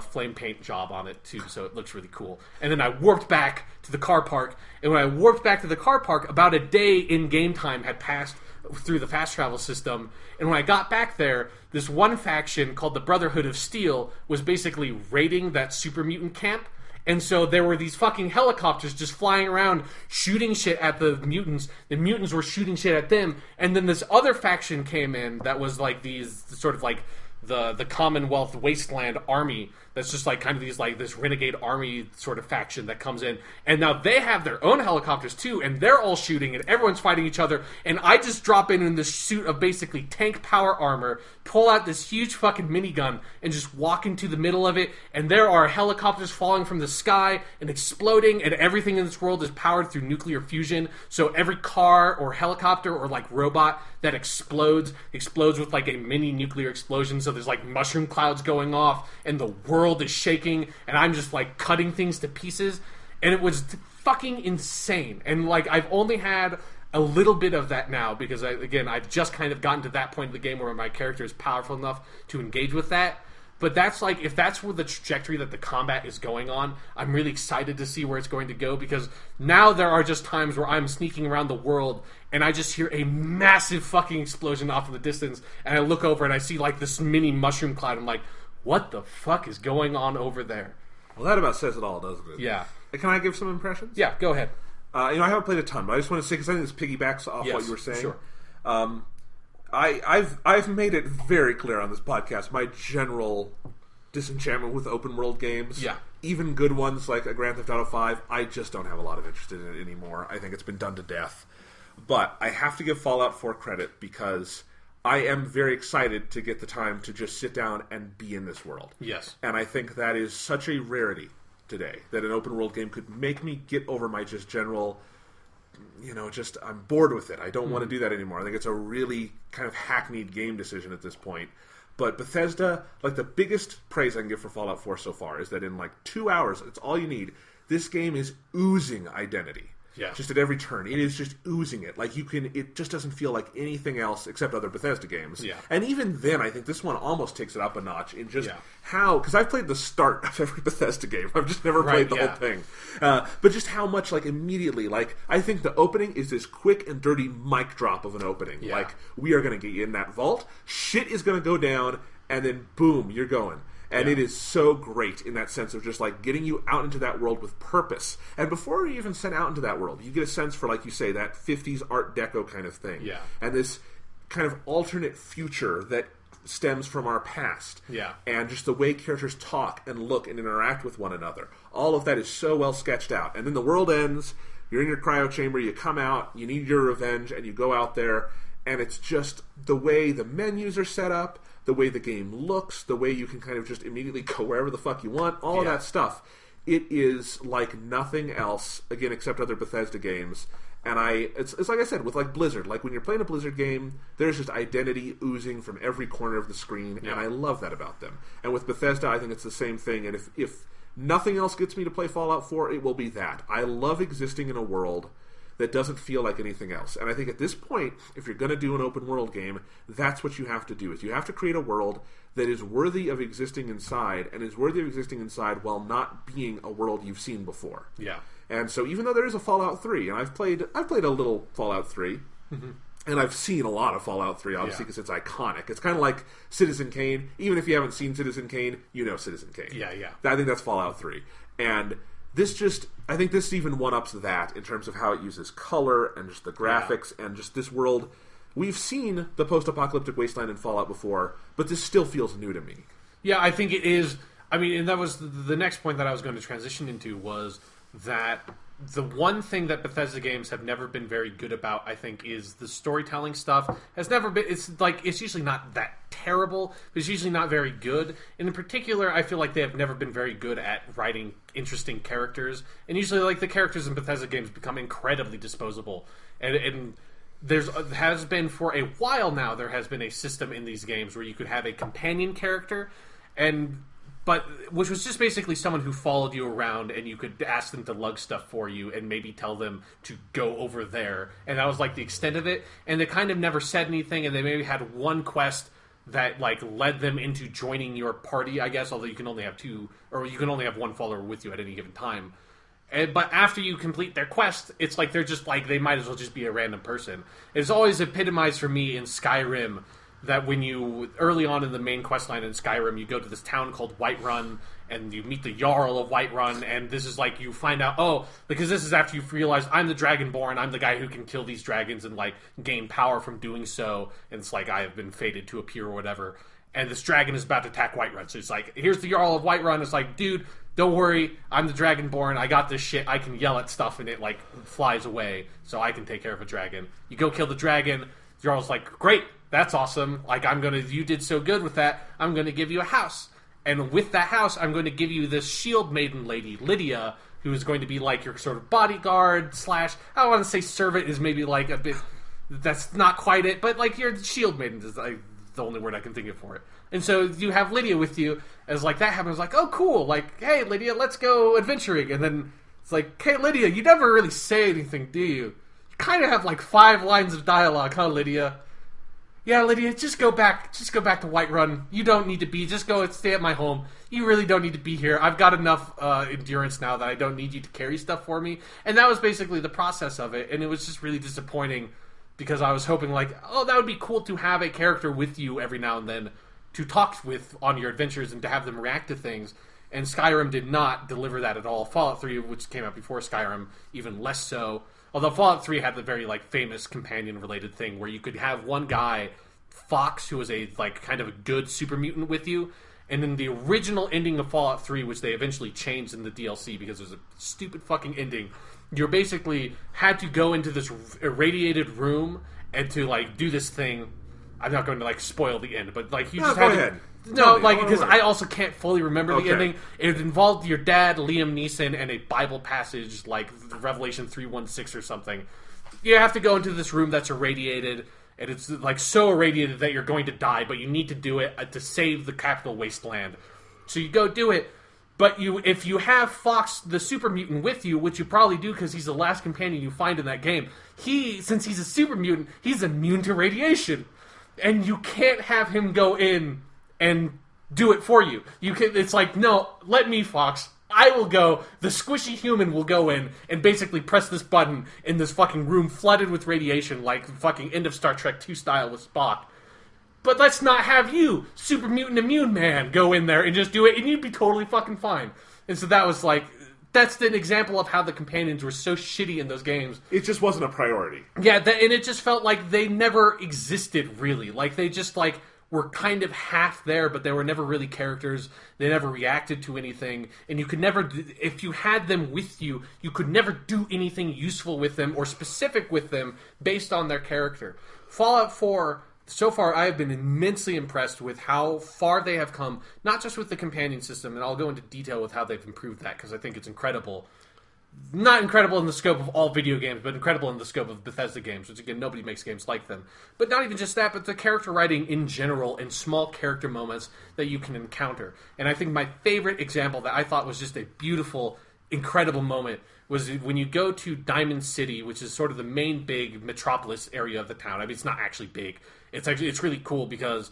flame paint job on it, too, so it looks really cool. And then I warped back to the car park, and when I warped back to the car park, about a day in game time had passed through the fast travel system, and when I got back there, this one faction called the Brotherhood of Steel was basically raiding that super mutant camp. And so there were these fucking helicopters just flying around shooting shit at the mutants. The mutants were shooting shit at them. And then this other faction came in that was like these sort of like the Commonwealth Wasteland Army. That's just like kind of these like this renegade army sort of faction that comes in. And now they have their own helicopters too, and they're all shooting, and everyone's fighting each other. And I just drop in this suit of basically tank power armor, pull out this huge fucking minigun, and just walk into the middle of it. And there are helicopters falling from the sky and exploding, and everything in this world is powered through nuclear fusion. So every car or helicopter or like robot that explodes with like a mini nuclear explosion. So there's like mushroom clouds going off, and the world is shaking, and I'm just like cutting things to pieces, and it was fucking insane. And like I've only had a little bit of that now because I've just kind of gotten to that point in the game where my character is powerful enough to engage with that. But that's like, if that's where the trajectory that the combat is going on, I'm really excited to see where it's going to go, because now there are just times where I'm sneaking around the world and I just hear a massive fucking explosion off in the distance, and I look over and I see like this mini mushroom cloud. I'm like, what the fuck is going on over there? Well, that about says it all, doesn't it? Yeah. Can I give some impressions? Yeah, go ahead. I haven't played a ton, but I just want to say, because I think this piggybacks off what you were saying. Sure. I've made it very clear on this podcast my general disenchantment with open world games. Yeah. Even good ones like a Grand Theft Auto 5, I just don't have a lot of interest in it anymore. I think it's been done to death. But I have to give Fallout 4 credit, because I am very excited to get the time to just sit down and be in this world. Yes. And I think that is such a rarity today, that an open world game could make me get over my just general, I'm bored with it. I don't want to do that anymore. I think it's a really kind of hackneyed game decision at this point. But Bethesda, like, the biggest praise I can give for Fallout 4 so far is that in like 2 hours, it's all you need, this game is oozing identity. Yeah. Just at every turn. It is just oozing it. Like, it just doesn't feel like anything else except other Bethesda games. Yeah. And even then, I think this one almost takes it up a notch in just how... Because I've played the start of every Bethesda game. I've just never played the whole thing. But just how much, like, immediately... Like, I think the opening is this quick and dirty mic drop of an opening. Yeah. Like, we are going to get you in that vault. Shit is going to go down. And then, boom, you're going. And it is so great in that sense of just like getting you out into that world with purpose. And before you even sent out into that world, you get a sense for, like you say, that 50s Art Deco kind of thing. Yeah. And this kind of alternate future that stems from our past. Yeah. And just the way characters talk and look and interact with one another. All of that is so well sketched out. And then the world ends, you're in your cryo chamber, you come out, you need your revenge, and you go out there. And it's just the way the menus are set up, the way the game looks, the way you can kind of just immediately go wherever the fuck you want, all of that stuff. It is like nothing else, again, except other Bethesda games. And it's like I said, with like Blizzard, like when you're playing a Blizzard game, there's just identity oozing from every corner of the screen, and I love that about them. And with Bethesda, I think it's the same thing, and if nothing else gets me to play Fallout 4, it will be that. I love existing in a world that doesn't feel like anything else. And I think at this point, if you're going to do an open world game, that's what you have to do. Is you have to create a world that is worthy of existing inside, and is worthy of existing inside while not being a world you've seen before. Yeah. And so even though there is a Fallout 3, and I've played a little Fallout 3, and I've seen a lot of Fallout 3, obviously, because it's iconic. It's kind of like Citizen Kane. Even if you haven't seen Citizen Kane, you know Citizen Kane. Yeah. I think that's Fallout 3. And I think this even one-ups that in terms of how it uses color and just the graphics and just this world. We've seen the post-apocalyptic wasteland in Fallout before, but this still feels new to me. Yeah, I think it is. I mean, and that was the next point that I was going to transition into was that the one thing that Bethesda games have never been very good about, I think, is the storytelling stuff. Has never been. It's usually not that terrible, but it's usually not very good. And in particular, I feel like they have never been very good at writing interesting characters. And usually, like the characters in Bethesda games become incredibly disposable. And has been for a while now. There has been a system in these games where you could have a companion character, but which was just basically someone who followed you around, and you could ask them to lug stuff for you, and maybe tell them to go over there, and that was like the extent of it. And they kind of never said anything, and they maybe had one quest that like led them into joining your party, I guess. Although you can only have two, or you can only have one follower with you at any given time. But after you complete their quest, it's like they're just like they might as well just be a random person. It's always epitomized for me in Skyrim. That when you, early on in the main questline in Skyrim, you go to this town called Whiterun, and you meet the Jarl of Whiterun, and this is like, you find out, because this is after you've realized, I'm the Dragonborn, I'm the guy who can kill these dragons and, like, gain power from doing so, and it's like, I have been fated to appear or whatever, and this dragon is about to attack Whiterun, so it's like, here's the Jarl of Whiterun, it's like, dude, don't worry, I'm the Dragonborn, I got this shit, I can yell at stuff, and it, like, flies away, so I can take care of a dragon. You go kill the dragon, Jarl's like, great, that's awesome. Like, you did so good with that, I'm going to give you a house. And with that house, I'm going to give you this shield maiden lady, Lydia, who is going to be like your sort of bodyguard / I don't want to say servant is maybe like a bit, that's not quite it, but like your shield maiden is like the only word I can think of for it. And so you have Lydia with you, as like that happens, like, oh cool, like, hey Lydia, let's go adventuring. And then it's like, hey Lydia, you never really say anything, do you? You kind of have like 5 lines of dialogue, huh Lydia? Yeah, Lydia, just go back to Whiterun. You don't need to just go and stay at my home. You really don't need to be here. I've got enough endurance now that I don't need you to carry stuff for me. And that was basically the process of it, and it was just really disappointing because I was hoping like, that would be cool to have a character with you every now and then to talk with on your adventures and to have them react to things. And Skyrim did not deliver that at all. Fallout 3, which came out before Skyrim, even less so. Although Fallout 3 had the very like famous companion-related thing where you could have one guy, Fox, who was a like kind of a good super mutant with you, and in the original ending of Fallout 3, which they eventually changed in the DLC because it was a stupid fucking ending, you basically had to go into this irradiated room and to like do this thing. I'm not going to like spoil the end, but like you just had to. No, like, because I also can't fully remember the ending. It involved your dad, Liam Neeson, and a Bible passage, like Revelation 3:16 or something. You have to go into this room that's irradiated, and it's, like, so irradiated that you're going to die, but you need to do it to save the capital wasteland. So you go do it, but if you have Fox, the super mutant, with you, which you probably do because he's the last companion you find in that game, since he's a super mutant, he's immune to radiation. And you can't have him go in and do it for you. It's like, no, let me, Fox. I will go. The squishy human will go in and basically press this button in this fucking room flooded with radiation, like fucking end of Star Trek 2 style with Spock. But let's not have you, super mutant immune man, go in there and just do it, and you'd be totally fucking fine. And so that was like, that's an example of how the companions were so shitty in those games. It just wasn't a priority. Yeah, and it just felt like they never existed, really. Like, they just, like, were kind of half there, but they were never really characters. They never reacted to anything. And you could never, if you had them with you, you could never do anything useful with them or specific with them based on their character. Fallout 4, so far, I have been immensely impressed with how far they have come, not just with the companion system, and I'll go into detail with how they've improved that, because I think it's incredible. not incredible in the scope of all video games, but incredible in the scope of Bethesda games, which again, nobody makes games like them. But not even just that, but the character writing in general and small character moments that you can encounter. And I think my favorite example that I thought was just a beautiful, incredible moment was when you go to Diamond City, which is sort of the main big metropolis area of the town. I mean, it's not actually big. It's really cool because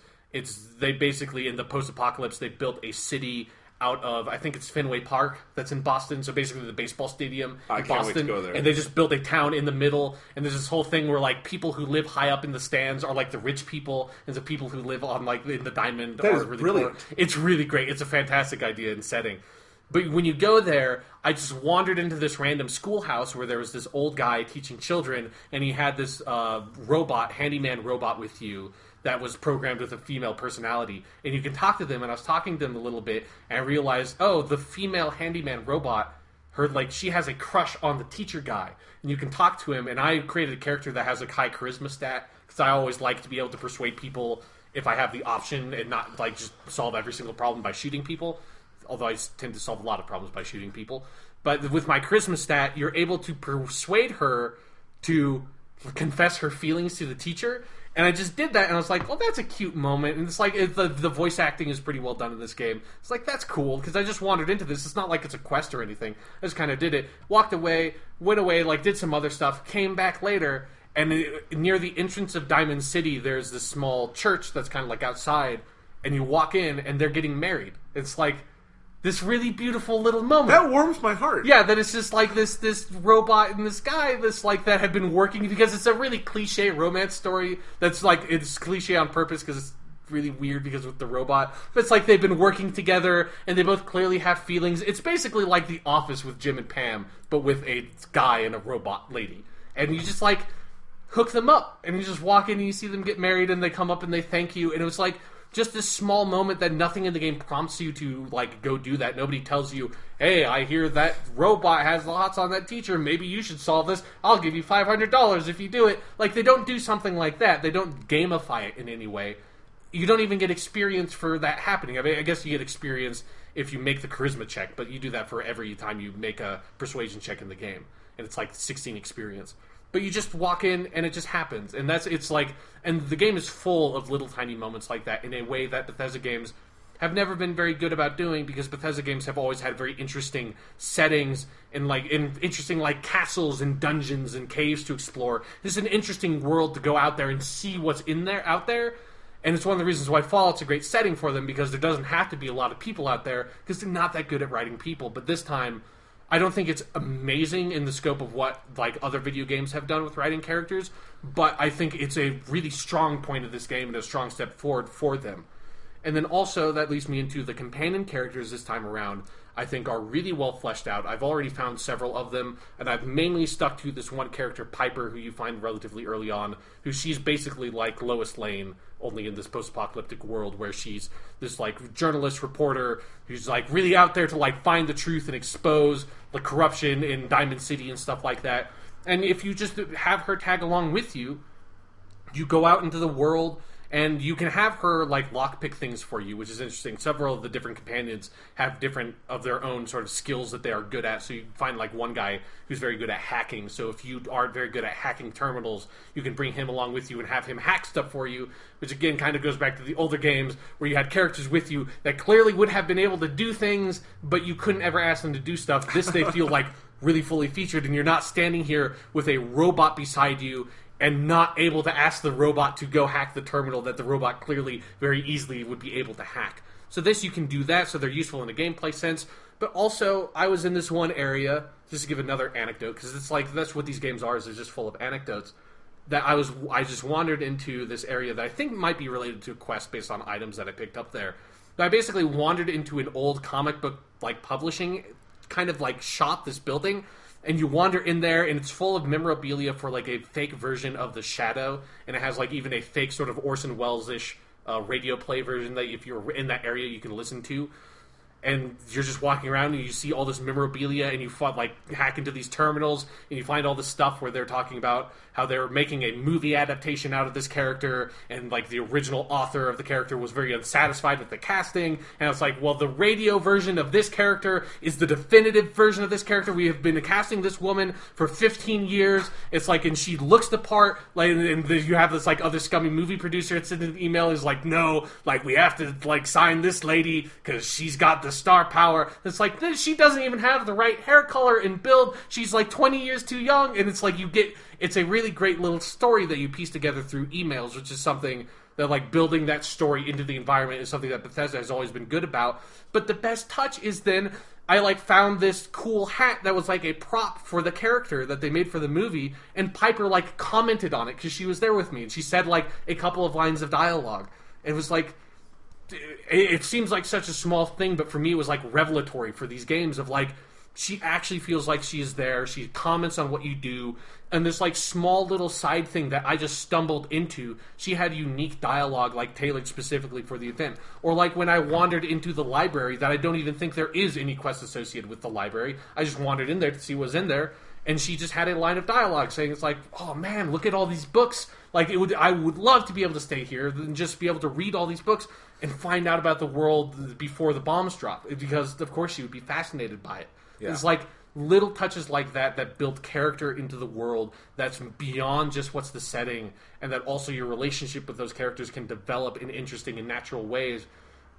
they basically, in the post-apocalypse, they built a city out of, I think it's Fenway Park that's in Boston, so basically the baseball stadium in Boston. Wait to go there. And they just built a town in the middle, and there's this whole thing where like people who live high up in the stands are like the rich people, and the people who live on like in the diamond that are is really brilliant. poor. It's really great. It's a fantastic idea and setting. But when you go there, I just wandered into this random schoolhouse where there was this old guy teaching children, and he had this handyman robot with you that was programmed with a female personality. And you can talk to them, and I was talking to them a little bit, and I realized, oh, the female handyman robot, she has a crush on the teacher guy. And you can talk to him, and I created a character that has a high charisma stat, because I always like to be able to persuade people if I have the option, and not like just solve every single problem by shooting people. Although I tend to solve a lot of problems by shooting people. But with my charisma stat, you're able to persuade her to confess her feelings to the teacher. And I just did that, and I was like, well, that's a cute moment. And it's like, the voice acting is pretty well done in this game. It's like, that's cool, because I just wandered into this. It's not like it's a quest or anything. I just kind of did it. Walked away, went away, like did some other stuff, came back later, and near the entrance of Diamond City, there's this small church that's kind of like outside, and you walk in, and they're getting married. It's like this really beautiful little moment. That warms my heart. Yeah, that it's just like this robot and this guy, that have been working, because it's a really cliche romance story that's like, it's cliche on purpose because it's really weird because with the robot. But it's like they've been working together and they both clearly have feelings. It's basically like The Office with Jim and Pam, but with a guy and a robot lady. And you just like hook them up, and you just walk in and you see them get married, and they come up and they thank you, and it was like just this small moment that nothing in the game prompts you to like go do that. Nobody tells you, hey, I hear that robot has lots on that teacher, maybe you should solve this, I'll give you $500 if you do it. Like, they don't do something like that. They don't gamify it in any way. You don't even get experience for that happening. I mean, I guess you get experience if you make the charisma check, but you do that for every time you make a persuasion check in the game, and it's like 16 experience. But you just walk in and it just happens. And and the game is full of little tiny moments like that in a way that Bethesda games have never been very good about doing, because Bethesda games have always had very interesting settings and interesting like castles and dungeons and caves to explore. This is an interesting world to go out there and see what's out there. And it's one of the reasons why Fallout's a great setting for them, because there doesn't have to be a lot of people out there, because they're not that good at writing people. But this time, I don't think it's amazing in the scope of what like other video games have done with writing characters, but I think it's a really strong point of this game and a strong step forward for them. And then also, that leads me into the companion characters this time around, I think are really well fleshed out. I've already found several of them, and I've mainly stuck to this one character, Piper, who you find relatively early on, she's basically like Lois Lane, only in this post-apocalyptic world where she's this like journalist reporter who's like really out there to like find the truth and expose the corruption in Diamond City and stuff like that. And if you just have her tag along with you, you go out into the world, and you can have her like lockpick things for you, which is interesting. Several of the different companions have different of their own sort of skills that they are good at. So you find like one guy who's very good at hacking. So if you aren't very good at hacking terminals, you can bring him along with you and have him hack stuff for you, which again kind of goes back to the older games where you had characters with you that clearly would have been able to do things, but you couldn't ever ask them to do stuff. This, they feel like really fully featured, and you're not standing here with a robot beside you and not able to ask the robot to go hack the terminal that the robot clearly very easily would be able to hack. So this, you can do that, so they're useful in a gameplay sense. But also, I was in this one area, just to give another anecdote, because it's like, that's what these games are, is they're just full of anecdotes, that I just wandered into this area that I think might be related to a quest based on items that I picked up there. But I basically wandered into an old comic book, like, publishing kind of, like, shop, this building, and you wander in there, and it's full of memorabilia for, like, a fake version of The Shadow, and it has, like, even a fake sort of Orson Welles-ish radio play version that if you're in that area you can listen to. and you're just walking around and you see all this memorabilia and you hack into these terminals and you find all this stuff where they're talking about how they're making a movie adaptation out of this character, and like the original author of the character was very unsatisfied with the casting, and it's like, well, the radio version of this character is the definitive version of this character. We have been casting this woman for 15 years. It's like, and she looks the part, like, and you have this like other scummy movie producer that's in the email is like, no, like we have to like sign this lady because she's got the star power. It's like, she doesn't even have the right hair color and build. She's like 20 years too young, and it's like it's a really great little story that you piece together through emails, which is something that, like, building that story into the environment is something that Bethesda has always been good about. But the best touch is then I, like, found this cool hat that was, like, a prop for the character that they made for the movie, and Piper, like, commented on it because she was there with me, and she said, like, a couple of lines of dialogue. It was, like, it seems like such a small thing, but for me it was, like, revelatory for these games of, like, she actually feels like she is there. She comments on what you do. And this, like, small little side thing that I just stumbled into, she had unique dialogue, like, tailored specifically for the event. Or, like, when I wandered into the library, that I don't even think there is any quest associated with the library. I just wandered in there to see what was in there. And she just had a line of dialogue saying, it's like, oh, man, look at all these books. Like, I would love to be able to stay here and just be able to read all these books and find out about the world before the bombs drop. Because, of course, she would be fascinated by it. Yeah. It's like little touches like that build character into the world that's beyond just what's the setting, and that also your relationship with those characters can develop in interesting and natural ways,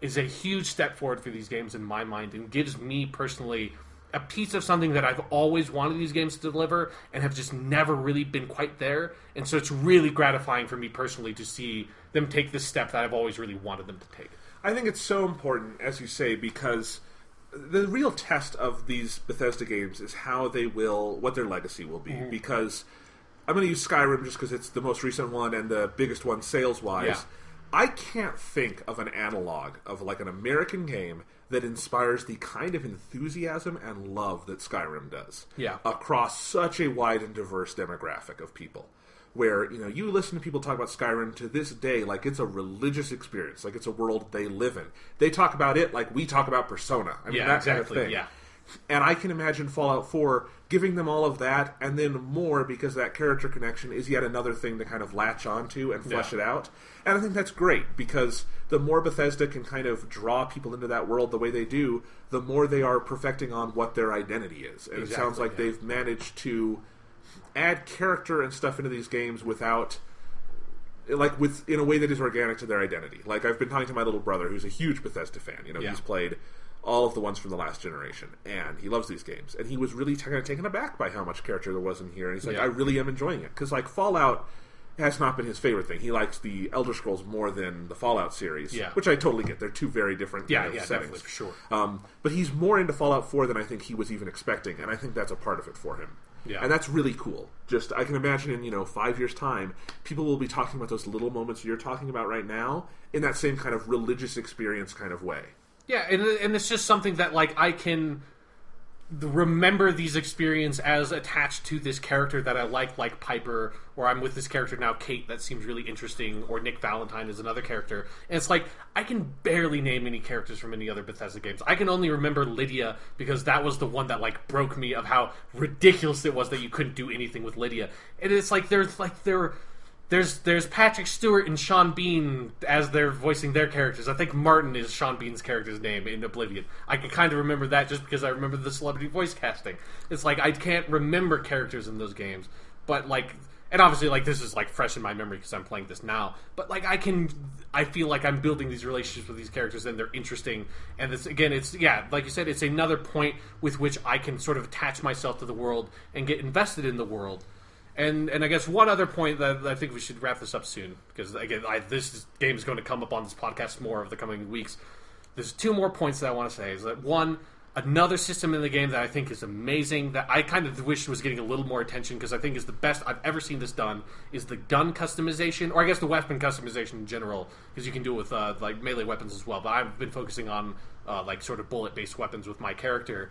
is a huge step forward for these games in my mind, and gives me personally a piece of something that I've always wanted these games to deliver and have just never really been quite there. And so it's really gratifying for me personally to see them take this step that I've always really wanted them to take. I think it's so important, as you say, because the real test of these Bethesda games is what their legacy will be. Mm-hmm. Because I'm going to use Skyrim just because it's the most recent one and the biggest one sales-wise. Yeah. I can't think of an analog of like an American game that inspires the kind of enthusiasm and love that Skyrim does. Yeah. Across such a wide and diverse demographic of people. Where, you listen to people talk about Skyrim to this day like it's a religious experience, like it's a world they live in. They talk about it like we talk about Persona. I mean, that exactly. kind of thing. Yeah. And I can imagine Fallout 4 giving them all of that, and then more, because that character connection is yet another thing to kind of latch onto and flesh it out. And I think that's great, because the more Bethesda can kind of draw people into that world the way they do, the more they are perfecting on what their identity is. And it sounds like they've managed to add character and stuff into these games in a way that is organic to their identity. Like, I've been talking to my little brother, who's a huge Bethesda fan. He's played all of the ones from the last generation, and he loves these games. And he was really kind of taken aback by how much character there was in here. And he's like, I really am enjoying it. Because, like, Fallout has not been his favorite thing. He likes the Elder Scrolls more than the Fallout series, which I totally get. They're two very different settings. Definitely, for sure. But he's more into Fallout 4 than I think he was even expecting, and I think that's a part of it for him. Yeah. And that's really cool. Just, I can imagine in, 5 years' time, people will be talking about those little moments you're talking about right now in that same kind of religious experience kind of way. Yeah, and it's just something that, like, I can remember these experiences as attached to this character that I like Piper, or I'm with this character now, Kate, that seems really interesting, or Nick Valentine is another character. And it's like, I can barely name any characters from any other Bethesda games. I can only remember Lydia, because that was the one that, like, broke me of how ridiculous it was that you couldn't do anything with Lydia. And it's like, There's Patrick Stewart and Sean Bean as they're voicing their characters. I think Martin is Sean Bean's character's name in Oblivion. I can kind of remember that just because I remember the celebrity voice casting. It's like, I can't remember characters in those games. But, like, and obviously, like, this is, like, fresh in my memory because I'm playing this now. But, like, I feel like I'm building these relationships with these characters and they're interesting. And this, again, like you said, it's another point with which I can sort of attach myself to the world and get invested in the world. And I guess one other point that I think we should wrap this up soon, because, again, this game is going to come up on this podcast more over the coming weeks. There's two more points that I want to say. Is that, one, another system in the game that I think is amazing, that I kind of wish was getting a little more attention, because I think is the best I've ever seen this done, is the gun customization, or I guess the weapon customization in general, because you can do it with like melee weapons as well, but I've been focusing on like sort of bullet-based weapons with my character.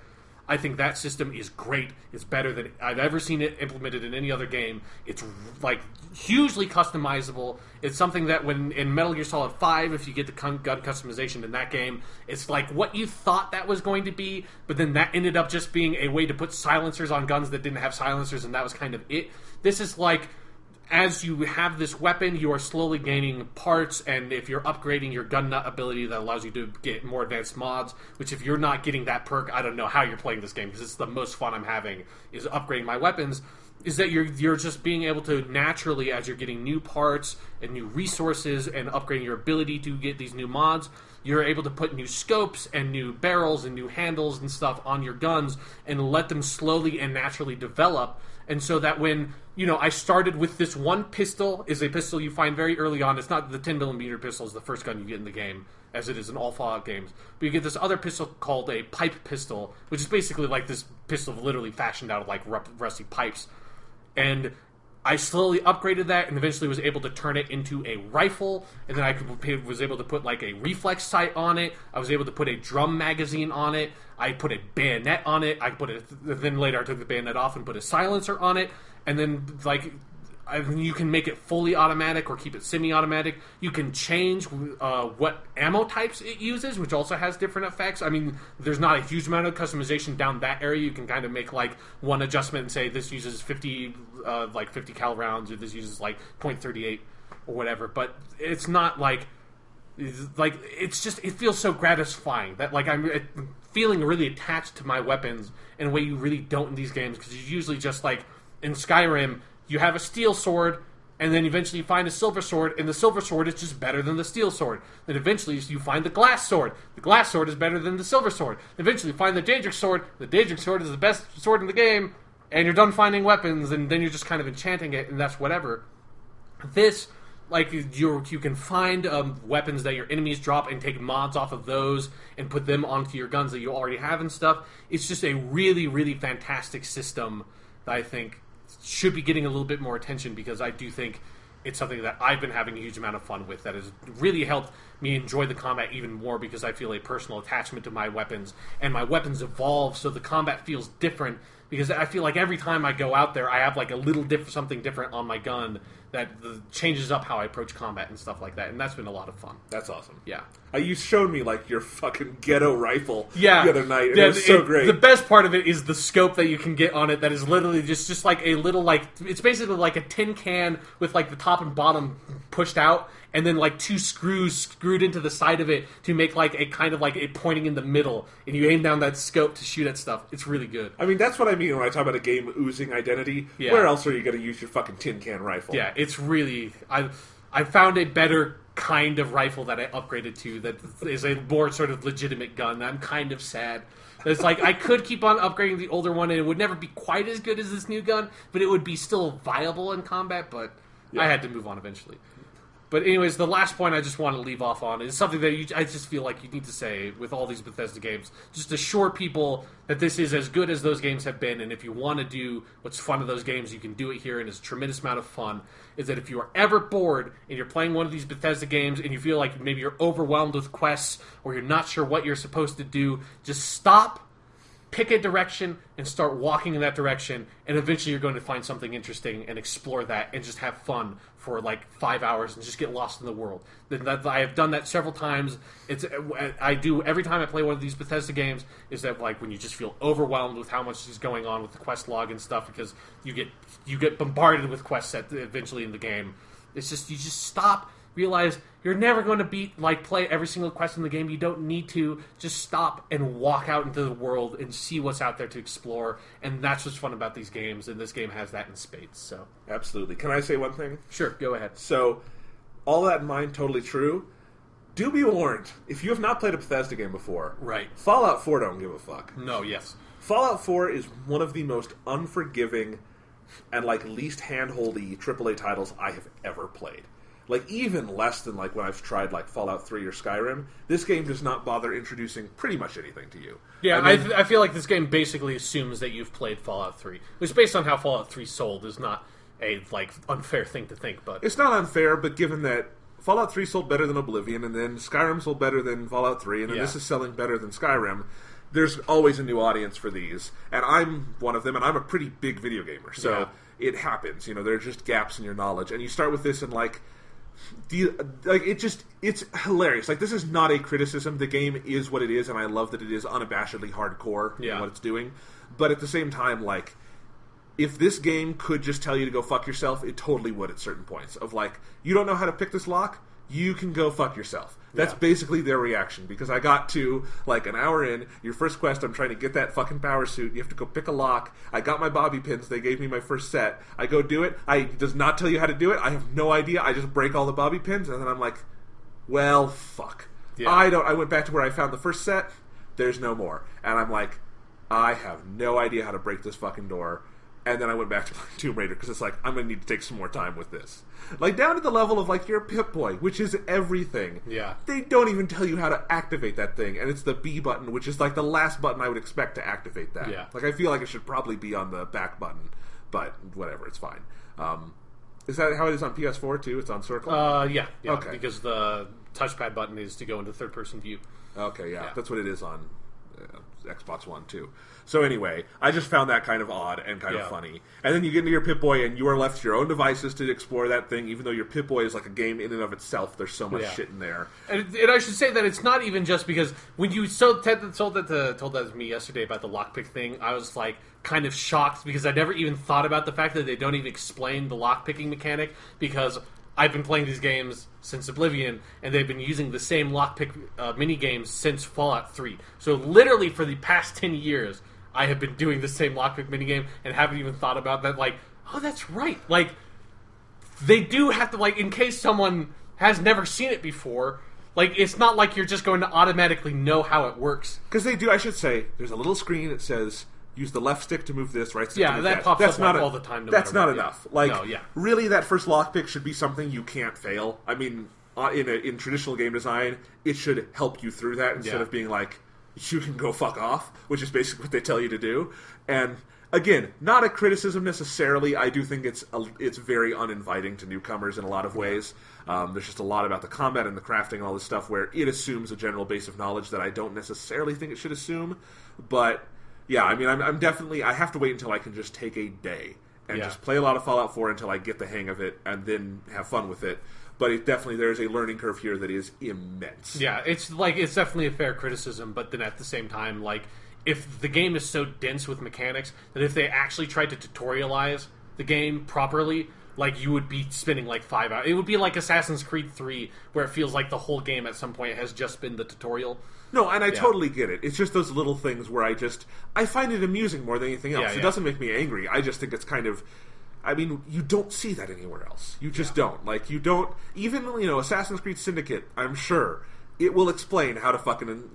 I think that system is great. It's better than I've ever seen it implemented in any other game. It's like hugely customizable. It's something that when in Metal Gear Solid 5, if you get the gun customization in that game, it's like what you thought that was going to be, but then that ended up just being a way to put silencers on guns that didn't have silencers, and that was kind of it. This is like, as you have this weapon, you are slowly gaining parts, and if you're upgrading your gun nut ability, that allows you to get more advanced mods, which if you're not getting that perk, I don't know how you're playing this game, because it's the most fun I'm having, is upgrading my weapons, is that you're just being able to naturally, as you're getting new parts and new resources and upgrading your ability to get these new mods, you're able to put new scopes and new barrels and new handles and stuff on your guns and let them slowly and naturally develop. And so that when, I started with this one pistol, is a pistol you find very early on. It's not the 10mm pistol, is the first gun you get in the game, as it is in all Fallout games. But you get this other pistol called a pipe pistol, which is basically like this pistol literally fashioned out of like rusty pipes. And I slowly upgraded that and eventually was able to turn it into a rifle, and then I was able to put like a reflex sight on it. I was able to put a drum magazine on it. I put a bayonet on it. Then later I took the bayonet off and put a silencer on it, and then you can make it fully automatic or keep it semi-automatic. You can change what ammo types it uses, which also has different effects. I mean, there's not a huge amount of customization down that area. You can kind of make like one adjustment and say this uses 50 cal rounds, or this uses like .38 or whatever. But it's not like it's just, it feels so gratifying that like I'm feeling really attached to my weapons in a way you really don't in these games, because you usually just like in Skyrim, you have a steel sword, and then eventually you find a silver sword, and the silver sword is just better than the steel sword. Then eventually you find the glass sword. The glass sword is better than the silver sword. Eventually you find the Daedric sword. The Daedric sword is the best sword in the game, and you're done finding weapons, and then you're just kind of enchanting it, and that's whatever. This, like, you can find weapons that your enemies drop and take mods off of those and put them onto your guns that you already have and stuff. It's just a really, really fantastic system that I think should be getting a little bit more attention, because I do think it's something that I've been having a huge amount of fun with that has really helped me enjoy the combat even more, because I feel a personal attachment to my weapons, and my weapons evolve so the combat feels different, because I feel like every time I go out there I have like a little something different on my gun that changes up how I approach combat and stuff like that, and that's been a lot of fun. That's awesome. Yeah. You showed me like your fucking ghetto rifle the other night, and yeah, it was so great. The best part of it is the scope that you can get on it that is literally just like a little, like, it's basically like a tin can with like the top and bottom pushed out, and then like two screws screwed into the side of it to make like a kind of like a pointing in the middle, and you aim down that scope to shoot at stuff. It's really good. I mean, that's what I mean when I talk about a game oozing identity. Yeah. Where else are you going to use your fucking tin can rifle? Yeah, it's really... I found a better kind of rifle that I upgraded to that is a more sort of legitimate gun. I'm kind of sad. It's like, I could keep on upgrading the older one, and it would never be quite as good as this new gun, but it would be still viable in combat, but I had to move on eventually. But anyways, the last point I just want to leave off on is something that I just feel like you need to say with all these Bethesda games. Just assure people that this is as good as those games have been, and if you want to do what's fun of those games, you can do it here, and it's a tremendous amount of fun. Is that if you are ever bored and you're playing one of these Bethesda games and you feel like maybe you're overwhelmed with quests or you're not sure what you're supposed to do, just stop, pick a direction, and start walking in that direction, and eventually you're going to find something interesting and explore that and just have fun for like 5 hours and just get lost in the world. I have done that several times. I do every time I play one of these Bethesda games, is that like when you just feel overwhelmed with how much is going on with the quest log and stuff, because you get bombarded with quests eventually in the game. It's just, you just stop, realize you're never going to play every single quest in the game. You don't need to. Just stop and walk out into the world and see what's out there to explore. And that's what's fun about these games, and this game has that in spades. So absolutely. Can I say one thing? Sure, go ahead. So, all that in mind, totally true. Do be warned, if you have not played a Bethesda game before, right? Fallout 4 don't give a fuck. No, yes. Fallout 4 is one of the most unforgiving and like least handholdy AAA titles I have ever played. Like, even less than like when I've tried like Fallout 3 or Skyrim, this game does not bother introducing pretty much anything to you. Yeah, I feel like this game basically assumes that you've played Fallout 3, which based on how Fallout 3 sold is not a like unfair thing to think, but it's not unfair, but given that Fallout 3 sold better than Oblivion, and then Skyrim sold better than Fallout 3, and then this is selling better than Skyrim, there's always a new audience for these, and I'm one of them, and I'm a pretty big video gamer, so it happens. You know, there are just gaps in your knowledge, and you start with this and it's hilarious. Like, this is not a criticism. The game is what it is, and I love that it is unabashedly hardcore in what it's doing. But at the same time, like, if this game could just tell you to go fuck yourself, it totally would at certain points. Of like, you don't know how to pick this lock? You can go fuck yourself. That's basically their reaction, because I got to, like, an hour in, your first quest, I'm trying to get that fucking power suit, you have to go pick a lock, I got my bobby pins, they gave me my first set, I go do it, it does not tell you how to do it, I have no idea, I just break all the bobby pins, and then I'm like, well, fuck. Yeah. I went back to where I found the first set, there's no more. And I'm like, I have no idea how to break this fucking door. And then I went back to Tomb Raider, because it's like, I'm going to need to take some more time with this. Like, down to the level of, like, you're a Pip-Boy, which is everything. Yeah. They don't even tell you how to activate that thing, and it's the B button, which is, like, the last button I would expect to activate that. Yeah. Like, I feel like it should probably be on the back button, but whatever, it's fine. Is that how it is on PS4, too? It's on Circle? Yeah. Okay. Because the touchpad button is to go into third-person view. Okay, yeah. That's what it is on Xbox One, too. So anyway, I just found that kind of odd and kind of funny. And then you get into your Pip-Boy, and you are left to your own devices to explore that thing, even though your Pip-Boy is like a game in and of itself. There's so much shit in there. And I should say that it's not even just because when you told that to me yesterday about the lockpick thing, I was like kind of shocked, because I never even thought about the fact that they don't even explain the lockpicking mechanic, because I've been playing these games since Oblivion, and they've been using the same lockpick minigames since Fallout 3. So literally for the past 10 years, I have been doing the same lockpick minigame and haven't even thought about that. Like, oh, that's right. Like, they do have to, like, in case someone has never seen it before, like, it's not like you're just going to automatically know how it works. Because they do, I should say, there's a little screen that says, use the left stick to move this, right stick to move that. Yeah, that pops up all the time. That's not enough. Like, really, that first lockpick should be something you can't fail. I mean, in traditional game design, it should help you through that instead of being like, you can go fuck off, which is basically what they tell you to do. And again, not a criticism necessarily. I do think it's very uninviting to newcomers in a lot of ways. There's just a lot about the combat and the crafting and all this stuff where it assumes a general base of knowledge that I don't necessarily think it should assume. But yeah, I mean, I'm definitely, I have to wait until I can just take a day and just play a lot of Fallout 4 until I get the hang of it and then have fun with it. But there's a learning curve here that is immense. Yeah, it's definitely a fair criticism, but then at the same time, like, if the game is so dense with mechanics that if they actually tried to tutorialize the game properly, like, you would be spending like 5 hours. It would be like Assassin's Creed 3, where it feels like the whole game at some point has just been the tutorial. No, and I totally get it. It's just those little things where I find it amusing more than anything else. It doesn't make me angry. I just think it's kind of, I mean, you don't see that anywhere else. You just don't. Like, you don't, even, Assassin's Creed Syndicate, I'm sure, it will explain how to fucking,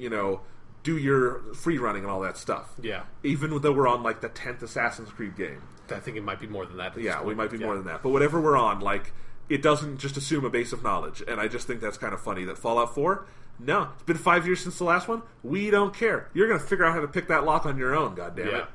do your free running and all that stuff. Yeah. Even though we're on, like, the 10th Assassin's Creed game. I think it might be more than that. Yeah, we might be more than that. But whatever we're on, like, it doesn't just assume a base of knowledge. And I just think that's kind of funny that Fallout 4, no, it's been 5 years since the last one. We don't care. You're going to figure out how to pick that lock on your own, goddammit.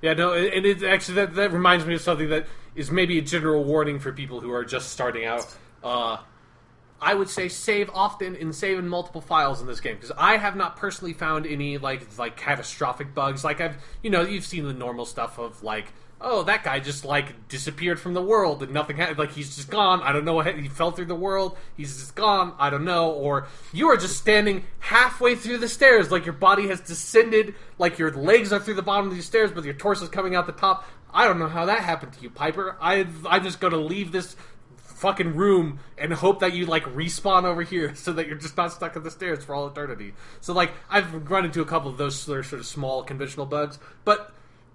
Yeah, no, and it actually, that reminds me of something that is maybe a general warning for people who are just starting out. I would say save often and save in multiple files in this game, because I have not personally found any like catastrophic bugs. Like, you've seen the normal stuff of like, oh, that guy just like disappeared from the world and nothing happened. Like, he's just gone. I don't know. He fell through the world. He's just gone. I don't know. Or you are just standing halfway through the stairs, like your body has descended, like your legs are through the bottom of these stairs, but your torso is coming out the top. I don't know how that happened to you, Piper. I'm just going to leave this fucking room and hope that you like respawn over here so that you're just not stuck in the stairs for all eternity. So like, I've run into a couple of those sort of small conventional bugs, but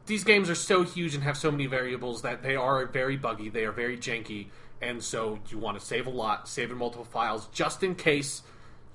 these games are so huge and have so many variables that they are very buggy, they are very janky, and so you want to save a lot, save in multiple files, just in case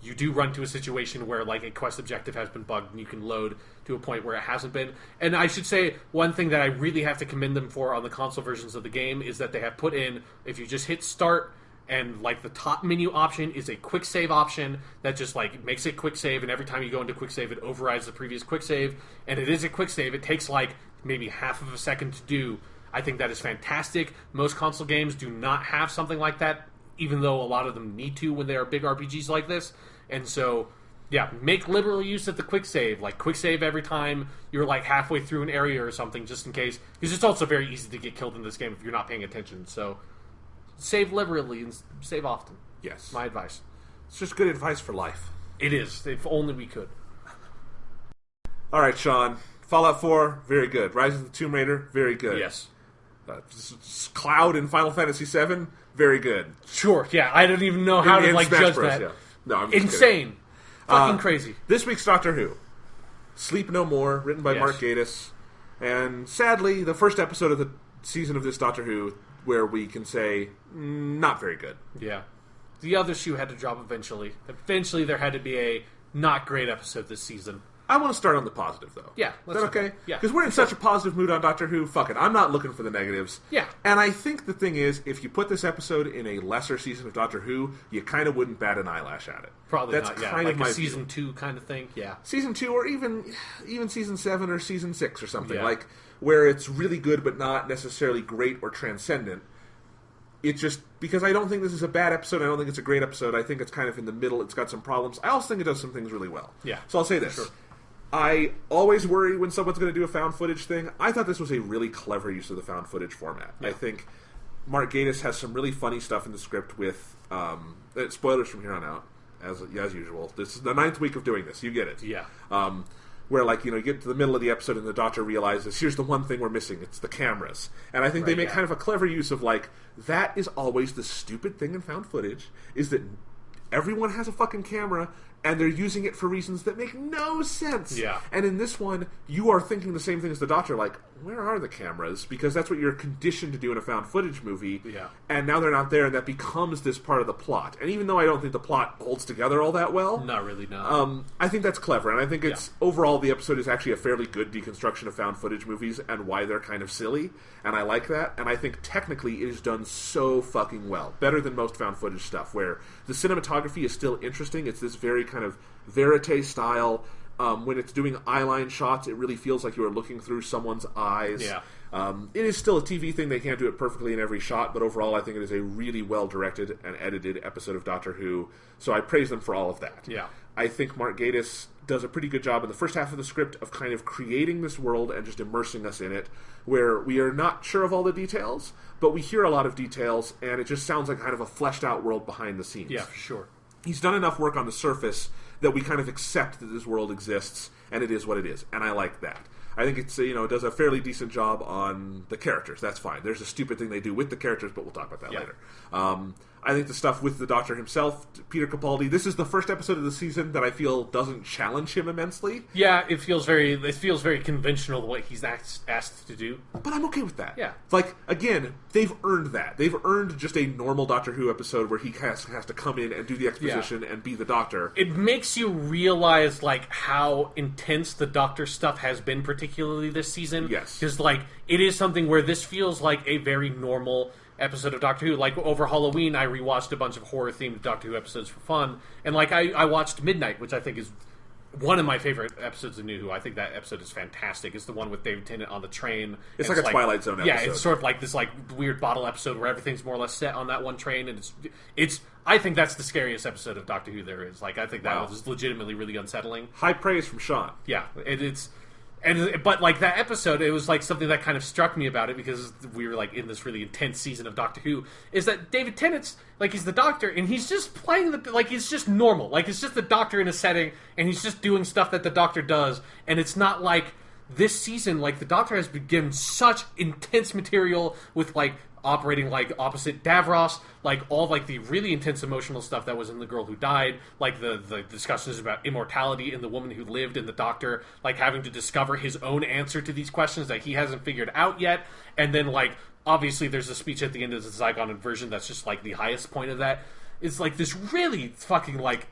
you do run to a situation where like a quest objective has been bugged and you can load to a point where it hasn't been. And I should say, one thing that I really have to commend them for on the console versions of the game is that they have put in, if you just hit start, and like the top menu option is a quick save option that just like makes it quick save, and every time you go into quick save it overrides the previous quick save, and it is a quick save. It takes like maybe half of a second to do. I think that is fantastic. Most console games do not have something like that, even though a lot of them need to when they are big RPGs like this. And so Yeah, make liberal use of the quick save. Like, quick save every time you're, like, halfway through an area or something, just in case. Because it's also very easy to get killed in this game if you're not paying attention. So, save liberally and save often. Yes. My advice. It's just good advice for life. It is. If only we could. All right, Sean. Fallout 4, very good. Rise of the Tomb Raider, very good. Yes. Cloud in Final Fantasy VII, very good. Sure, yeah. I don't even know how to, like, Smash judge Bros, that. yeah. No, I'm just Insane. kidding. Fucking crazy. This week's Doctor Who. Sleep No More, written by Yes. Mark Gatiss. And sadly, the first episode of the season of this Doctor Who where we can say, not very good. Yeah. The other shoe had to drop eventually. Eventually, there had to be a not great episode this season. I want to start on the positive, though. Yeah. Is that okay? Yeah. Because we're in such a positive mood on Doctor Who, fuck it. I'm not looking for the negatives. Yeah. And I think the thing is, if you put this episode in a lesser season of Doctor Who, you kind of wouldn't bat an eyelash at it. Probably That's not, yeah. kind Like of my a season view. 2 kind of thing, yeah. Season 2 or even season 7 or season 6 or something. Yeah. Like, where it's really good but not necessarily great or transcendent. It just, because I don't think this is a bad episode, I don't think it's a great episode, I think it's kind of in the middle, it's got some problems. I also think it does some things really well. Yeah. So I'll say this. Sure. I always worry when someone's going to do a found footage thing. I thought this was a really clever use of the found footage format. Yeah. I think Mark Gatiss has some really funny stuff in the script with, spoilers from here on out, as usual. This is the 9th week of doing this, you get it. Yeah. Where, like, you get to the middle of the episode and the Doctor realizes, here's the one thing we're missing, it's the cameras. And I think they make kind of a clever use of, like, that is always the stupid thing in found footage, is that everyone has a fucking camera, and they're using it for reasons that make no sense. Yeah. And in this one, you are thinking the same thing as the Doctor, like, where are the cameras? Because that's what you're conditioned to do in a found footage movie. Yeah. And now they're not there, and that becomes this part of the plot. And even though I don't think the plot holds together all that well... Not really, no. I think that's clever, and I think it's overall the episode is actually a fairly good deconstruction of found footage movies and why they're kind of silly, and I like that. And I think technically it is done so fucking well, better than most found footage stuff, where the cinematography is still interesting. It's this very kind of verite style. When it's doing eyeline shots, it really feels like you are looking through someone's eyes. Yeah. It is still a TV thing. They can't do it perfectly in every shot, but overall I think it is a really well-directed and edited episode of Doctor Who, so I praise them for all of that. Yeah. I think Mark Gatiss does a pretty good job in the first half of the script of kind of creating this world and just immersing us in it, where we are not sure of all the details, but we hear a lot of details, and it just sounds like kind of a fleshed-out world behind the scenes. Yeah, for sure. He's done enough work on the surface that we kind of accept that this world exists, and it is what it is, and I like that. I think it's it does a fairly decent job on the characters. That's fine. There's a stupid thing they do with the characters, but we'll talk about that later. I think the stuff with the Doctor himself, Peter Capaldi, this is the first episode of the season that I feel doesn't challenge him immensely. Yeah, it feels very conventional the way he's asked to do. But I'm okay with that. Yeah. Like, again, they've earned that. They've earned just a normal Doctor Who episode where he has to come in and do the exposition and be the Doctor. It makes you realize, like, how intense the Doctor stuff has been, particularly this season. Yes. Because, like, it is something where this feels like a very normal episode of Doctor Who. Like, over Halloween, I rewatched a bunch of horror-themed Doctor Who episodes for fun. And, like, I watched Midnight, which I think is one of my favorite episodes of New Who. I think that episode is fantastic. It's the one with David Tennant on the train. It's like a Twilight Zone episode. Yeah, it's sort of like this, like, weird bottle episode where everything's more or less set on that one train. And it's I think that's the scariest episode of Doctor Who there is. Like, I think that was legitimately really unsettling. High praise from Sean. Yeah, but like that episode, it was like something that kind of struck me about it because we were like in this really intense season of Doctor Who. Is that David Tennant's like he's the Doctor and he's just playing he's just normal, like it's just the Doctor in a setting and he's just doing stuff that the Doctor does, and it's not like this season. Like the Doctor has been given such intense material with like operating like opposite Davros, like all like the really intense emotional stuff that was in The Girl Who Died, like the discussions about immortality in The Woman Who Lived, and the Doctor like having to discover his own answer to these questions that he hasn't figured out yet, and then like obviously there's a speech at the end of the Zygon inversion that's just like the highest point of that. It's like this really fucking like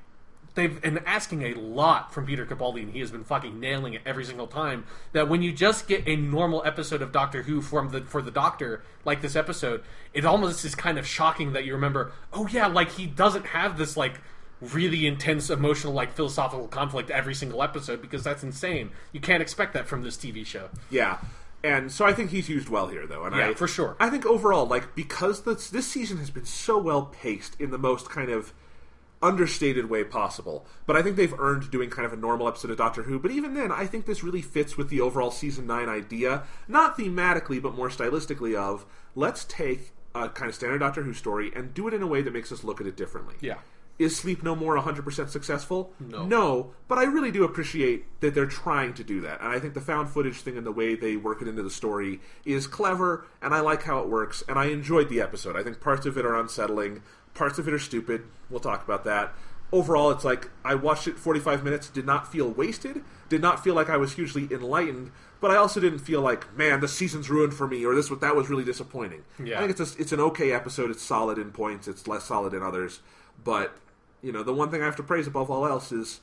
they've been asking a lot from Peter Capaldi, and he has been fucking nailing it every single time. That when you just get a normal episode of Doctor Who for the Doctor, like this episode, it almost is kind of shocking that you remember, oh yeah, like he doesn't have this like really intense emotional like philosophical conflict every single episode, because that's insane. You can't expect that from this TV show. Yeah. And so I think he's used well here, though. And for sure. I think overall, like, because this season has been so well paced in the most kind of understated way possible. But I think they've earned doing kind of a normal episode of Doctor Who. But even then, I think this really fits with the overall Season 9 idea, not thematically, but more stylistically of, let's take a kind of standard Doctor Who story and do it in a way that makes us look at it differently. Yeah. Is Sleep No More 100% successful? No. No, but I really do appreciate that they're trying to do that. And I think the found footage thing and the way they work it into the story is clever, and I like how it works, and I enjoyed the episode. I think parts of it are unsettling, parts of it are stupid. We'll talk about that. Overall, it's like, I watched it 45 minutes, did not feel wasted, did not feel like I was hugely enlightened, but I also didn't feel like, man, the season's ruined for me, or that was really disappointing. Yeah. I think it's an okay episode. It's solid in points. It's less solid in others. But, you know, the one thing I have to praise above all else is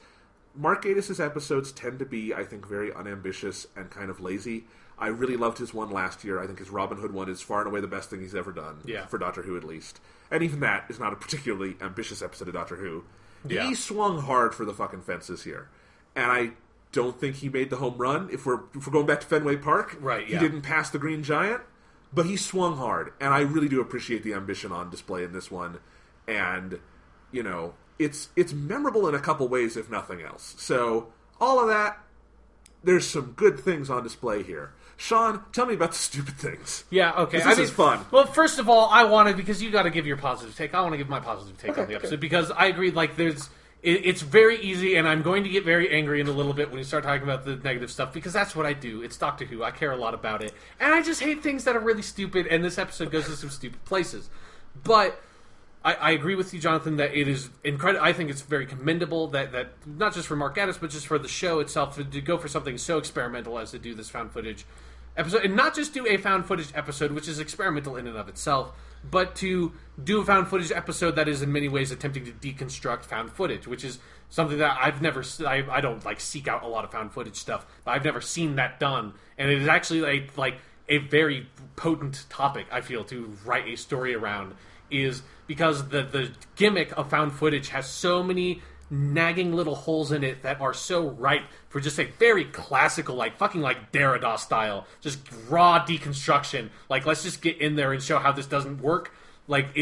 Mark Gatiss' episodes tend to be, I think, very unambitious and kind of lazy. I really loved his one last year. I think his Robin Hood one is far and away the best thing he's ever done, for Doctor Who at least. And even that is not a particularly ambitious episode of Doctor Who. Yeah. He swung hard for the fucking fences here. And I don't think he made the home run. If we're going back to Fenway Park, right? Yeah. He didn't pass the Green Giant, but he swung hard. And I really do appreciate the ambition on display in this one. And, you know, it's memorable in a couple ways, if nothing else. So, all of that, there's some good things on display here. Sean, tell me about the stupid things. Yeah, okay. This is fun. Well, first of all, because you got to give your positive take. I want to give my positive take on the episode because I agree. Like, it's very easy, and I'm going to get very angry in a little bit when you start talking about the negative stuff because that's what I do. It's Doctor Who. I care a lot about it, and I just hate things that are really stupid. And this episode goes to some stupid places, but I agree with you, Jonathan, that it is incredible. I think it's very commendable that not just for Mark Gatiss, but just for the show itself to go for something so experimental as to do this found footage episode, and not just do a found footage episode, which is experimental in and of itself, but to do a found footage episode that is in many ways attempting to deconstruct found footage, which is something that I've never. I don't like seek out a lot of found footage stuff, but I've never seen that done, and it is actually like a very potent topic. I feel to write a story around is because the gimmick of found footage has so many nagging little holes in it that are so ripe for just a very classical, like fucking like Derrida style, just raw deconstruction. Like, let's just get in there and show how this doesn't work. Like,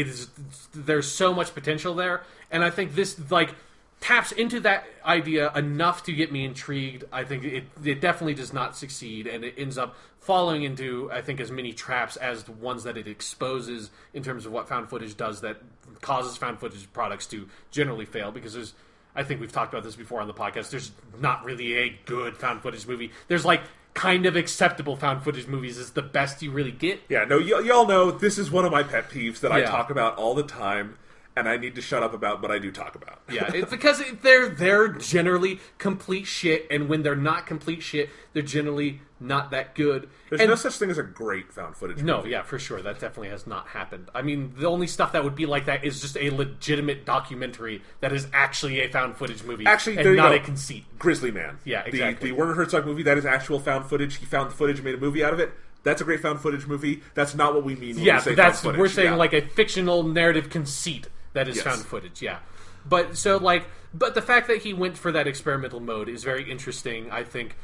there's so much potential there, and I think this like taps into that idea enough to get me intrigued. I think it definitely does not succeed, and it ends up falling into, I think, as many traps as the ones that it exposes in terms of what found footage does that causes found footage products to generally fail, because I think we've talked about this before on the podcast, there's not really a good found footage movie. There's like kind of acceptable found footage movies is the best you really get. Yeah, no, y'all know this is one of my pet peeves that I talk about all the time, and I need to shut up about, but I do talk about. Yeah, it's because they're generally complete shit, and when they're not complete shit, they're generally not that good. There's no such thing as a great found footage movie. No, yeah, for sure. That definitely has not happened. I mean, the only stuff that would be like that is just a legitimate documentary that is actually a found footage movie. Actually, and not a conceit. Grizzly Man. Yeah, exactly. The Werner Herzog movie, that is actual found footage. He found the footage and made a movie out of it. That's a great found footage movie. That's not what we mean when we say found footage. We're saying like a fictional narrative conceit that is found footage, yeah. But the fact that he went for that experimental mode is very interesting. I think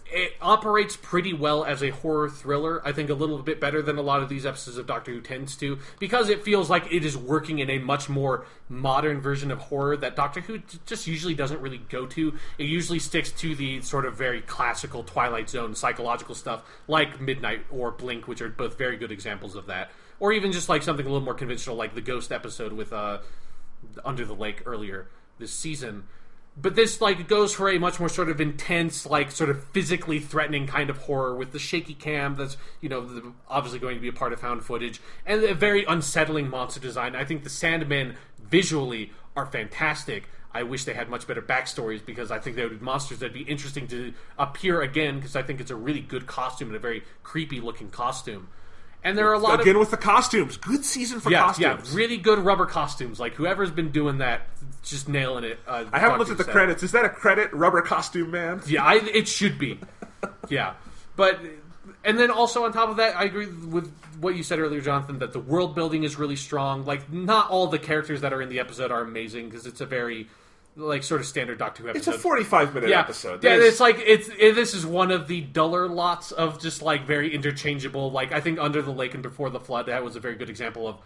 it operates pretty well as a horror thriller. I think a little bit better than a lot of these episodes of Doctor Who tends to, because it feels like it is working in a much more modern version of horror that Doctor Who just usually doesn't really go to. It usually sticks to the sort of very classical Twilight Zone psychological stuff, like Midnight or Blink, which are both very good examples of that. Or even just like something a little more conventional, like the Ghost episode with Under the Lake earlier this season. But this like goes for a much more sort of intense, like sort of physically threatening kind of horror with the shaky cam that's, you know, obviously going to be a part of found footage, and a very unsettling monster design. I think the Sandmen visually are fantastic. I wish they had much better backstories, because I think they would be monsters that'd be interesting to appear again, because I think it's a really good costume and a very creepy looking costume. And there are a lot again with the costumes. Good season for costumes. Yeah, really good rubber costumes. Like, whoever's been doing that, just nailing it. I haven't looked at the credits. Is that a credit, Rubber Costume Man? Yeah, it should be. Yeah. But, and then also on top of that, I agree with what you said earlier, Jonathan, that the world building is really strong. Like, not all the characters that are in the episode are amazing, because it's a very, like, sort of standard Doctor Who episode. It's a 45-minute episode. Yeah, it's like, this is one of the duller lots of just, like, very interchangeable, like, I think Under the Lake and Before the Flood, that was a very good example of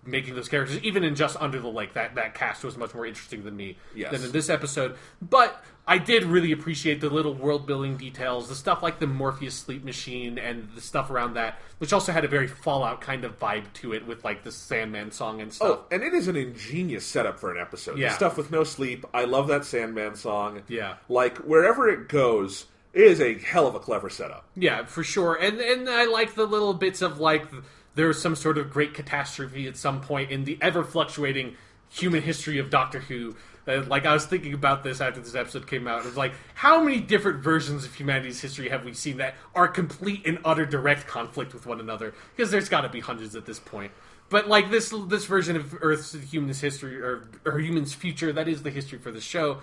making those characters, even in Just Under the Lake, that cast was much more interesting than me Yes. than in this episode. But I did really appreciate the little world-building details, the stuff like the Morpheus sleep machine and the stuff around that, which also had a very Fallout kind of vibe to it with like the Sandman song and stuff. Oh, and it is an ingenious setup for an episode. Yeah. The stuff with no sleep. I love that Sandman song. Yeah. Like, wherever it goes, it is a hell of a clever setup. Yeah, for sure. And I like the little bits of like there's some sort of great catastrophe at some point in the ever-fluctuating human history of Doctor Who. Like, I was thinking about this after this episode came out. It was like, how many different versions of humanity's history have we seen that are complete and utter direct conflict with one another? Because there's got to be hundreds at this point. But, like, this version of Earth's human's history, or human's future, that is the history for the show,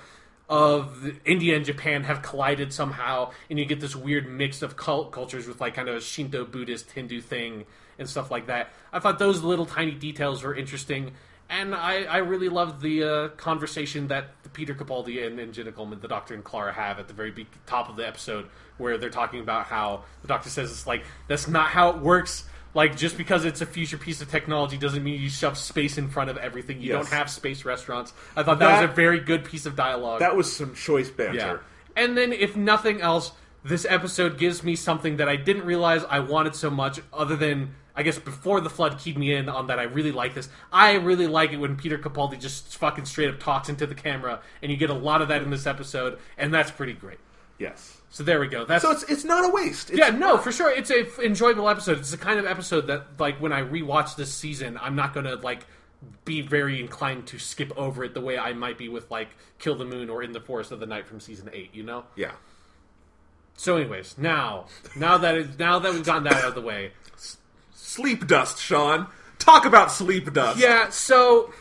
of India and Japan have collided somehow, and you get this weird mix of cultures with, like, kind of a Shinto, Buddhist, Hindu thing, and stuff like that. I thought those little tiny details were interesting. And I really loved the conversation that Peter Capaldi and Jenna Coleman, the Doctor and Clara, have at the very top of the episode, where they're talking about how the Doctor says it's like, that's not how it works. Like, just because it's a future piece of technology doesn't mean you shove space in front of everything. You don't have space restaurants. I thought that was a very good piece of dialogue. That was some choice banter. Yeah. And then, if nothing else, this episode gives me something that I didn't realize I wanted so much, other than, I guess, before the flood keyed me in on that I really like this. I really like it when Peter Capaldi just fucking straight up talks into the camera, and you get a lot of that in this episode, and that's pretty great. Yes. So there we go. So it's not a waste. For sure. It's an enjoyable episode. It's the kind of episode that, like, when I rewatch this season, I'm not going to, like, be very inclined to skip over it the way I might be with, like, Kill the Moon or In the Forest of the Night from season 8, you know? Yeah. So anyways, now that we've gotten that out of the way... Sleep dust, Sean. Talk about sleep dust. Yeah, so...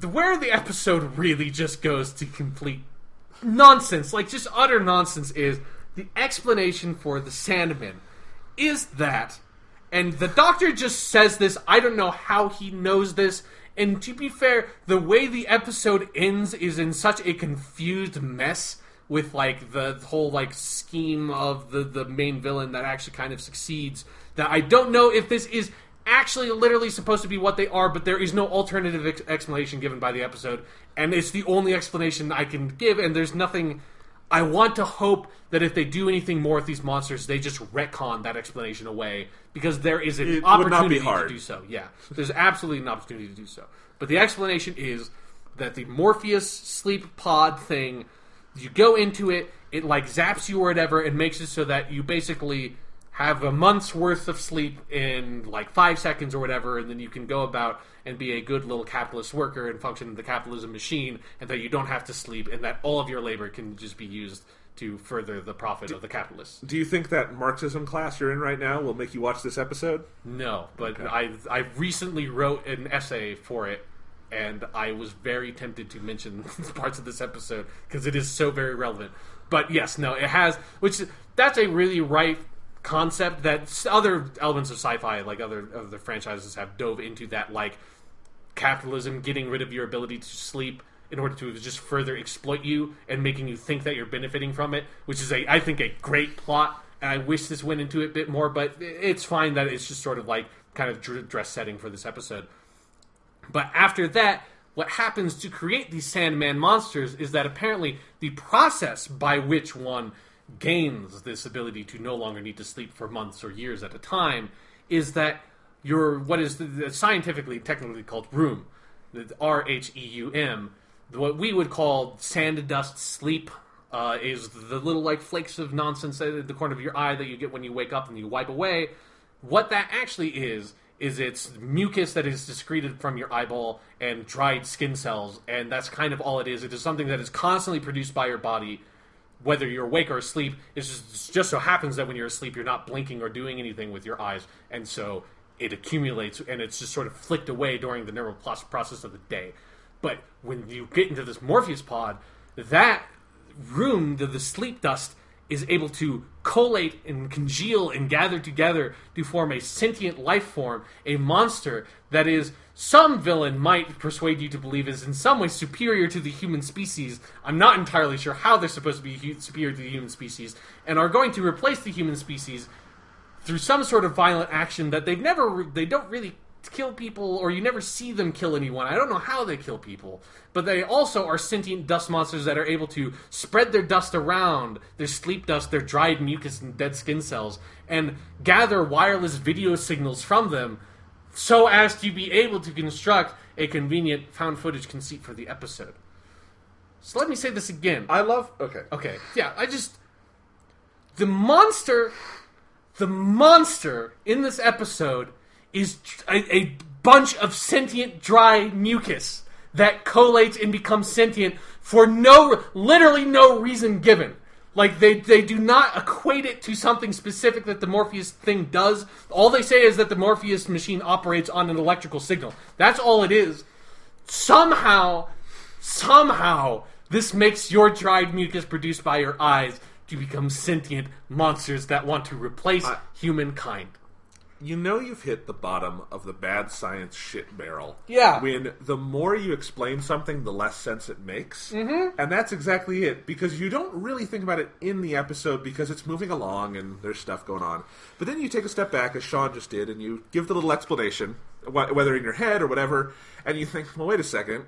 where the episode really just goes to complete nonsense, like just utter nonsense, is the explanation for the Sandman is that, and the Doctor just says this, I don't know how he knows this, and to be fair, the way the episode ends is in such a confused mess with, like, the whole, like, scheme of the main villain that actually kind of succeeds, that I don't know if this is actually literally supposed to be what they are, but there is no alternative explanation given by the episode, and it's the only explanation I can give, and there's nothing... I want to hope that if they do anything more with these monsters, they just retcon that explanation away, because there is an opportunity to do so. Yeah, there's absolutely an opportunity to do so. But the explanation is that the Morpheus sleep pod thing, you go into it, it like zaps you or whatever, and makes it so that you basically have a month's worth of sleep in like 5 seconds or whatever, and then you can go about and be a good little capitalist worker and function in the capitalism machine, and that you don't have to sleep, and that all of your labor can just be used to further the profit of the capitalists. Do you think that Marxism class you're in right now will make you watch this episode? No, but okay. I recently wrote an essay for it, and I was very tempted to mention parts of this episode because it is so very relevant. But yes, no, it has, that's a really ripe concept that other elements of sci-fi, like other franchises, have dove into, that like capitalism getting rid of your ability to sleep in order to just further exploit you and making you think that you're benefiting from it, which is I think a great plot, and I wish this went into it a bit more, but it's fine that it's just sort of like kind of dress setting for this episode. But after that, what happens to create these Sandman monsters is that apparently the process by which one gains this ability to no longer need to sleep for months or years at a time is that your what is scientifically technically called RHEUM, RHEUM, what we would call sand dust sleep, is the little like flakes of nonsense at the corner of your eye that you get when you wake up and you wipe away. What that actually is it's mucus that is secreted from your eyeball and dried skin cells, and that's kind of all it is. It is something that is constantly produced by your body, whether you're awake or asleep. It just so happens that when you're asleep, you're not blinking or doing anything with your eyes, and so it accumulates, and it's just sort of flicked away during the normal process of the day. But when you get into this Morpheus pod, that room, the sleep dust, is able to collate and congeal and gather together to form a sentient life form, a monster that is, some villain might persuade you to believe, is in some way superior to the human species. I'm not entirely sure how they're supposed to be superior to the human species, and are going to replace the human species through some sort of violent action that they don't really kill people, or you never see them kill anyone. I don't know how they kill people. But they also are sentient dust monsters that are able to spread their dust around, their sleep dust, their dried mucus and dead skin cells, and gather wireless video signals from them so as to be able to construct a convenient found footage conceit for the episode. So let me say this again. Okay. Yeah, the monster in this episode is a bunch of sentient dry mucus that collates and becomes sentient for literally no reason given. Like, they do not equate it to something specific that the Morpheus thing does. All they say is that the Morpheus machine operates on an electrical signal. That's all it is. Somehow, this makes your dried mucus produced by your eyes to become sentient monsters that want to replace humankind. You know you've hit the bottom of the bad science shit barrel. Yeah. When the more you explain something, the less sense it makes. Mm-hmm. And that's exactly it. Because you don't really think about it in the episode because it's moving along and there's stuff going on. But then you take a step back, as Sean just did, and you give the little explanation, whether in your head or whatever, and you think, well, wait a second.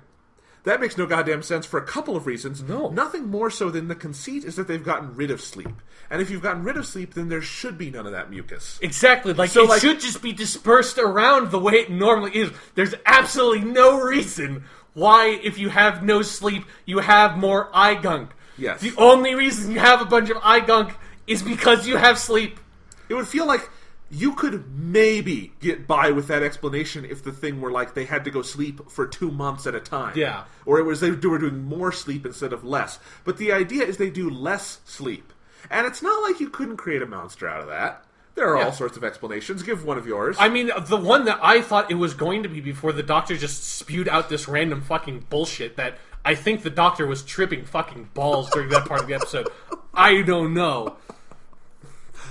That makes no goddamn sense for a couple of reasons. No. Nothing more so than the conceit is that they've gotten rid of sleep. And if you've gotten rid of sleep, then there should be none of that mucus. Exactly. It should just be dispersed around the way it normally is. There's absolutely no reason why, if you have no sleep, you have more eye gunk. Yes. The only reason you have a bunch of eye gunk is because you have sleep. It would feel like you could maybe get by with that explanation if the thing were like they had to go sleep for 2 months at a time. Yeah. Or it was they were doing more sleep instead of less. But the idea is they do less sleep. And it's not like you couldn't create a monster out of that. There are all sorts of explanations. Give one of yours. I mean, the one that I thought it was going to be before the Doctor just spewed out this random fucking bullshit that I think the Doctor was tripping fucking balls during that part of the episode. I don't know.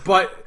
But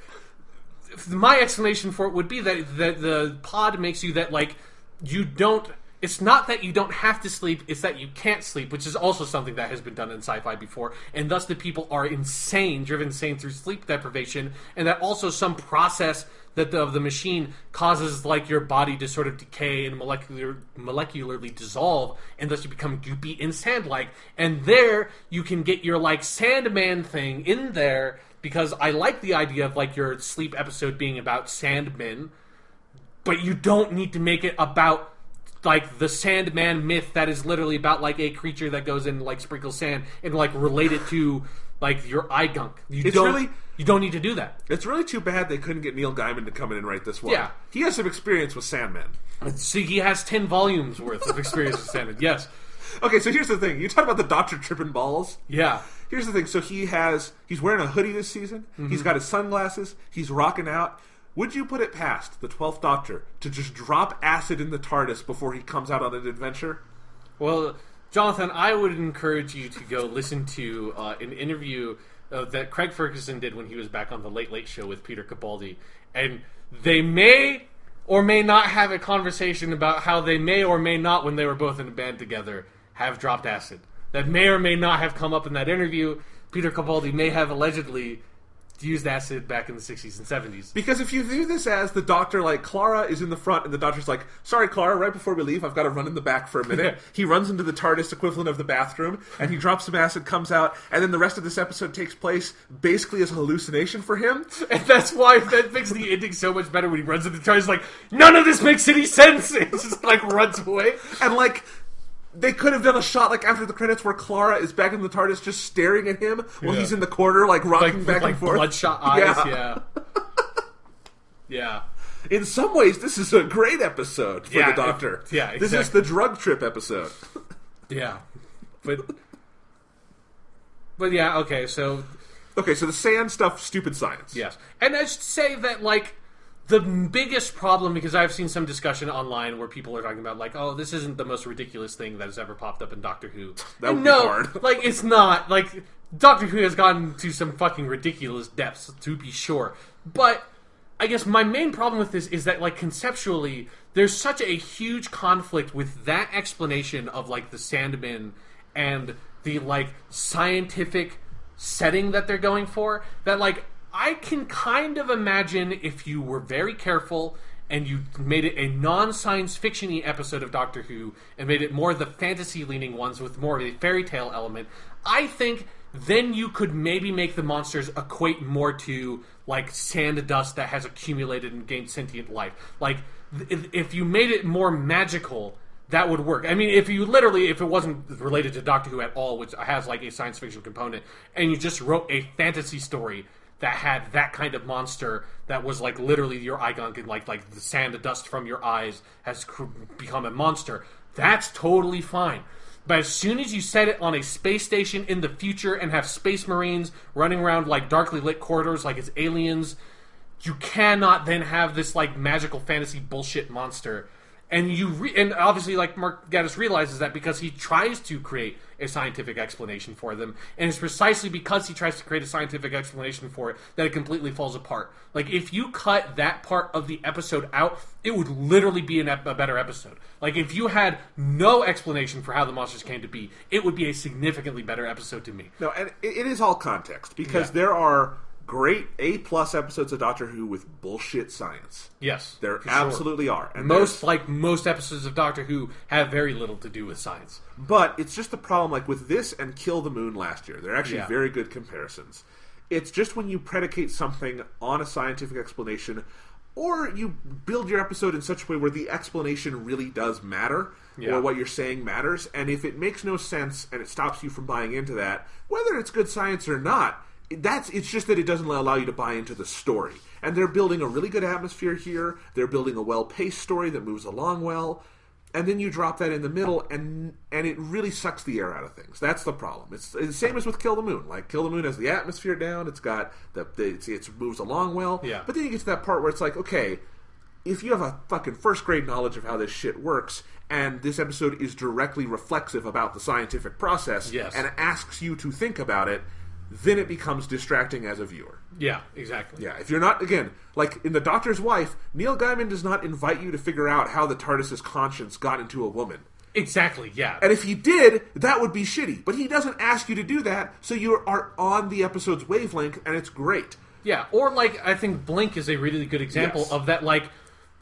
my explanation for it would be that the pod makes you that, like, you don't... It's not that you don't have to sleep, it's that you can't sleep, which is also something that has been done in sci-fi before, and thus the people are driven insane through sleep deprivation, and that also some process that of the machine causes, like, your body to sort of decay and molecularly dissolve, and thus you become goopy and sand-like. And there, you can get your, like, Sandman thing in there, because I like the idea of, like, your sleep episode being about Sandmen, but you don't need to make it about, like, the Sandman myth that is literally about, like, a creature that goes and, like, sprinkles sand and, like, relate it to, like, your eye gunk. You don't need to do that. It's really too bad they couldn't get Neil Gaiman to come in and write this one. Yeah. He has some experience with Sandman. See, he has 10 volumes worth of experience with Sandman, yes. Okay, so here's the thing. You talk about the Doctor tripping balls. Yeah. Here's the thing. So he's wearing a hoodie this season. Mm-hmm. He's got his sunglasses. He's rocking out. Would you put it past the 12th Doctor to just drop acid in the TARDIS before he comes out on an adventure? Well, Jonathan, I would encourage you to go listen to an interview that Craig Ferguson did when he was back on the Late Late Show with Peter Capaldi. And they may or may not have a conversation about how they may or may not, when they were both in a band together, have dropped acid. That may or may not have come up in that interview. Peter Capaldi may have allegedly used acid back in the 60s and 70s. Because if you view this as the Doctor, like, Clara is in the front and the Doctor's like, sorry, Clara, right before we leave, I've got to run in the back for a minute. He runs into the TARDIS equivalent of the bathroom and he drops some acid, comes out, and then the rest of this episode takes place basically as a hallucination for him. And that's why that makes the ending so much better when he runs into the TARDIS like, none of this makes any sense! It just, like, runs away. And, like, they could have done a shot, like, after the credits where Clara is back in the TARDIS just staring at him while he's in the corner, like, rocking back and forth. Bloodshot eyes, yeah. Yeah. In some ways, this is a great episode for the Doctor. Exactly. This is the drug trip episode. Yeah. But yeah, okay, so the sand stuff, stupid science. Yes. And I should say that, like, the biggest problem, because I've seen some discussion online where people are talking about, like, oh, this isn't the most ridiculous thing that has ever popped up in Doctor Who. That would be hard. Like, it's not. Like, Doctor Who has gotten to some fucking ridiculous depths, to be sure. But I guess my main problem with this is that, like, conceptually, there's such a huge conflict with that explanation of, like, the Sandman and the, like, scientific setting that they're going for, that, like, I can kind of imagine if you were very careful and you made it a non-science fiction-y episode of Doctor Who, and made it more the fantasy-leaning ones with more of a fairy tale element, I think then you could maybe make the monsters equate more to, like, sand and dust that has accumulated and gained sentient life. Like, if you made it more magical, that would work. I mean, if it wasn't related to Doctor Who at all, which has, like, a science fiction component, and you just wrote a fantasy story that had that kind of monster that was, like, literally your eye gunk and, like the sand and dust from your eyes has become a monster, that's totally fine. But as soon as you set it on a space station in the future and have space marines running around like darkly lit corridors like it's aliens, you cannot then have this like magical fantasy bullshit monster. And and obviously, like, Mark Gatiss realizes that because he tries to create a scientific explanation for them, and it's precisely because he tries to create a scientific explanation for it that it completely falls apart. Like, if you cut that part of the episode out, it would literally be a better episode. Like, if you had no explanation for how the monsters came to be, it would be a significantly better episode to me. No, and it is all context, because there are great A-plus episodes of Doctor Who with bullshit science. Yes. There absolutely are. And most episodes of Doctor Who have very little to do with science. But it's just the problem, like with this and Kill the Moon last year, they're actually very good comparisons. It's just when you predicate something on a scientific explanation, or you build your episode in such a way where the explanation really does matter, or what you're saying matters, and if it makes no sense and it stops you from buying into that, whether it's good science or not, it's just that it doesn't allow you to buy into the story. And they're building a really good atmosphere here. They're building a well-paced story that moves along well. And then you drop that in the middle, and it really sucks the air out of things. That's the problem. It's the same as with Kill the Moon. Like, Kill the Moon has the atmosphere down. It's got it moves along well. Yeah. But then you get to that part where it's like, okay, if you have a fucking first-grade knowledge of how this shit works, and this episode is directly reflexive about the scientific process, and asks you to think about it, then it becomes distracting as a viewer. Yeah, exactly. Yeah, if you're not, again, like in The Doctor's Wife, Neil Gaiman does not invite you to figure out how the TARDIS's conscience got into a woman. Exactly, yeah. And if he did, that would be shitty. But he doesn't ask you to do that, so you are on the episode's wavelength, and it's great. Yeah, or like, I think Blink is a really good example of that, like,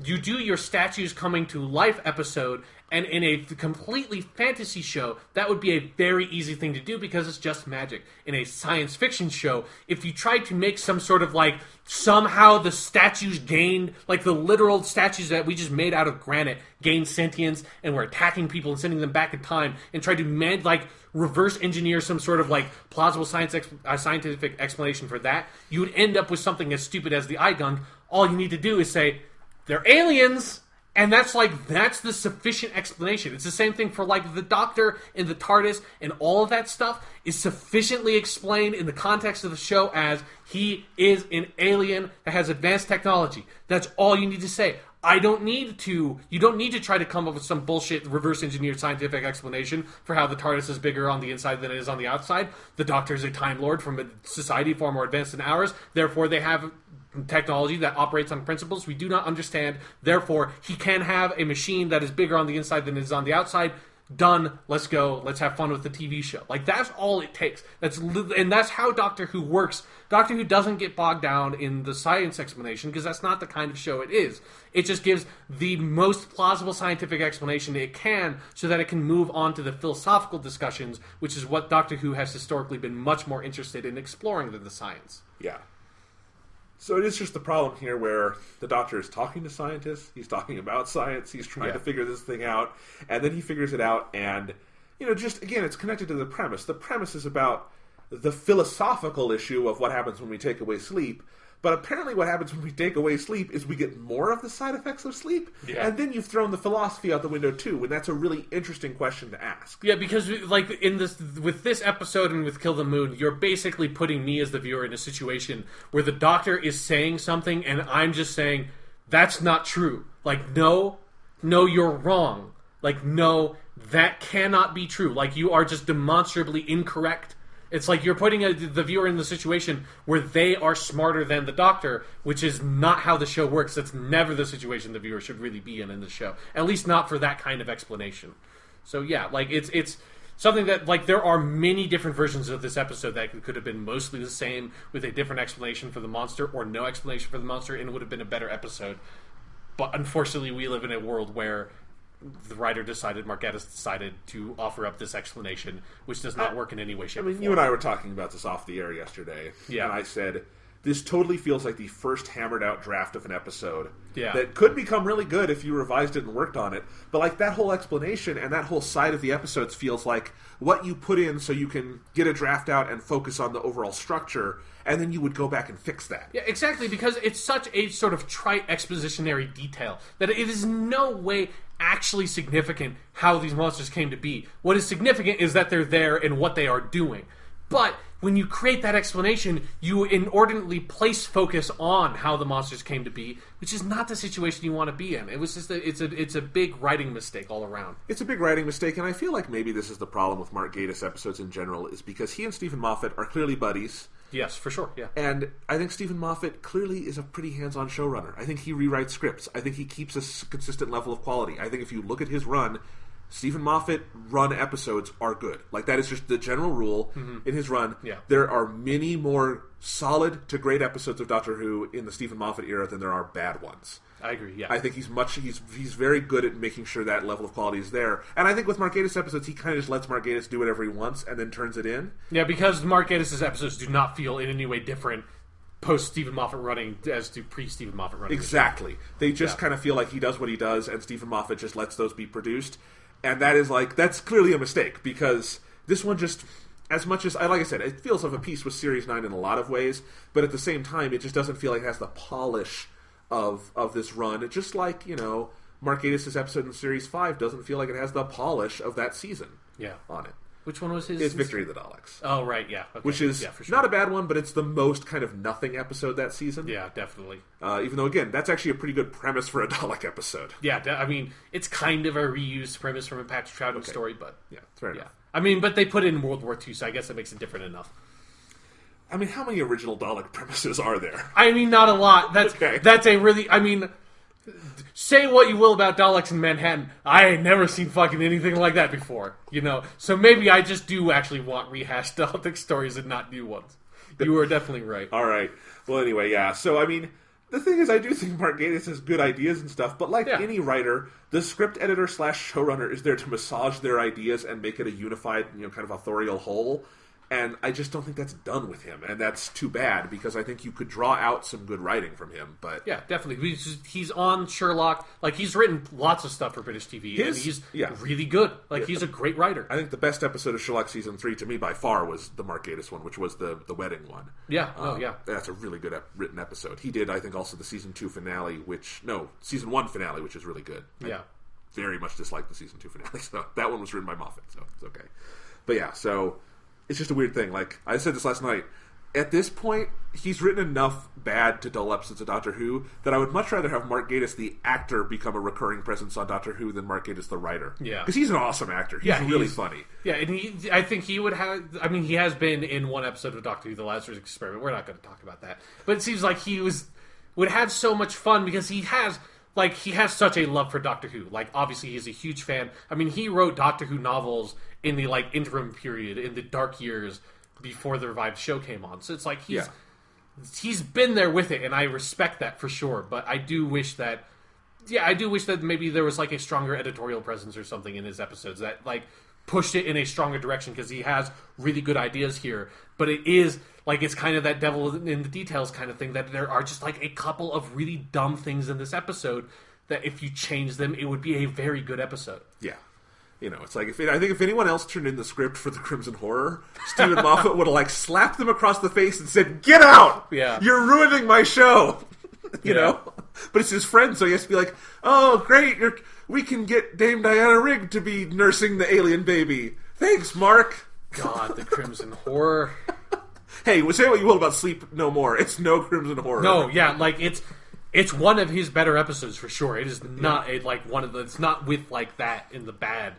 you do your statues coming to life episode, and in a completely fantasy show, that would be a very easy thing to do because it's just magic. In a science fiction show, if you tried to make some sort of like, somehow the statues gained, like the literal statues that we just made out of granite, gained sentience, and were attacking people and sending them back in time, and tried to reverse engineer some sort of like plausible scientific explanation for that, you would end up with something as stupid as the eye gunk. All you need to do is say, they're aliens! And that's the sufficient explanation. It's the same thing for like the Doctor and the TARDIS and all of that stuff is sufficiently explained in the context of the show as he is an alien that has advanced technology. That's all you need to say. You don't need to try to come up with some bullshit reverse engineered scientific explanation for how the TARDIS is bigger on the inside than it is on the outside. The Doctor is a Time Lord from a society far more advanced than ours. Therefore, they have technology that operates on principles we do not understand. Therefore, he can have a machine that is bigger on the inside than it is on the outside. Done. Let's go. Let's have fun with the TV show. Like, that's all it takes. And that's how Doctor Who works. Doctor Who doesn't get bogged down in the science explanation because that's not the kind of show it is. It just gives the most plausible scientific explanation it can so that it can move on to the philosophical discussions, which is what Doctor Who has historically been much more interested in exploring than the science. Yeah. So it is just the problem here where the Doctor is talking to scientists, he's talking about science, he's trying to figure this thing out, and then he figures it out, and, just, again, it's connected to the premise. The premise is about the philosophical issue of what happens when we take away sleep, but apparently what happens when we take away sleep is we get more of the side effects of sleep, and then you've thrown the philosophy out the window too, and that's a really interesting question to ask. Yeah, because like with this episode and with Kill the Moon, you're basically putting me as the viewer in a situation where the Doctor is saying something and I'm just saying, that's not true. Like, no, you're wrong. Like, no, that cannot be true. Like, you are just demonstrably incorrect. It's like you're putting the viewer in the situation where they are smarter than the Doctor, which is not how the show works. That's never the situation the viewer should really be in the show. At least not for that kind of explanation. So yeah, like it's something that, like, there are many different versions of this episode that could have been mostly the same with a different explanation for the monster or no explanation for the monster, and it would have been a better episode. But unfortunately, we live in a world where the writer decided, Mark Gatiss decided to offer up this explanation, which does not work in any way, shape, or form. You and I were talking about this off the air yesterday, and I said, this totally feels like the first hammered-out draft of an episode that could become really good if you revised it and worked on it. But like that whole explanation and that whole side of the episodes feels like what you put in so you can get a draft out and focus on the overall structure, and then you would go back and fix that. Yeah, exactly, because it's such a sort of trite expositionary detail that it is no way actually significant how these monsters came to be. What is significant is that they're there and what they are doing. But when you create that explanation, you inordinately place focus on how the monsters came to be, which is not the situation you want to be in. It was just it's a big writing mistake all around. It's a big writing mistake, and I feel like maybe this is the problem with Mark Gatiss episodes in general, is because he and Stephen Moffat are clearly buddies. Yes, for sure, yeah. And I think Stephen Moffat clearly is a pretty hands-on showrunner. I think he rewrites scripts. I think he keeps a consistent level of quality. I think if you look at his run, Stephen Moffat run episodes are good. Like, that is just the general rule in his run. Yeah. There are many more solid to great episodes of Doctor Who in the Stephen Moffat era than there are bad ones. I agree, yeah. I think he's very good at making sure that level of quality is there. And I think with Mark Gatiss episodes, he kind of just lets Mark Gatiss do whatever he wants and then turns it in. Yeah, because Mark Gatiss' episodes do not feel in any way different post-Stephen Moffat running as to pre-Stephen Moffat running. Exactly. They just kind of feel like he does what he does, and Stephen Moffat just lets those be produced. And that's clearly a mistake, because this one just, as much as, like I said, it feels of a piece with Series 9 in a lot of ways, but at the same time, it just doesn't feel like it has the polish of this run. It's just like, Mark Gatiss' episode in Series 5 doesn't feel like it has the polish of that season on it. Which one was his? It's Victory of the Daleks. Oh, right, yeah. Okay. Which is for sure. not a bad one, but it's the most kind of nothing episode that season. Yeah, definitely. Even though, again, that's actually a pretty good premise for a Dalek episode. Yeah, I mean, it's kind of a reused premise from a Patrick Troughton story, but... Yeah, fair enough. I mean, but they put it in World War II, so I guess it makes it different enough. I mean, how many original Dalek premises are there? I mean, not a lot. That's a really... I mean... Say what you will about Daleks in Manhattan, I ain't never seen fucking anything like that before, So maybe I just do actually want rehashed Dalek stories and not new ones. You are definitely right. All right. Well, anyway, yeah. So, I mean, the thing is, I do think Mark Gatiss has good ideas and stuff, but like any writer, the script editor / showrunner is there to massage their ideas and make it a unified, kind of authorial whole. And I just don't think that's done with him, and that's too bad, because I think you could draw out some good writing from him. But yeah, definitely. He's on Sherlock. Like, he's written lots of stuff for British TV, and he's really good. Like, he's a great writer. I think the best episode of Sherlock Season 3, to me, by far, was the Mark Gatiss one, which was the wedding one. Yeah, That's a really good written episode. He did, I think, also the Season 2 finale, Season 1 finale, which is really good. Yeah. I very much dislike the Season 2 finale, so that one was written by Moffat, so it's okay. But yeah, so... It's just a weird thing. Like, I said this last night. At this point, he's written enough bad to dull episodes of Doctor Who that I would much rather have Mark Gatiss, the actor, become a recurring presence on Doctor Who than Mark Gatiss, the writer. Yeah. Because he's an awesome actor. He's really funny. Yeah, and I think he would have... I mean, he has been in one episode of Doctor Who, The Lazarus Experiment. We're not going to talk about that. But it seems like he would have so much fun because he has such a love for Doctor Who. Like, obviously, he's a huge fan. I mean, he wrote Doctor Who novels in the, interim period, in the dark years before the revived show came on. So it's like he's been there with it, and I respect that for sure. But I do wish that... Yeah, I do wish that maybe there was, a stronger editorial presence or something in his episodes that, pushed it in a stronger direction, because he has really good ideas here. But it is... it's kind of that devil in the details kind of thing, that there are just, a couple of really dumb things in this episode that if you change them, it would be a very good episode. Yeah. It's like, I think if anyone else turned in the script for the Crimson Horror, Stephen Moffat would have, slapped them across the face and said, "Get out! Yeah. You're ruining my show!" you know? But it's his friend, so he has to be like, "Oh, great, we can get Dame Diana Rigg to be nursing the alien baby. Thanks, Mark." God, the Crimson Horror... Hey, say what you will about Sleep No More. It's no Crimson Horror. No, yeah, it's one of his better episodes for sure. It is not one of the... It's not with that in the bad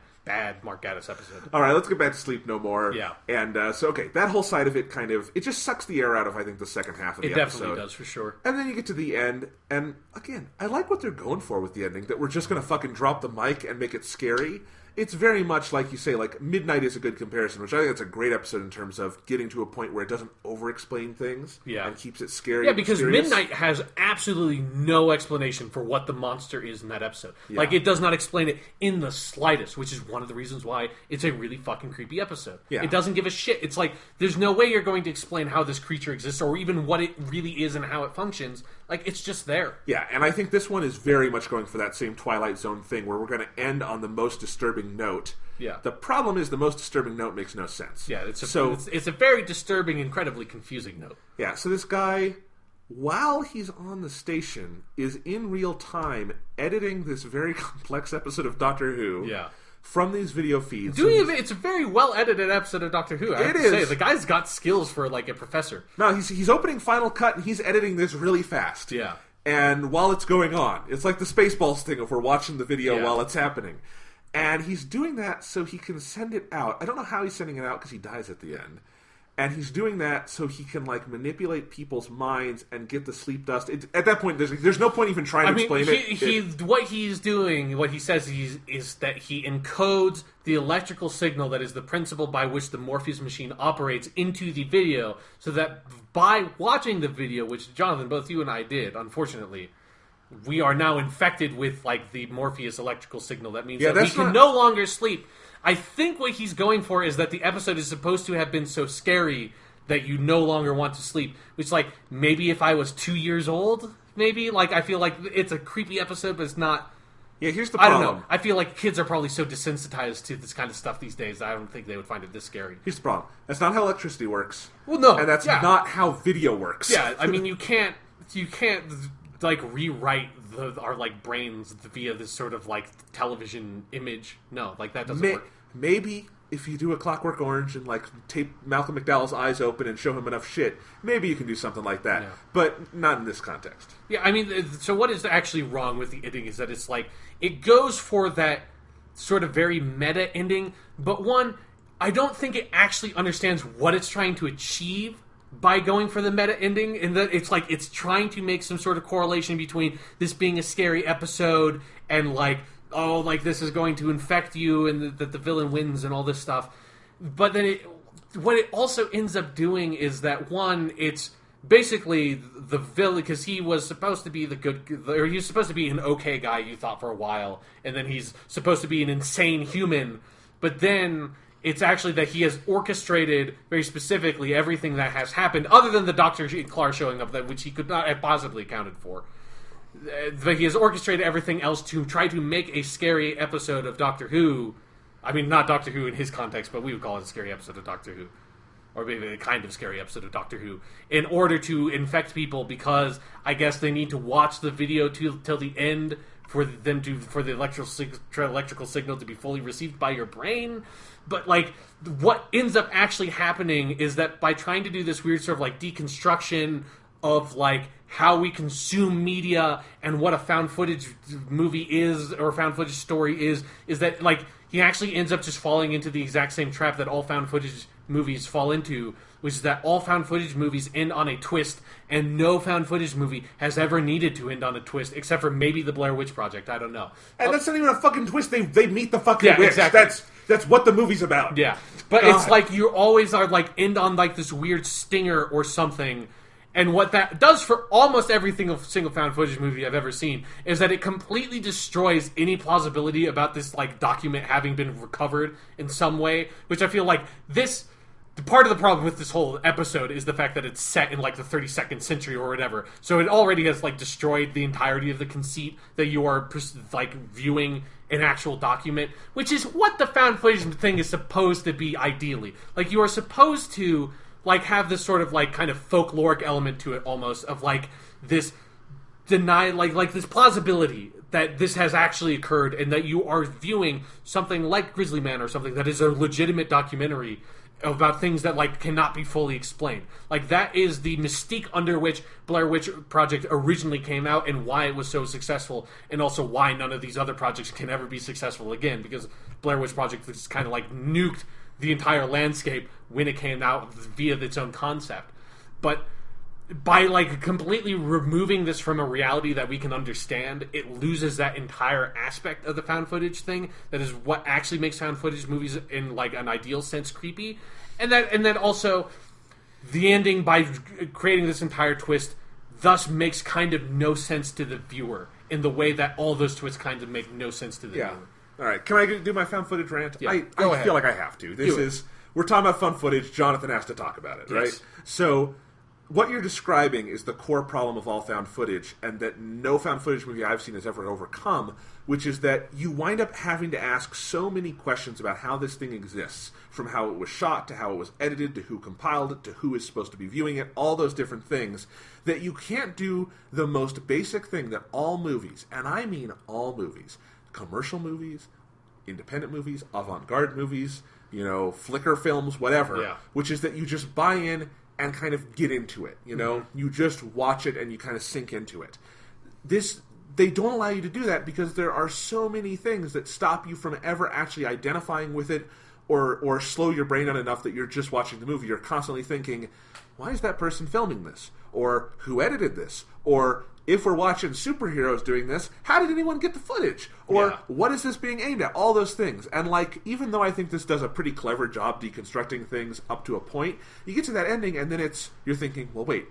Mark Gatiss episode. All right, let's get back to Sleep No More. Yeah. And that whole side of it it just sucks the air out of, I think, the second half of the episode. It definitely does, for sure. And then you get to the end, and again, I like what they're going for with the ending, that we're just going to fucking drop the mic and make it scary. it's very much like you say, like, Midnight is a good comparison, which I think that's a great episode in terms of getting to a point where it doesn't over-explain things and keeps it scary. Yeah, because mysterious. Midnight has absolutely no explanation for what the monster is in that episode. Yeah. Like, it does not explain it in the slightest, which is one of the reasons why it's a really fucking creepy episode. Yeah. It doesn't give a shit. It's like, there's no way you're going to explain how this creature exists or even what it really is and how it functions. Like, it's just there. Yeah, and I think this one is very much going for that same Twilight Zone thing where we're going to end on the most disturbing note. Yeah. The problem is the most disturbing note makes no sense. Yeah, it's a very disturbing, incredibly confusing note. Yeah, so this guy, while he's on the station, is in real time editing this very complex episode of Doctor Who. Yeah. From these video feeds. It's a very well edited episode of Doctor Who. I have to say, the guy's got skills for like a professor. No, he's opening Final Cut and he's editing this really fast. Yeah. And while it's going on, it's like the Spaceballs thing if we're watching the video while it's happening. And he's doing that so he can send it out. I don't know how he's sending it out because he dies at the end. And he's doing that so he can like manipulate people's minds and get the sleep dust. At that point, there's no point even trying to explain it. What he's doing, what he says is that he encodes the electrical signal that is the principle by which the Morpheus machine operates into the video, so that by watching the video, which Jonathan, both you and I did, unfortunately, we are now infected with like the Morpheus electrical signal. That means that we can no longer sleep. I think what he's going for is that the episode is supposed to have been so scary that you no longer want to sleep. Which, like, maybe if I was 2 years old, maybe, like, I feel like it's a creepy episode, but it's not... Yeah, here's the problem. I don't know. I feel like kids are probably so desensitized to this kind of stuff these days that I don't think they would find it this scary. Here's the problem. That's not how electricity works. Well, no. And that's not how video works. Yeah, I mean, you can't like, rewrite our, like, brains via this sort of, like, television image. No, like, that doesn't work. Maybe if you do a Clockwork Orange and like tape Malcolm McDowell's eyes open and show him enough shit, maybe you can do something like that. Yeah. But not in this context. Yeah, I mean, so what is actually wrong with the ending is that it's like, it goes for that sort of very meta ending, but one, I don't think it actually understands what it's trying to achieve by going for the meta ending, and that it's like it's trying to make some sort of correlation between this being a scary episode and like, oh, like this is going to infect you and that the villain wins and all this stuff. But then what it also ends up doing is that, one, it's basically the villain, because he was supposed to be he was supposed to be an okay guy, you thought, for a while, and then he's supposed to be an insane human, but then it's actually that he has orchestrated very specifically everything that has happened, other than the Dr. Clark showing up, which he could not have possibly accounted for. But he has orchestrated everything else to try to make a scary episode of Doctor Who. I mean, not Doctor Who in his context, but we would call it a scary episode of Doctor Who. Or maybe a kind of scary episode of Doctor Who. In order to infect people, because I guess they need to watch the video till the end for the electrical signal to be fully received by your brain. But, like, what ends up actually happening is that by trying to do this weird sort of, like, deconstruction of, like, how we consume media and what a found footage movie is, or found footage story is that, like, he actually ends up just falling into the exact same trap that all found footage movies fall into, which is that all found footage movies end on a twist, and no found footage movie has ever needed to end on a twist, except for maybe the Blair Witch Project. I don't know. And that's not even a fucking twist. They meet the fucking witch. Exactly. That's what the movie's about. Yeah. But it's like you always are, like, end on, like, this weird stinger or something. And what that does for almost every single found footage movie I've ever seen is that it completely destroys any plausibility about this, like, document having been recovered in some way, which I feel like this... Part of the problem with this whole episode is the fact that it's set in, like, the 32nd century or whatever. So it already has, like, destroyed the entirety of the conceit that you are, like, viewing an actual document, which is what the found footage thing is supposed to be ideally. Like, you are supposed to... like, have this sort of, like, kind of folkloric element to it, almost, of, like, this like this plausibility that this has actually occurred, and that you are viewing something like Grizzly Man or something that is a legitimate documentary about things that, like, cannot be fully explained. Like, that is the mystique under which Blair Witch Project originally came out, and why it was so successful, and also why none of these other projects can ever be successful again, because Blair Witch Project just kind of, like, nuked the entire landscape when it came out via its own concept. But by like completely removing this from a reality that we can understand, it loses that entire aspect of the found footage thing. That is what actually makes found footage movies in like an ideal sense creepy, and then also the ending by creating this entire twist thus makes kind of no sense to the viewer in the way that all those twists kind of make no sense to the viewer. All right, can I do my found footage rant? Yeah. I feel like I have to. We're talking about found footage. Jonathan has to talk about it, right? So what you're describing is the core problem of all found footage, and that no found footage movie I've seen has ever overcome, which is that you wind up having to ask so many questions about how this thing exists, from how it was shot, to how it was edited, to who compiled it, to who is supposed to be viewing it, all those different things, that you can't do the most basic thing that all movies, and I mean all movies, commercial movies, independent movies, avant-garde movies, Flickr films, whatever, which is that you just buy in and kind of get into it, You just watch it and you kind of sink into it. They don't allow you to do that because there are so many things that stop you from ever actually identifying with it or slow your brain down enough that you're just watching the movie. You're constantly thinking, why is that person filming this? Or who edited this? Or if we're watching superheroes doing this, how did anyone get the footage? Or what is this being aimed at? All those things. And even though I think this does a pretty clever job deconstructing things up to a point, you get to that ending and then you're thinking, well, wait,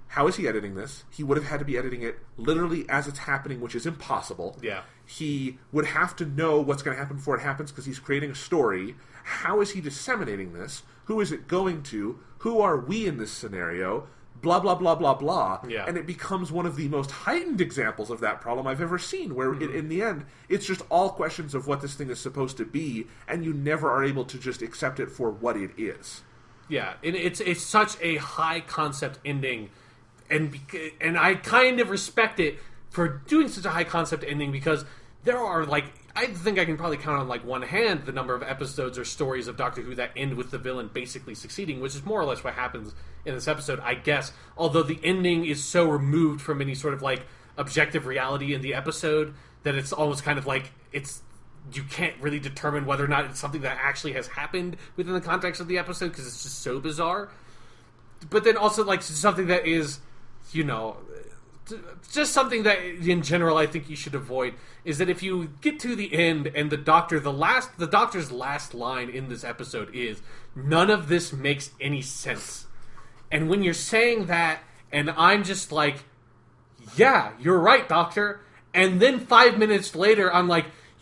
how is he editing this? He would have had to be editing it literally as it's happening, which is impossible. Yeah. He would have to know what's going to happen before it happens because he's creating a story. How is he disseminating this? Who is it going to? Who are we in this scenario? Blah, blah, blah, blah, blah. Yeah. And it becomes one of the most heightened examples of that problem I've ever seen, where in the end, it's just all questions of what this thing is supposed to be, and you never are able to just accept it for what it is. Yeah, and it's such a high-concept ending, and I kind of respect it for doing such a high-concept ending, because there are, I think I can probably count on, one hand the number of episodes or stories of Doctor Who that end with the villain basically succeeding, which is more or less what happens in this episode, I guess. Although the ending is so removed from any sort of, objective reality in the episode that it's almost kind of you can't really determine whether or not it's something that actually has happened within the context of the episode because it's just so bizarre. But then also, something that is, just something that in general I think you should avoid is that if you get to the end and the doctor's last line in this episode is, none of this makes any sense. And when you're saying that, and I'm just yeah, you're right, Doctor. And then 5 minutes later, I'm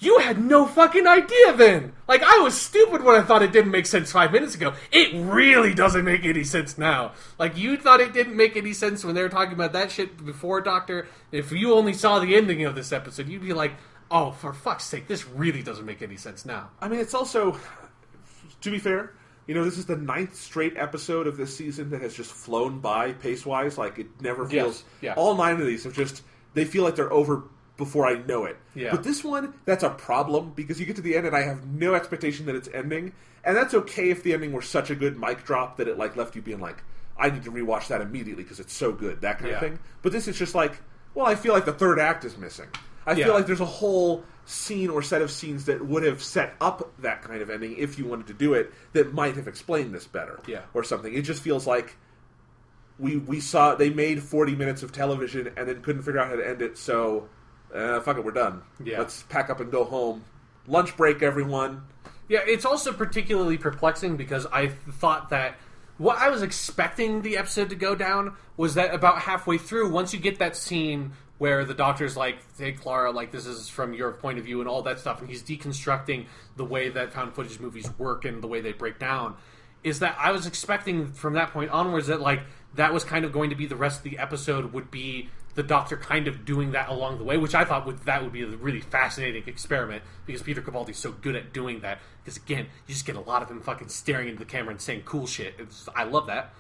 you had no fucking idea then. I was stupid when I thought it didn't make sense 5 minutes ago. It really doesn't make any sense now. You thought it didn't make any sense when they were talking about that shit before, Doctor. If you only saw the ending of this episode, you'd be oh, for fuck's sake, this really doesn't make any sense now. I mean, it's also, to be fair, this is the 9th straight episode of this season that has just flown by pace-wise. It never feels... Yeah. All 9 of these have just... They feel like they're over before I know it. Yeah. But this one, that's a problem, because you get to the end and I have no expectation that it's ending. And that's okay if the ending were such a good mic drop that it left you being I need to rewatch that immediately because it's so good, that kind of thing. But this is just well, I feel like the third act is missing. I feel like there's a whole scene or set of scenes that would have set up that kind of ending if you wanted to do it that might have explained this better. Yeah. Or something. It just feels like we saw they made 40 minutes of television and then couldn't figure out how to end it, so fuck it, we're done. Yeah. Let's pack up and go home. Lunch break, everyone. Yeah, it's also particularly perplexing because I thought that what I was expecting the episode to go down was that about halfway through, once you get that scene where the Doctor's hey, Clara, this is from your point of view and all that stuff, and he's deconstructing the way that found footage movies work and the way they break down, is that I was expecting from that point onwards that, that was kind of going to be the rest of the episode would be the Doctor kind of doing that along the way, which I thought that would be a really fascinating experiment because Peter Capaldi's so good at doing that. Because, again, you just get a lot of him fucking staring into the camera and saying cool shit. I love that.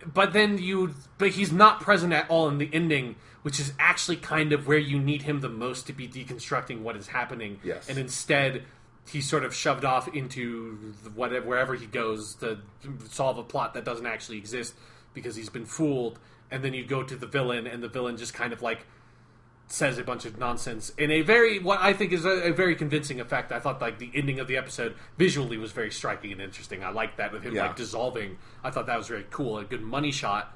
But he's not present at all in the ending, which is actually kind of where you need him the most to be deconstructing what is happening. Yes. And instead, he's sort of shoved off into wherever he goes to solve a plot that doesn't actually exist because he's been fooled. And then you go to the villain, and the villain just kind of says a bunch of nonsense in what I think is a very convincing effect. I thought the ending of the episode visually was very striking and interesting. I liked that with him dissolving. I thought that was very cool, a good money shot.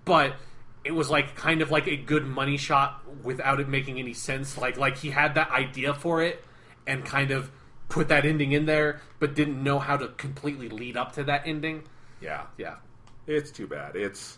but it was like kind of like a good money shot without it making any sense. Like he had that idea for it and kind of put that ending in there, but didn't know how to completely lead up to that ending. Yeah. Yeah. It's too bad. It's...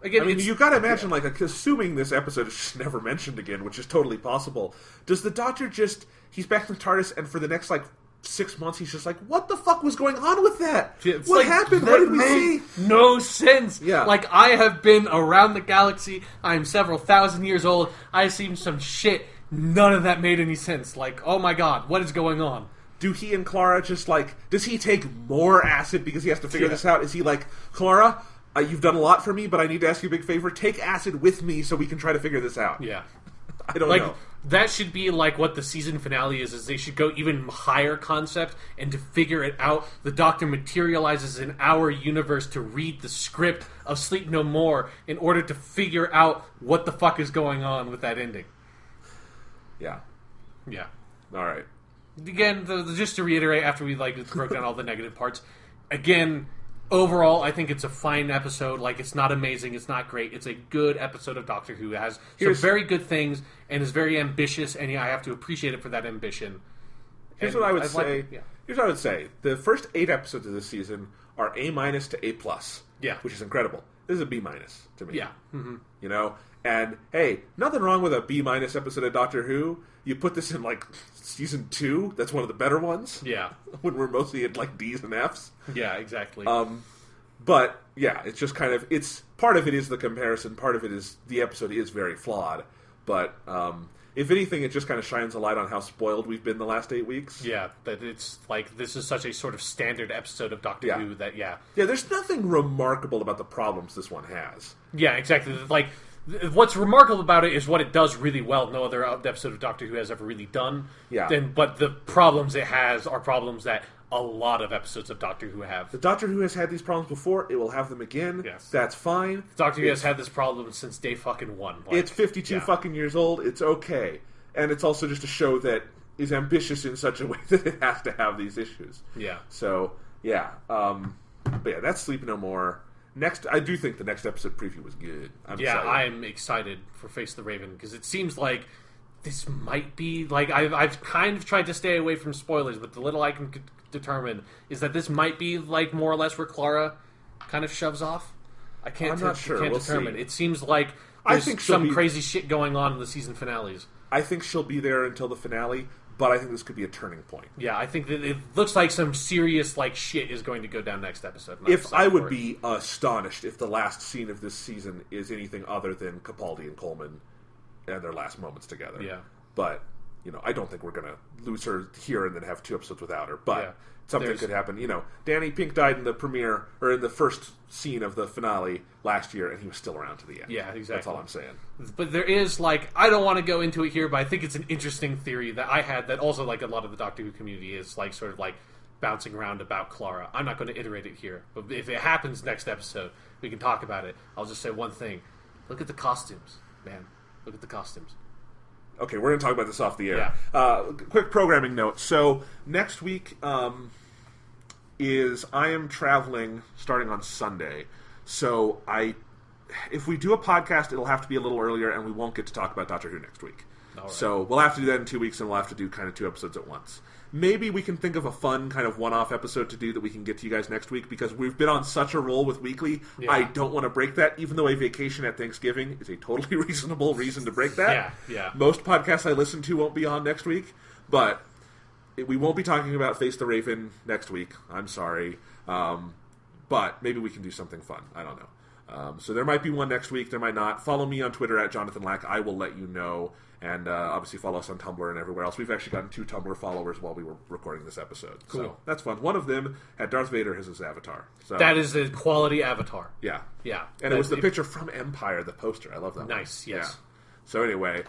Again, I mean, you've got to imagine, like, assuming this episode is just never mentioned again, which is totally possible, does the Doctor just... He's back in the TARDIS, and for the next, like, 6 months, he's just like, what the fuck was going on with that? It's what like, happened? What did we see? No sense. Yeah. Like, I have been around the galaxy. I'm several thousand years old. I've seen some shit. None of that made any sense. Like, oh my god, what is going on? Do he and Clara just, like... Does he take more acid because he has to figure this out? Is he like, Clara... you've done a lot for me, but I need to ask you a big favor. Take acid with me so we can try to figure this out. Yeah. I don't know. That should be like what the season finale is they should go even higher concept, and to figure it out, the Doctor materializes in our universe to read the script of Sleep No More in order to figure out what the fuck is going on with that ending. Yeah. Yeah. All right. Again, just to reiterate, after we broke down all the negative parts, again... Overall, I think it's a fine episode. Like, it's not amazing, it's not great. It's a good episode of Doctor Who. It has some very good things and is very ambitious, and I have to appreciate it for that ambition. Here's what I would say. Here's what I would say. The first 8 episodes of this season are A- to A+. Yeah. Which is incredible. This is a B- to me. Yeah. Mm-hmm. You know? And, hey, nothing wrong with a B- episode of Doctor Who. You put this in, like, season 2, that's one of the better ones. Yeah. When we're mostly at, like, D's and F's. Yeah, exactly. But, yeah, it's just kind of... part of it is the comparison, part of it is... The episode is very flawed. But, if anything, it just kind of shines a light on how spoiled we've been the last 8 weeks. Yeah, that it's, like, this is such a sort of standard episode of Doctor Who that, Yeah, there's nothing remarkable about the problems this one has. Yeah, exactly. Like... What's remarkable about it is what it does really well. No other episode of Doctor Who has ever really done. Yeah. But the problems it has are problems that a lot of episodes of Doctor Who have. The Doctor Who has had these problems before. It will have them again. Yes. That's fine. Doctor Who has had this problem since day fucking one. It's 52 fucking years old. It's okay. And it's also just a show that is ambitious in such a way that it has to have these issues. Yeah. So, yeah. But yeah, that's Sleep No More. Next, I do think the next episode preview was good. I'm excited for Face the Raven because it seems like this might be like I've kind of tried to stay away from spoilers, but the little I can determine is that this might be like more or less where Clara kind of shoves off. I'm not sure. Can't determine. See. It seems like there's some crazy shit going on in the season finales. I think she'll be there until the finale. But I think this could be a turning point. Yeah, I think that it looks like some serious shit is going to go down next episode. I would be astonished if the last scene of this season is anything other than Capaldi and Coleman and their last moments together. Yeah. But, I don't think we're going to lose her here and then have 2 episodes without her. But something could happen. Danny Pink died in the premiere, or in the first scene of the finale last year, and he was still around to the end. Yeah, exactly. That's all I'm saying. But there is, I don't want to go into it here, but I think it's an interesting theory that I had that also, a lot of the Doctor Who community is, sort of, bouncing around about Clara. I'm not going to iterate it here, but if it happens next episode, we can talk about it. I'll just say one thing. Look at the costumes, man. Look at the costumes. Okay, we're going to talk about this off the air. Yeah. Quick programming note. So, next week I am traveling starting on Sunday. So, if we do a podcast, it'll have to be a little earlier, and we won't get to talk about Doctor Who next week. Right. So, we'll have to do that in 2 weeks, and we'll have to do kind of 2 episodes at once. Maybe we can think of a fun kind of one-off episode to do that we can get to you guys next week, because we've been on such a roll with weekly. Yeah. I don't want to break that, even though a vacation at Thanksgiving is a totally reasonable reason to break that. Yeah. Most podcasts I listen to won't be on next week, but we won't be talking about Face the Raven next week. I'm sorry. But maybe we can do something fun. I don't know. So there might be one next week. There might not. Follow me on Twitter at Jonathan Lack. I will let you know. And obviously follow us on Tumblr and everywhere else. We've actually gotten 2 Tumblr followers while we were recording this episode. Cool. So that's fun. One of them had Darth Vader as his avatar. So, that is a quality avatar. Yeah. Yeah. And it was the picture from Empire, the poster. I love that one. Nice, yes. Yeah. So anyway,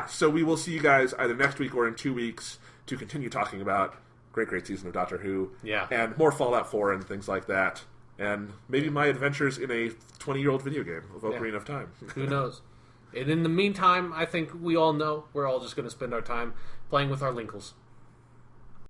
so we will see you guys either next week or in 2 weeks to continue talking about great season of Doctor Who. Yeah. And more Fallout 4 and things like that. And maybe my adventures in a 20-year-old video game of Ocarina of Time. Who knows? And in the meantime, I think we all know we're all just going to spend our time playing with our Linkles.